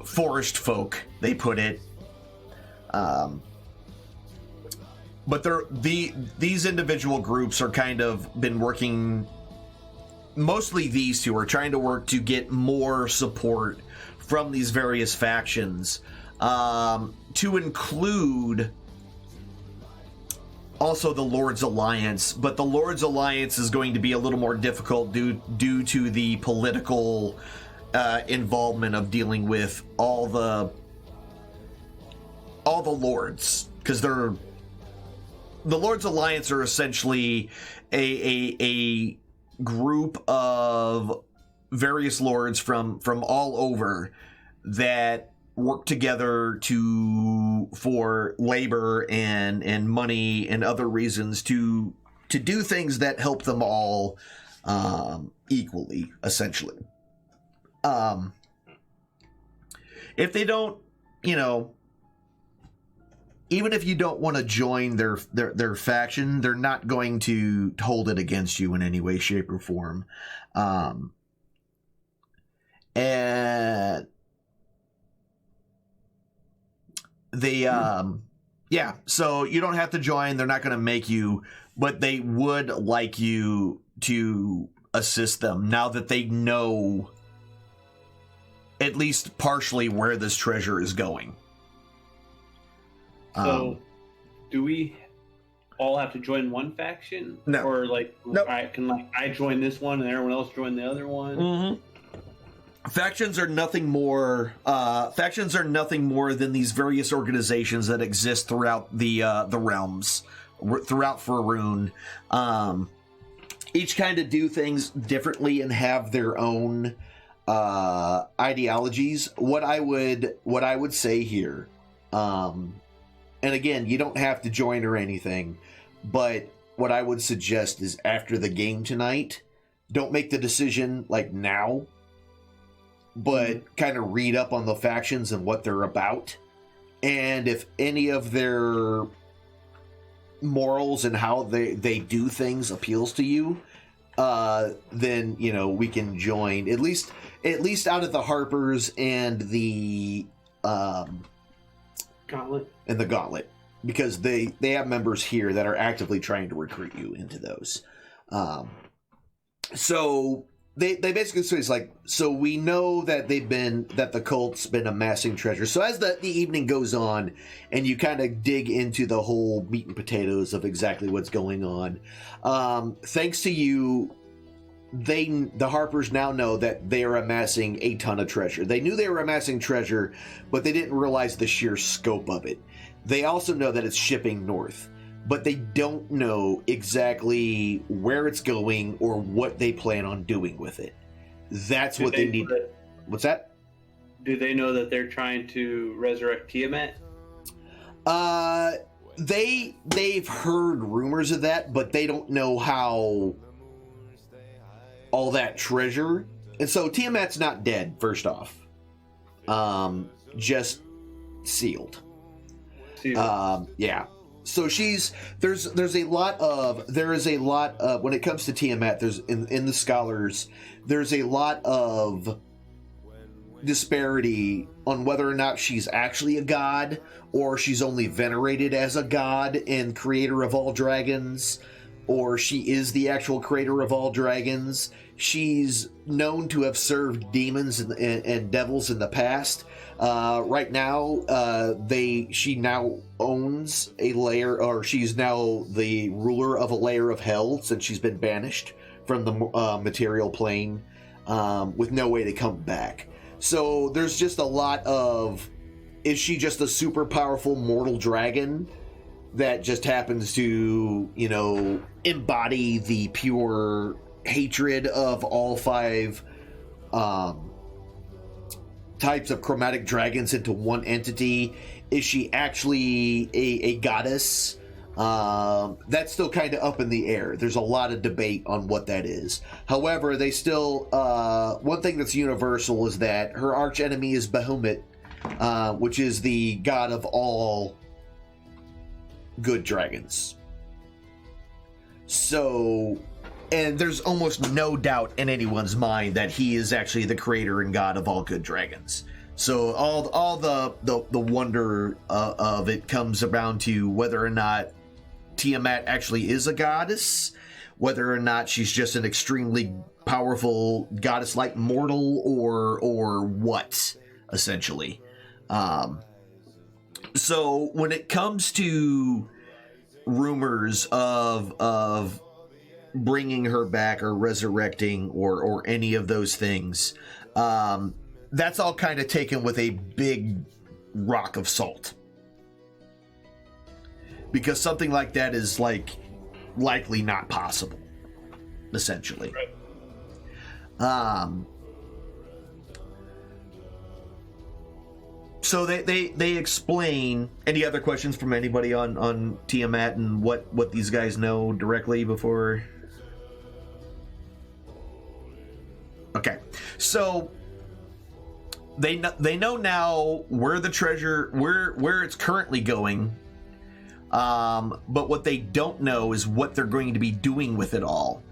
forest folk, they put it. But these individual groups are kind of been working, mostly these two are trying to work to get more support from these various factions, to include also the Lord's Alliance. But the Lord's Alliance is going to be a little more difficult due to the political involvement of dealing with all the lords, because the Lord's Alliance are essentially a group of various lords from all over that work together for labor and money and other reasons to do things that help them all equally, essentially. If they don't, you know, even if you don't want to join their faction, they're not going to hold it against you in any way, shape, or form. And they, yeah, so you don't have to join. They're not going to make you, but they would like you to assist them now that they know at least partially where this treasure is going. So, do we all have to join one faction? No. Or like, Nope. I join this one and everyone else join the other one? Mm-hmm. Factions are nothing more. Factions are nothing more than these various organizations that exist throughout the realms, throughout Faerun. Each kind of do things differently and have their own ideologies. What I would say here, and again, you don't have to join or anything, but what I would suggest is after the game tonight, don't make the decision like now, but kind of read up on the factions and what they're about. And if any of their morals and how they do things appeals to you, then, you know, we can join at least out of the Harpers and the Gauntlet. and the Gauntlet, because they have members here that are actively trying to recruit you into those. So they basically say it's like, so we know that the cult's been amassing treasure. So as the evening goes on and you kind of dig into the whole meat and potatoes of exactly what's going on, thanks to you, the Harpers now know that they are amassing a ton of treasure. They knew they were amassing treasure, but they didn't realize the sheer scope of it. They also know that it's shipping north, but they don't know exactly where it's going or what they plan on doing with it. That's what they need. What's that? Do they know that they're trying to resurrect Tiamat? They've heard rumors of that, but they don't know how all that treasure. And so Tiamat's not dead, first off. Just sealed. Yeah. So there is a lot of when it comes to Tiamat, there's in the scholars, there's a lot of disparity on whether or not she's actually a god or she's only venerated as a god and creator of all dragons, or she is the actual creator of all dragons. She's known to have served demons and devils in the past. Right now, she now owns a layer, or she's now the ruler of a layer of hell since she's been banished from the material plane with no way to come back. So there's just a lot of, is she just a super powerful mortal dragon that just happens to, you know, embody the pure hatred of all 5 types of chromatic dragons into one entity? Is she actually a goddess? That's still kind of up in the air. There's a lot of debate on what that is. However, they still, one thing that's universal is that her archenemy is Bahamut, which is the god of all good dragons. So, and there's almost no doubt in anyone's mind that he is actually the creator and god of all good dragons. So all the wonder of it comes around to whether or not Tiamat actually is a goddess, whether or not she's just an extremely powerful goddess-like mortal, or what, essentially. So when it comes to rumors of bringing her back or resurrecting or any of those things, that's all kind of taken with a big rock of salt, because something like that is likely not possible, essentially. So they explain. Any other questions from anybody on Tiamat and what these guys know directly before? Okay, so they know now where the treasure, where it's currently going, But what they don't know is what they're going to be doing with it all,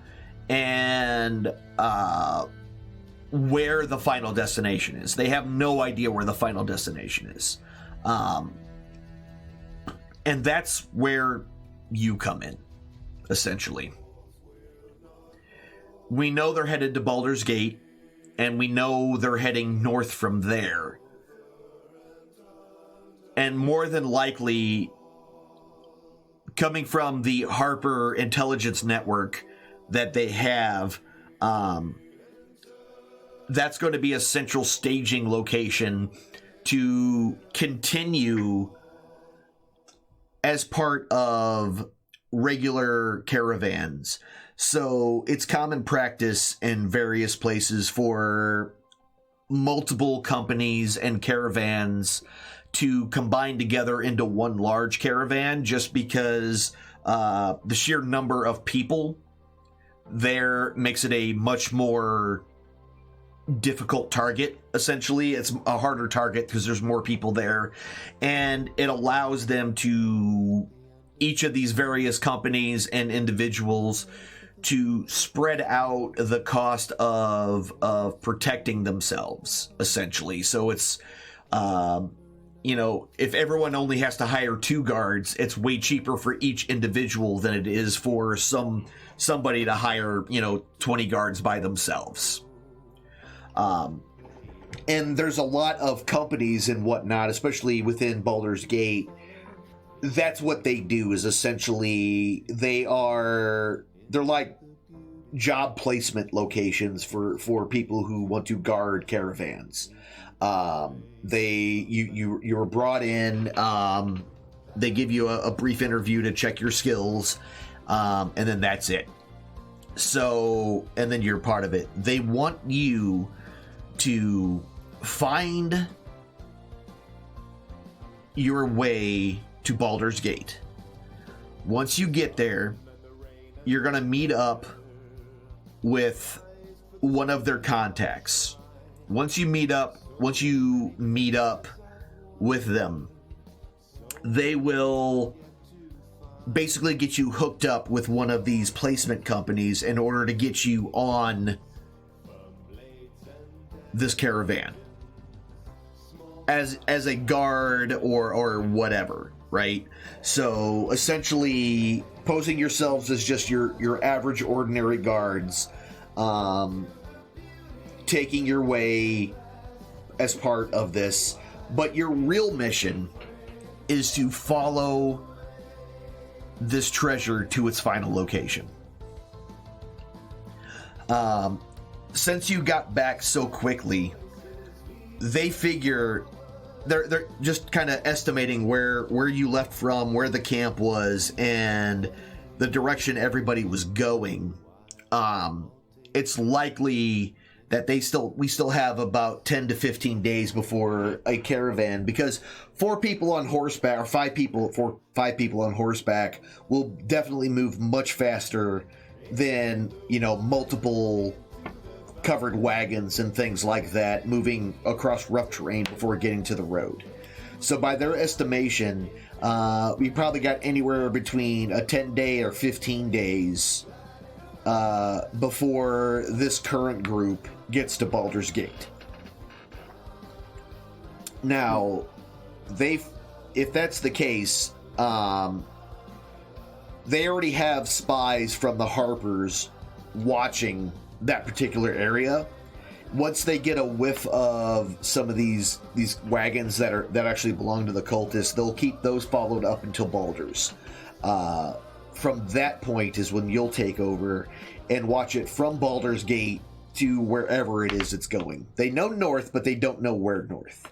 and where the final destination is. They have no idea where the final destination is. And that's where you come in, essentially. We know they're headed to Baldur's Gate, and we know they're heading north from there. And more than likely, coming from the Harper intelligence network that they have, that's going to be a central staging location to continue as part of regular caravans. So it's common practice in various places for multiple companies and caravans to combine together into one large caravan, just because the sheer number of people there makes it a much more difficult target. Essentially, it's a harder target because there's more people there, and it allows them to, each of these various companies and individuals, to spread out the cost of protecting themselves, essentially. So it's if everyone only has to hire 2 guards, it's way cheaper for each individual than it is for somebody to hire 20 guards by themselves. And there's a lot of companies and whatnot, especially within Baldur's Gate. That's what they do, is essentially they're like job placement locations for people who want to guard caravans. You're brought in, they give you a brief interview to check your skills, and then that's it. So, and then you're part of it. They want you to find your way to Baldur's Gate. Once you get there, you're going to meet up with one of their contacts. Once you meet up with them, they will basically get you hooked up with one of these placement companies in order to get you on this caravan as a guard or whatever, right? So essentially posing yourselves as just your average ordinary guards, taking your way as part of this. But your real mission is to follow this treasure to its final location. Since you got back so quickly, they figure they're just kind of estimating where you left from, where the camp was, and the direction everybody was going. It's likely that we still have about 10 to 15 days before a caravan, because 4 people on horseback, or 5 people on horseback will definitely move much faster than, multiple covered wagons and things like that moving across rough terrain before getting to the road. So by their estimation, we probably got anywhere between a 10-day or 15 days before this current group gets to Baldur's Gate. Now, if that's the case, they already have spies from the Harpers watching that particular area. Once they get a whiff of some of these wagons that actually belong to the cultists, they'll keep those followed up until Baldur's. From that point is when you'll take over and watch it from Baldur's Gate to wherever it is it's going. They know north, but they don't know where north.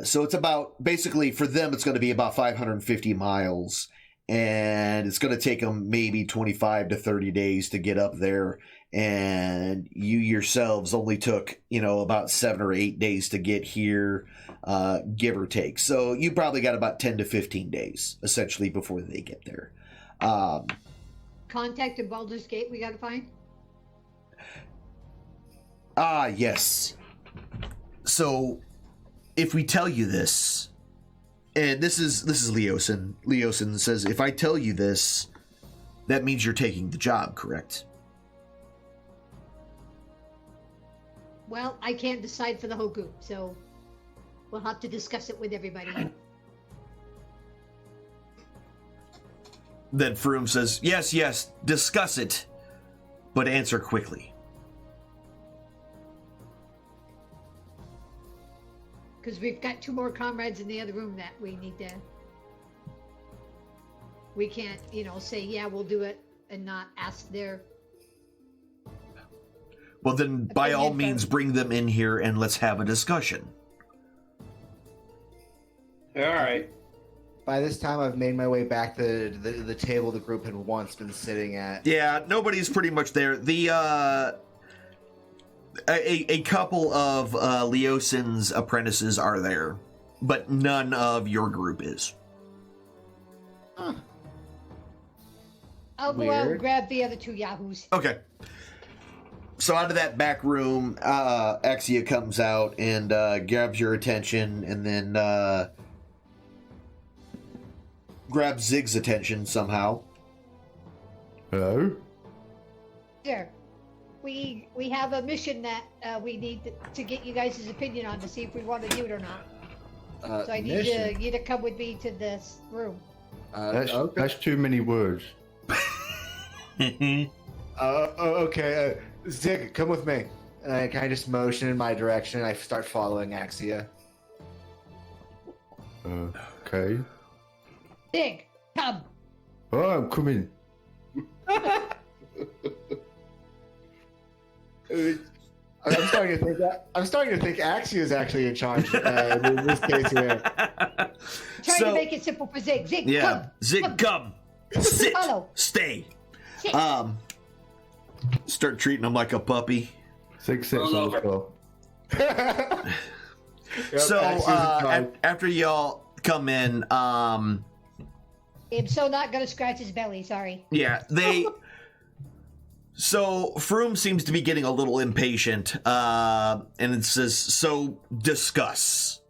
So it's about, basically for them, it's going to be about 550 miles, and it's going to take them maybe 25 to 30 days to get up there. And you yourselves only took, about 7 or 8 days to get here, give or take. So you probably got about 10 to 15 days, essentially, before they get there. Contact at Baldur's Gate we got to find? Yes. So if we tell you this, and this is Leosin. Leosin says, if I tell you this, that means you're taking the job, correct? Well, I can't decide for the whole group, so we'll have to discuss it with everybody. Then Froome says, yes, discuss it, but answer quickly. Because we've got 2 more comrades in the other room that we need to... We can't, say, yeah, we'll do it, and not ask their... Well, then, by all means, bring them in here and let's have a discussion. All right. By this time, I've made my way back to the table the group had once been sitting at. Yeah, nobody's pretty much there. The a couple of Leosin's apprentices are there, but none of your group is. Huh. I'll go out and grab the other 2 yahoos. Okay. So out of that back room, Axia comes out and grabs your attention, and then grabs Zig's attention somehow. Hello? Sure. We have a mission that we need to get you guys' opinion on to see if we want to do it or not. So I need you to come with me to this room. That's too many words. Okay. Zig, come with me. And I kind of just motion in my direction and I start following Axia. Okay. Zig, come. Oh, I'm coming. I'm starting to think Axia is actually in charge in this case here. Trying to make it simple for Zig. Zig, come. Zig, come. Sit. Follow. Stay. Sit. Start treating him like a puppy. 6 6 also. So after y'all come in, I'm so not gonna scratch his belly. Sorry. yeah, they. So Froome seems to be getting a little impatient, and it says, "So discuss."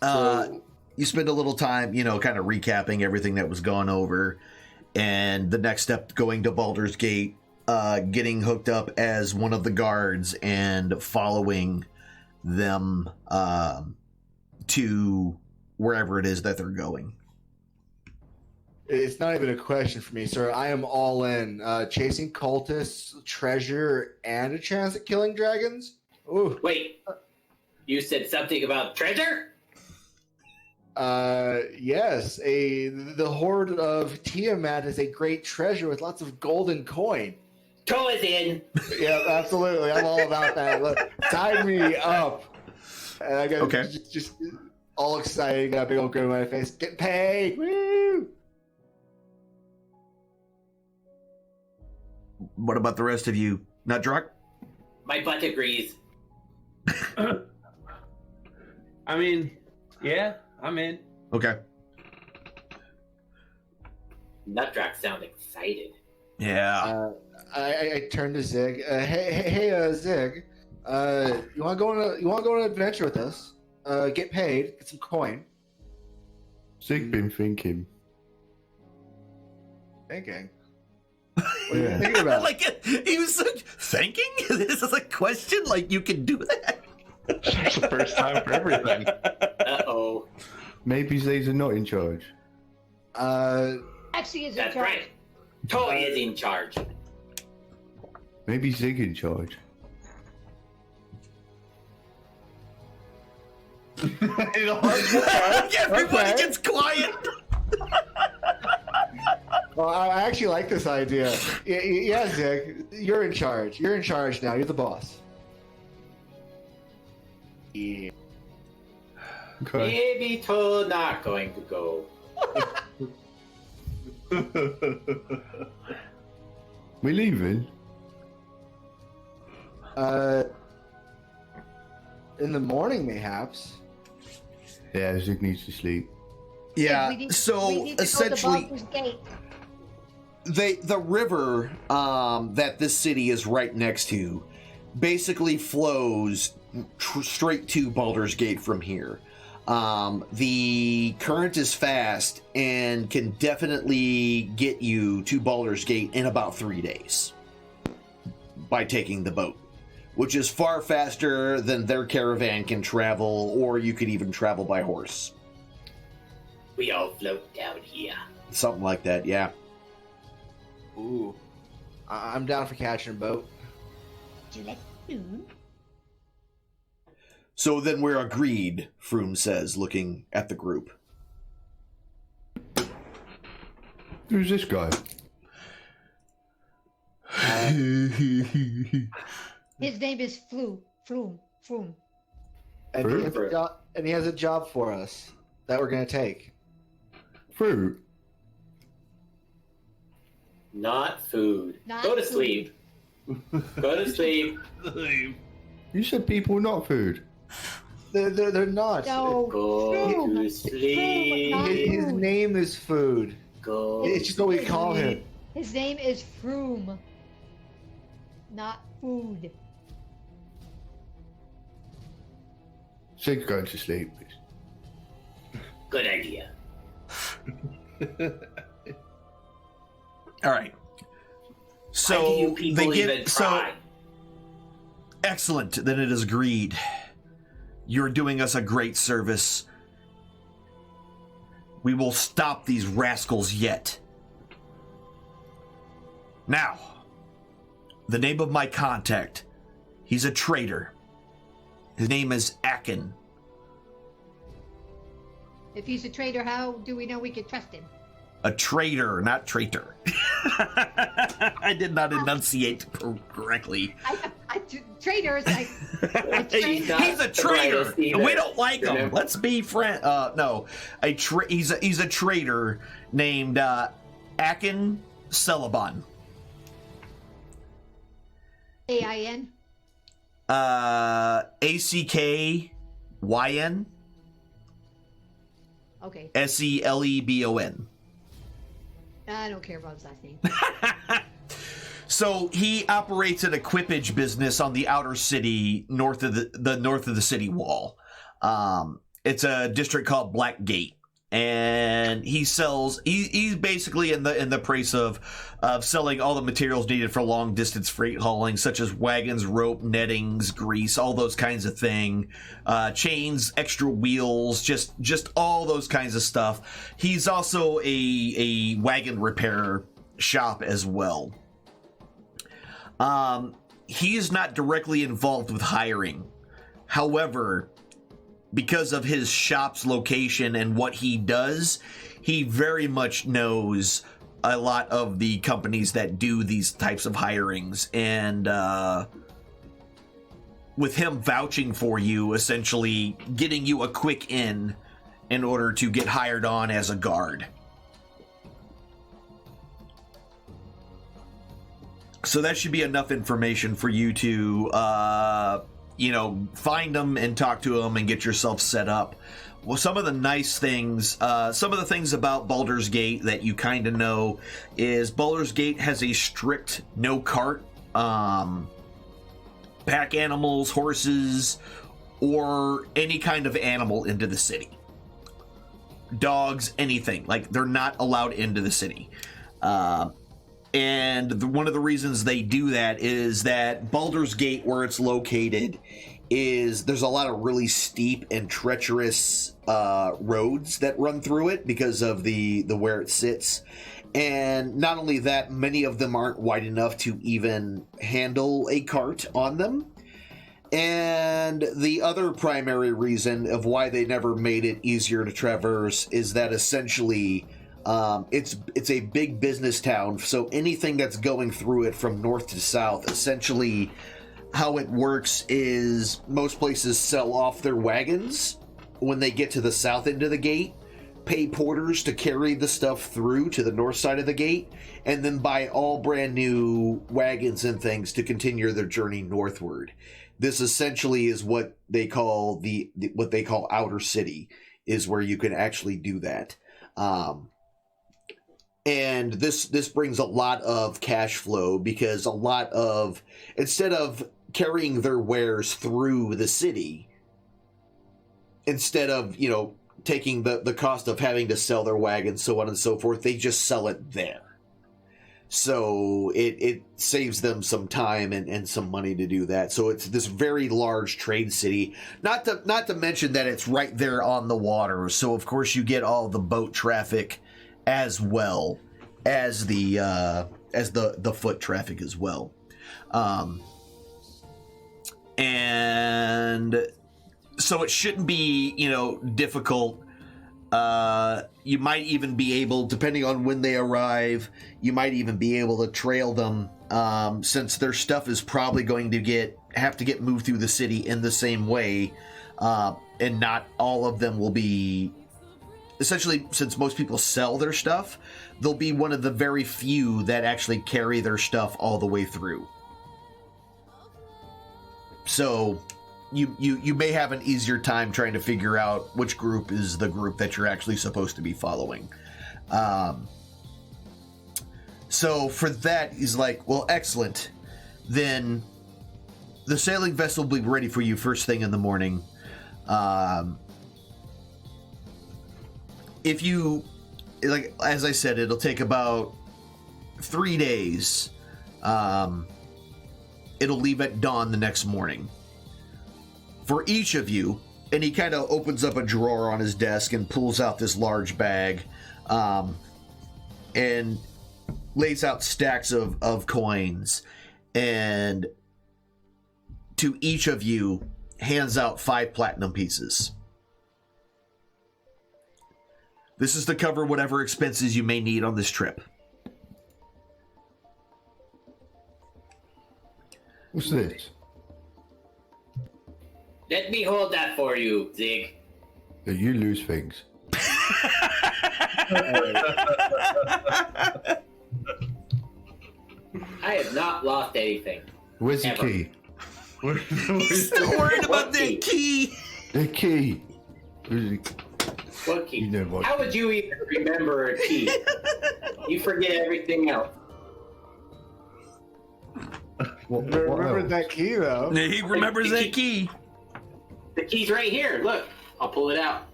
You spend a little time, kind of recapping everything that was gone over, and the next step going to Baldur's Gate, getting hooked up as one of the guards and following them to wherever it is that they're going. It's not even a question for me, sir. I am all in. Chasing cultists, treasure, and a chance at killing dragons? Ooh. Wait, you said something about treasure? Yes. The hoard of Tiamat is a great treasure with lots of golden coin. Toe is in. Yeah, absolutely. I'm all about that. Look, tie me up. And I got just all excited, got a big old grin on my face. Get paid! Woo! What about the rest of you? Not drunk? My butt agrees. I mean, yeah, I'm in. Okay. Nutdrock sound excited. Yeah. I turn to Zig. Hey, Zig. You want to go on an adventure with us? Get paid, get some coin. Zig been thinking. Thinking. What are you thinking about? Like, he was like, thinking? This is a question? Like, you can do that? It's the first time for everything. Uh-oh. Maybe Zig's not in charge. Actually, is in That's charge. right. Toy is in charge. Maybe Zig in charge. Everybody gets quiet. Well, I actually like this idea. Yeah, Zig, you're in charge. You're in charge now. You're the boss. Yeah. Okay. Maybe Toe not going to go. We leaving? In the morning, mayhaps. Yeah, Zig needs to sleep. Yeah, We need so to essentially, go to Baldur's Gate. the river that this city is right next to, basically flows straight to Baldur's Gate from here. The current is fast and can definitely get you to Baldur's Gate in about 3 days by taking the boat, which is far faster than their caravan can travel, or you could even travel by horse. We all float down here. Something like that, yeah. Ooh. I'm down for catching a boat. Do you like food? So then we're agreed, Froome says, looking at the group. Who's this guy? His name is Flume. And he has a job for us that we're going to take. Fruit? Not food. Not Go to food. sleep. Go to sleep. You said people, not food. They're not. No. Go Flume. to sleep. Not His food. name is Food. Go. It's just what we call him. His name is Froome. Not food. Sig's going to sleep. Good idea. All right. Why So do you people even try? Excellent. Then it is agreed. You're doing us a great service. We will stop these rascals yet. Now, the name of my contact. He's a traitor. His name is Akin. If he's a traitor, how do we know we can trust him? A traitor, not traitor. I did not enunciate correctly. Traitor is like... He's a traitor. And we don't like him. Let's be friends. No, he's a traitor named Akin Celeban. A-I-N? A-C-K-Y-N. Okay. S-E-L-E-B-O-N. I don't care about his last name. So he operates an equipage business on the outer city, north of the city wall. It's a district called Blackgate, and he sells. He's basically in the price of selling all the materials needed for long distance freight hauling, such as wagons, rope, nettings, grease, all those kinds of thing, chains, extra wheels, just all those kinds of stuff. He's also a wagon repair shop as well. He is not directly involved with hiring. However, because of his shop's location and what he does, he very much knows a lot of the companies that do these types of hirings. And with him vouching for you, essentially getting you a quick in order to get hired on as a guard. So that should be enough information for you to, find them and talk to them and get yourself set up. Well, some of the nice things, some of the things about Baldur's Gate that you kind of know is Baldur's Gate has a strict no cart, pack animals, horses, or any kind of animal into the city. Dogs, anything. Like, they're not allowed into the city. And one of the reasons they do that is that Baldur's Gate, where it's located, there's a lot of really steep and treacherous roads that run through it because of the where it sits. And not only that, many of them aren't wide enough to even handle a cart on them. And the other primary reason of why they never made it easier to traverse is that essentially it's a big business town, so anything that's going through it from north to south, essentially how it works is most places sell off their wagons when they get to the south end of the gate, pay porters to carry the stuff through to the north side of the gate, and then buy all brand new wagons and things to continue their journey northward. This essentially is what they call what they call outer city, is where you can actually do that. And this brings a lot of cash flow because instead of carrying their wares through the city instead of, taking the cost of having to sell their wagon, so on and so forth. They just sell it there. So it saves them some time and some money to do that. So it's this very large trade city. Not to mention that it's right there on the water. So of course you get all the boat traffic as well as the foot traffic as well. And so it shouldn't be, difficult. You might even be able, depending on when they arrive, you might even be able to trail them, since their stuff is probably going to have to get moved through the city in the same way, and not all of them will be. Essentially, since most people sell their stuff, they'll be one of the very few that actually carry their stuff all the way through. So you may have an easier time trying to figure out which group is the group that you're actually supposed to be following. So for that, he's like, well, excellent. Then the sailing vessel will be ready for you first thing in the morning. If you, like, as I said, it'll take about 3 days. It'll leave at dawn the next morning. For each of you, and he kind of opens up a drawer on his desk and pulls out this large bag, and lays out stacks of coins, and to each of you hands out 5 platinum pieces. This is to cover whatever expenses you may need on this trip. What's this? Let me hold that for you, Zig. Yeah, you lose things. I have not lost anything. Where's the Ever. key? He's still worried about that key. The key. What key? You know what How key. would you even remember a key? You forget everything else. What Remember else? that key, though. He remembers that key. The key's right here. Look, I'll pull it out.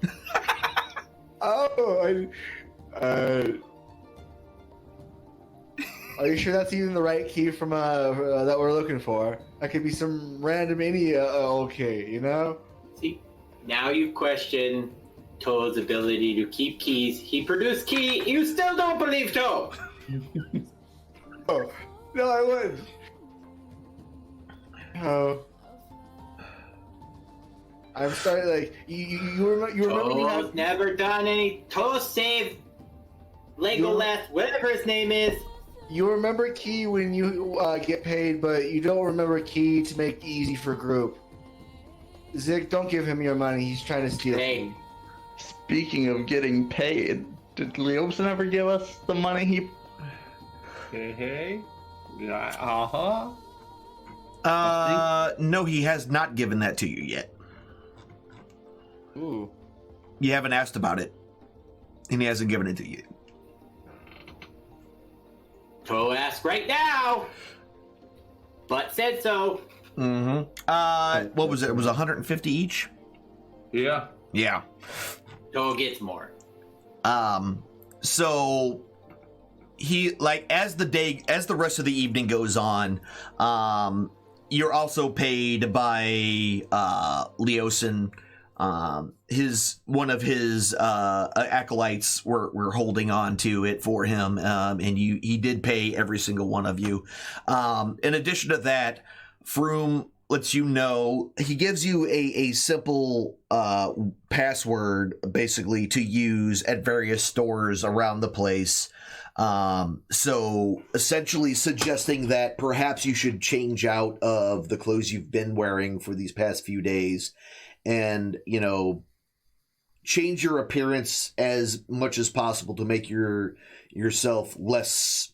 Oh, are you sure that's even the right key from that we're looking for? That could be some random old key, you know? See, now you question Toad's ability to keep keys. He produced key. You still don't believe Toad. Oh, no, I wouldn't. Oh. I'm sorry, like, you remember you Toad's had... never done any. Toad saved Legolas, whatever his name is. You remember key when you get paid, but you don't remember key to make it easy for group. Zig, don't give him your money. He's trying to steal. Hey. Speaking of getting paid, did Leosin ever give us the money he... Hey. No, he has not given that to you yet. Ooh. You haven't asked about it, and he hasn't given it to you. Toad asked right now. But said so. Mm-hmm. What was it? It was 150 each? Yeah. Yeah. Toad gets more. So he, like, as the rest of the evening goes on, you're also paid by Leosin. One of his acolytes were holding on to it for him, and he did pay every single one of you. In addition to that, Froome lets you know, he gives you a simple password basically to use at various stores around the place. So essentially suggesting that perhaps you should change out of the clothes you've been wearing for these past few days, and, change your appearance as much as possible to make yourself less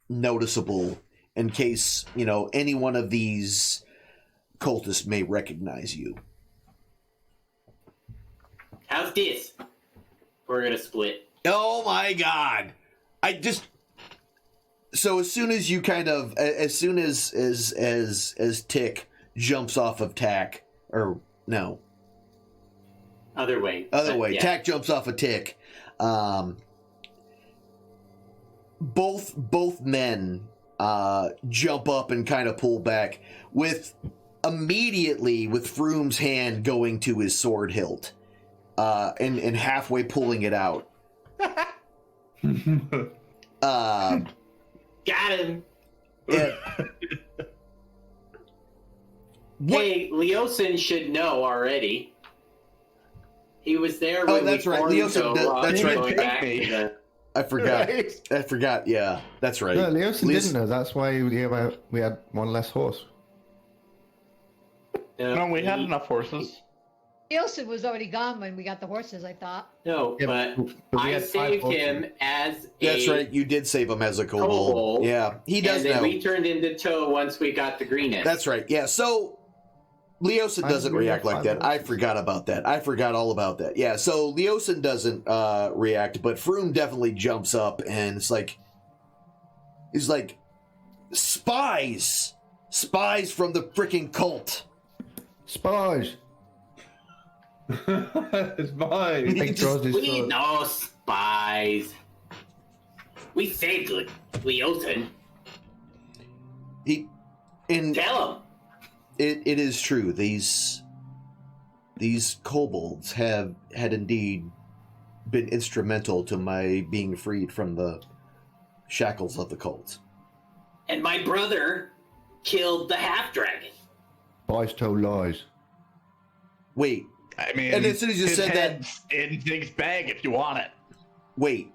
noticeable in case, any one of these cultists may recognize you. How's this? We're gonna split. Oh my god. So as soon as you as soon as Tick jumps off of Tack, or no, Other way. Yeah. Tack jumps off of Tick. Both men jump up and kind of pull back, immediately with Froome's hand going to his sword hilt, and halfway pulling it out. Got him. Hey, Hey, Leosin should know already. He was there when that's we right. formed Leosin that's right. going back to the- I forgot. Right. I forgot. Yeah, that's right. No, Leosin didn't know. That's why we had one less horse. No, we had enough horses. Nielsen was already gone when we got the horses, I thought. No, Yeah, but we I had 5 saved horses. him as That's a right. You did save him as a kobold. kobold. Yeah, he does and then know. we turned into Toe once we got the greenest. That's right. Yeah. So Leosin doesn't react like that. I forgot about that. I forgot all about that. Yeah. So Leosin doesn't react, but Froome definitely jumps up and he's like, spies from the freaking cult. Spies. It's mine. He draws his We sword. know spies. We saved Leosin. Tell him. It is true. These kobolds had indeed been instrumental to my being freed from the shackles of the cult. And my brother killed the half dragon. Spies tell lies. Wait, I mean, And as soon as you his said that- head's in Zig's bag if you want it. wait.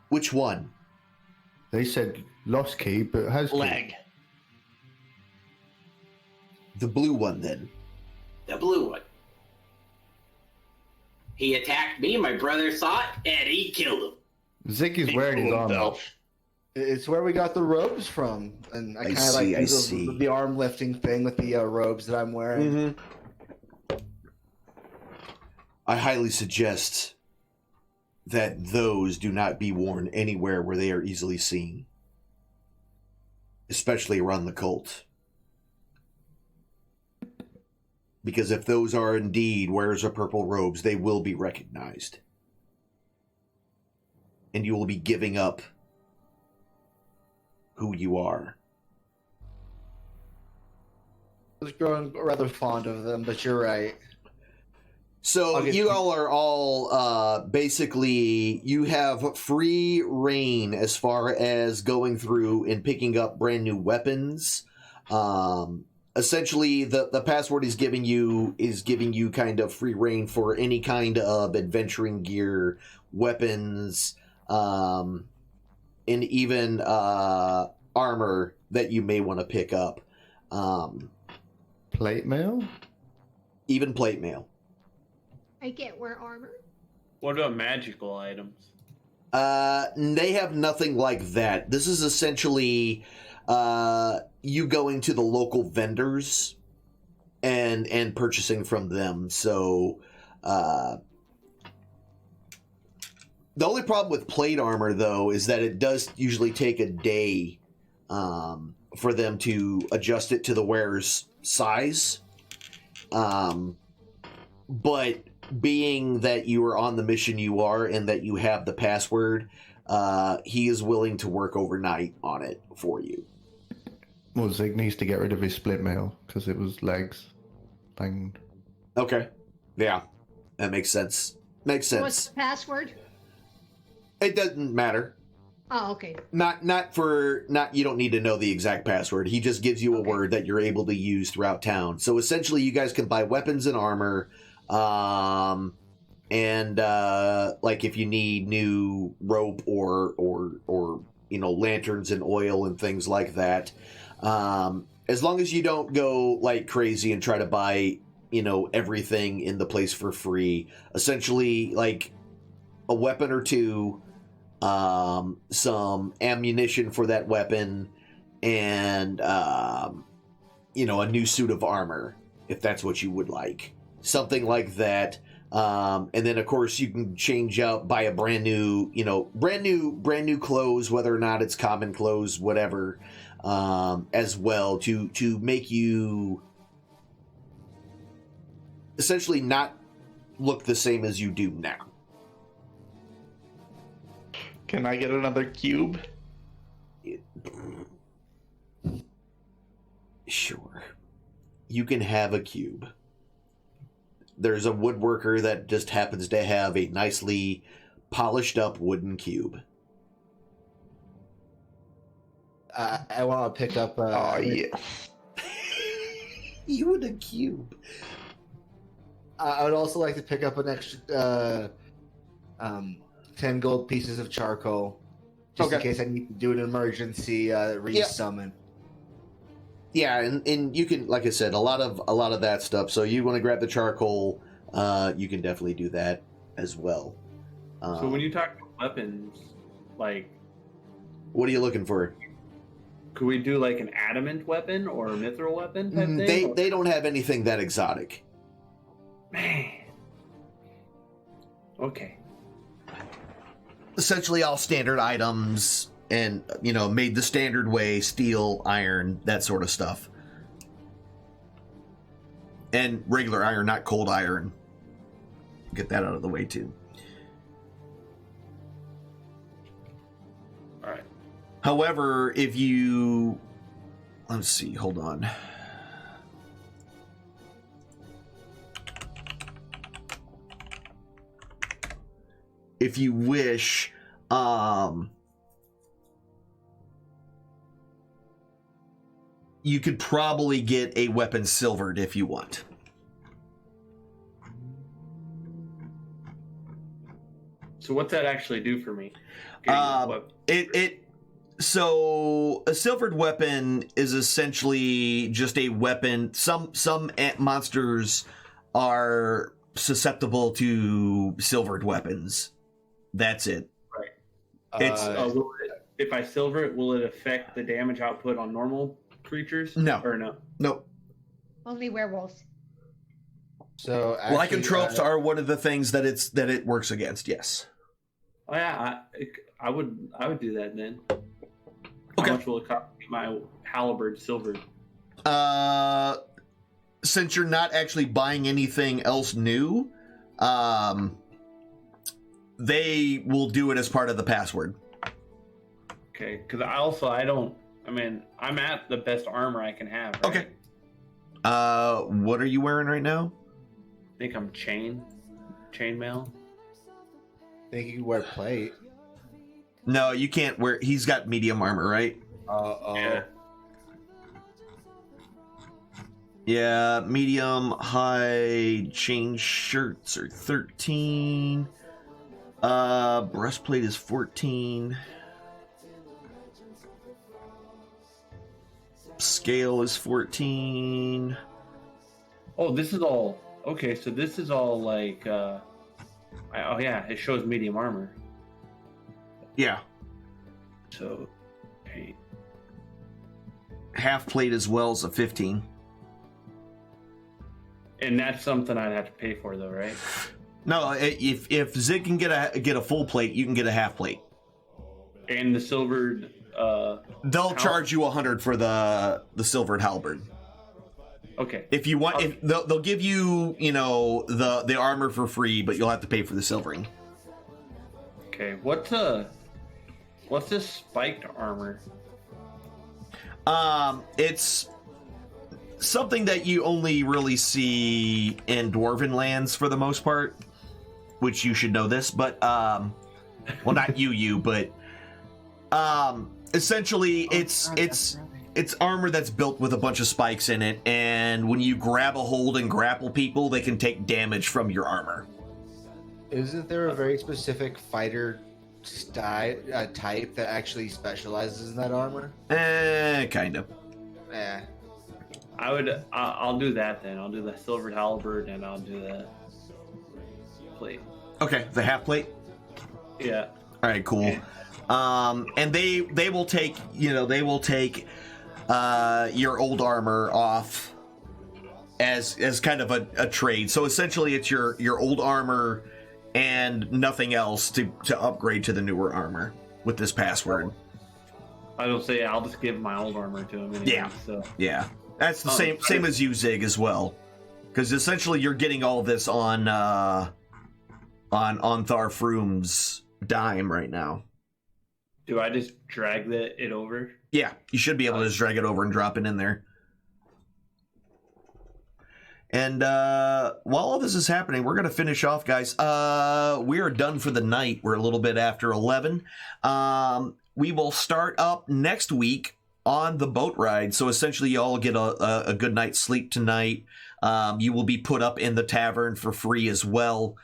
Which one? They said lost key, but has key. Leg. The blue one, then. The blue one. He attacked me, my brother saw it, and he killed him. Zig is He wearing his fooled armor. himself. It's where we got the robes from, and I kind of like I do see. the arm lifting thing with the robes that I'm wearing. I highly suggest that those do not be worn anywhere where they are easily seen, especially around the cult. Because if those are indeed wearers of purple robes, they will be recognized. And you will be giving up who you are. I was growing rather fond of them, but you're right. So I'll get you you- all are all basically, you have free reign as far as going through and picking up brand new weapons. Essentially, the password is giving you kind of free reign for any kind of adventuring gear, weapons, and even armor that you may want to pick up. Plate mail? Even plate mail. I can't wear armor. What about magical items? They have nothing like that. This is essentially you going to the local vendors and purchasing from them. So the only problem with plate armor, though, is that it does usually take a day for them to adjust it to the wearer's size. But being that you are on the mission you are and that you have the password, he is willing to work overnight on it for you. Well, Zig needs to get rid of his split mail because it was legs. Banged. Okay. Yeah. That makes sense. Makes What's sense. the password? It doesn't matter. Oh, okay. Not you don't need to know the exact password. He just gives you a Okay. word that you're able to use throughout town. So essentially you guys can buy weapons and armor, and like if you need new rope or lanterns and oil and things like that. As long as you don't go like crazy and try to buy, everything in the place for free. Essentially like a weapon or two, some ammunition for that weapon, and a new suit of armor, if that's what you would like. Something like that. And then of course you can change out, buy a brand new clothes, whether or not it's common clothes, whatever, as well to make you essentially not look the same as you do now. Can I get another cube? Sure. You can have a cube. There's a woodworker that just happens to have a nicely polished up wooden cube. I want to pick up. Oh, yes. You and a cube. I would also like to pick up an extra 10 gold pieces of charcoal, just in case I need to do an emergency resummon. Yeah, and you can, like I said, a lot of that stuff. So you want to grab the charcoal, you can definitely do that as well. So when you talk about weapons, like, what are you looking for? could we do like an adamant weapon or a mithril weapon type thing? They don't have anything that exotic. Man. Okay. Essentially all standard items and, made the standard way, steel, iron, that sort of stuff. And regular iron, not cold iron. Get that out of the way too. All right. However, if you... Let's see, hold on. If you wish, you could probably get a weapon silvered if you want. So what's that actually do for me? So a silvered weapon is essentially just a weapon. Some ant monsters are susceptible to silvered weapons. That's it. Right. If I silver it, will it affect the damage output on normal creatures? No. Or no? Nope. Only werewolves. So actually, lycanthropes are one of the things that it works against. Yes. Oh yeah, I would do that then. Okay. How much will it cost my halberd silvered? Since you're not actually buying anything else new, they will do it as part of the password. Okay, because I'm at the best armor I can have. Right? Okay. What are you wearing right now? I think I'm chainmail. I think you can wear plate. No, you can't wear. He's got medium armor, right? Yeah. Yeah, medium, high chain shirts are 13. Breastplate is 14. Scale is 14. Oh, this is all... Okay, so this is all like... oh yeah, it shows medium armor. Yeah. So, paint. Half plate as well is a 15. And that's something I'd have to pay for, though, right? No, if Zig can get a full plate, you can get a half plate. And the silvered... They'll charge you 100 for the silvered halberd. Okay. If you want, if they'll give you, the armor for free, but you'll have to pay for the silvering. Okay. What's this spiked armor? It's something that you only really see in dwarven lands for the most part, which you should know this, but well, not you, but essentially it's armor that's built with a bunch of spikes in it, and when you grab a hold and grapple people, they can take damage from your armor. Isn't there a very specific fighter type that actually specializes in that armor? Kind of. Yeah. I'll do that then. I'll do the silvered halberd and I'll do the plate. Okay, the half plate? Yeah. All right, cool. And they will take, your old armor off as kind of a trade. So essentially, it's your old armor and nothing else to upgrade to the newer armor with this password. I will say I'll just give my old armor to him. Anyway, Yeah. So. Yeah. That's the same as you, Zig, as well. Because essentially, you're getting all this on Tharfroom's dime right now. Do I just drag it over? Yeah, you should be able to just drag it over and drop it in there. And while all this is happening, we're going to finish off, guys. We are done for the night. We're a little bit after 11. We will start up next week on the boat ride. So essentially, you all get a good night's sleep tonight. You will be put up in the tavern for free as well.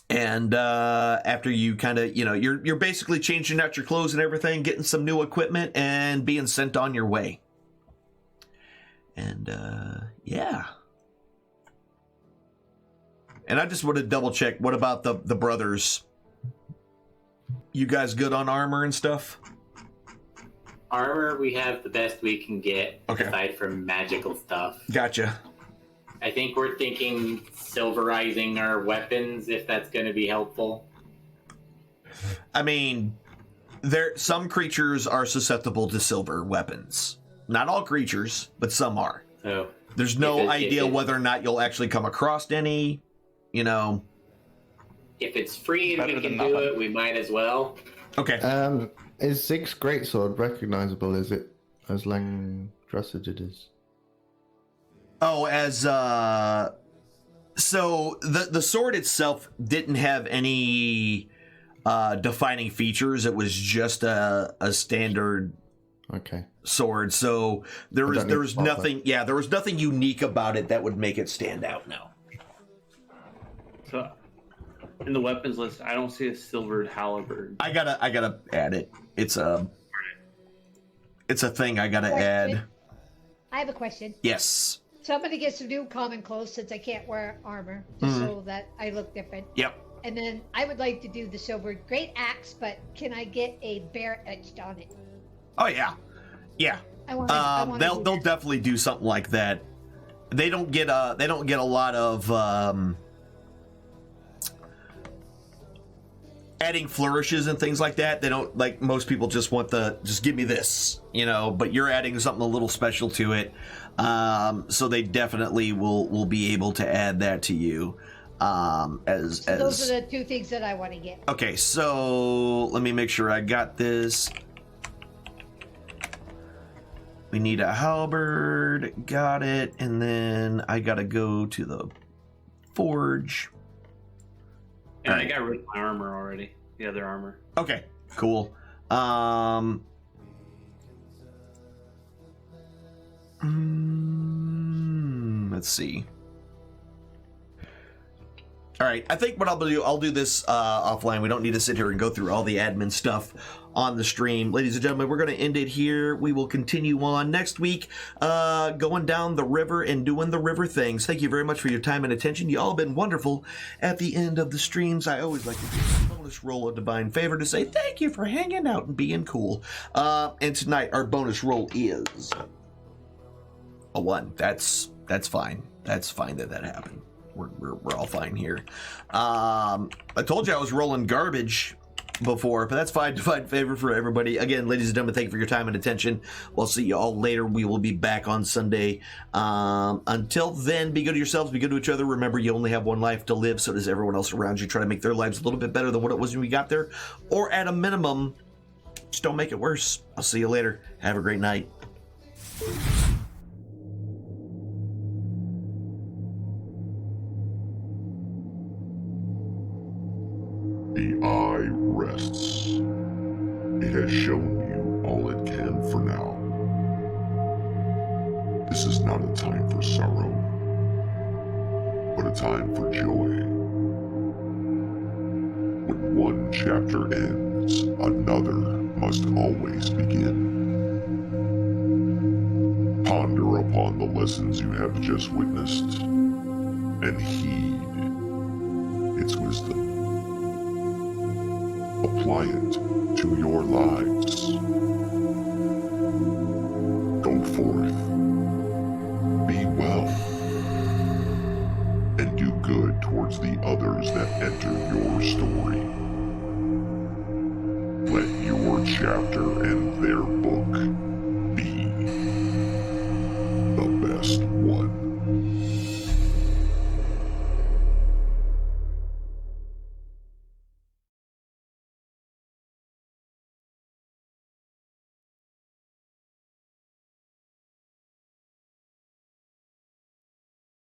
And after you kind of, you're basically changing out your clothes and everything, getting some new equipment, and being sent on your way. And yeah. And I just want to double check. What about the brothers? You guys good on armor and stuff? Armor, we have the best we can get, aside from magical stuff. Gotcha. I think we're thinking silverizing our weapons, if that's going to be helpful. I mean, some creatures are susceptible to silver weapons. Not all creatures, but some are. So there's no idea whether or not you'll actually come across any, If it's free and we can do it, we might as well. Okay. Is Zig's greatsword recognizable? Is it as Langdrassid it is? Oh, so the sword itself didn't have any defining features. It was just a standard sword. So there was nothing. Yeah, there was nothing unique about it that would make it stand out. No. So in the weapons list, I don't see a silvered halberd. I gotta add it. It's a thing I gotta add. I have a question. Yes. So I'm gonna get some new common clothes since I can't wear armor, just so that I look different. Yep. And then I would like to do the silver great axe, but can I get a bear etched on it? Oh yeah, yeah. They'll definitely do something like that. They don't get a lot of adding flourishes and things like that. They don't, like most people just want just give me this, but you're adding something a little special to it. So they definitely will be able to add that to you. Those are the two things that I want to get. Okay, so let me make sure I got this. We need a halberd, got it, and then I gotta go to the forge. And I got rid of my armor already. The other armor. Okay, cool. Let's see. All right, I think what I'll do this offline. We don't need to sit here and go through all the admin stuff on the stream. Ladies and gentlemen, we're going to end it here. We will continue on next week, going down the river and doing the river things. Thank you very much for your time and attention. You all have been wonderful. At the end of the streams, I always like to do a bonus roll of divine favor to say thank you for hanging out and being cool. And tonight, our bonus roll is a 1. That's fine. That's fine that happened. We're all fine here. I told you I was rolling garbage before, but that's fine. Divine favor for everybody. Again, ladies and gentlemen, thank you for your time and attention. We'll see you all later. We will be back on Sunday. Until then, be good to yourselves, be good to each other. Remember, you only have one life to live, so does everyone else around you. Try to make their lives a little bit better than what it was when we got there. Or at a minimum, just don't make it worse. I'll see you later. Have a great night. The eye rests. It has shown you all it can for now. This is not a time for sorrow, but a time for joy. When one chapter ends, another must always begin. Ponder upon the lessons you have just witnessed, and heed its wisdom. Apply it to your lives. Go forth characters that enter your story. Let your chapter and their book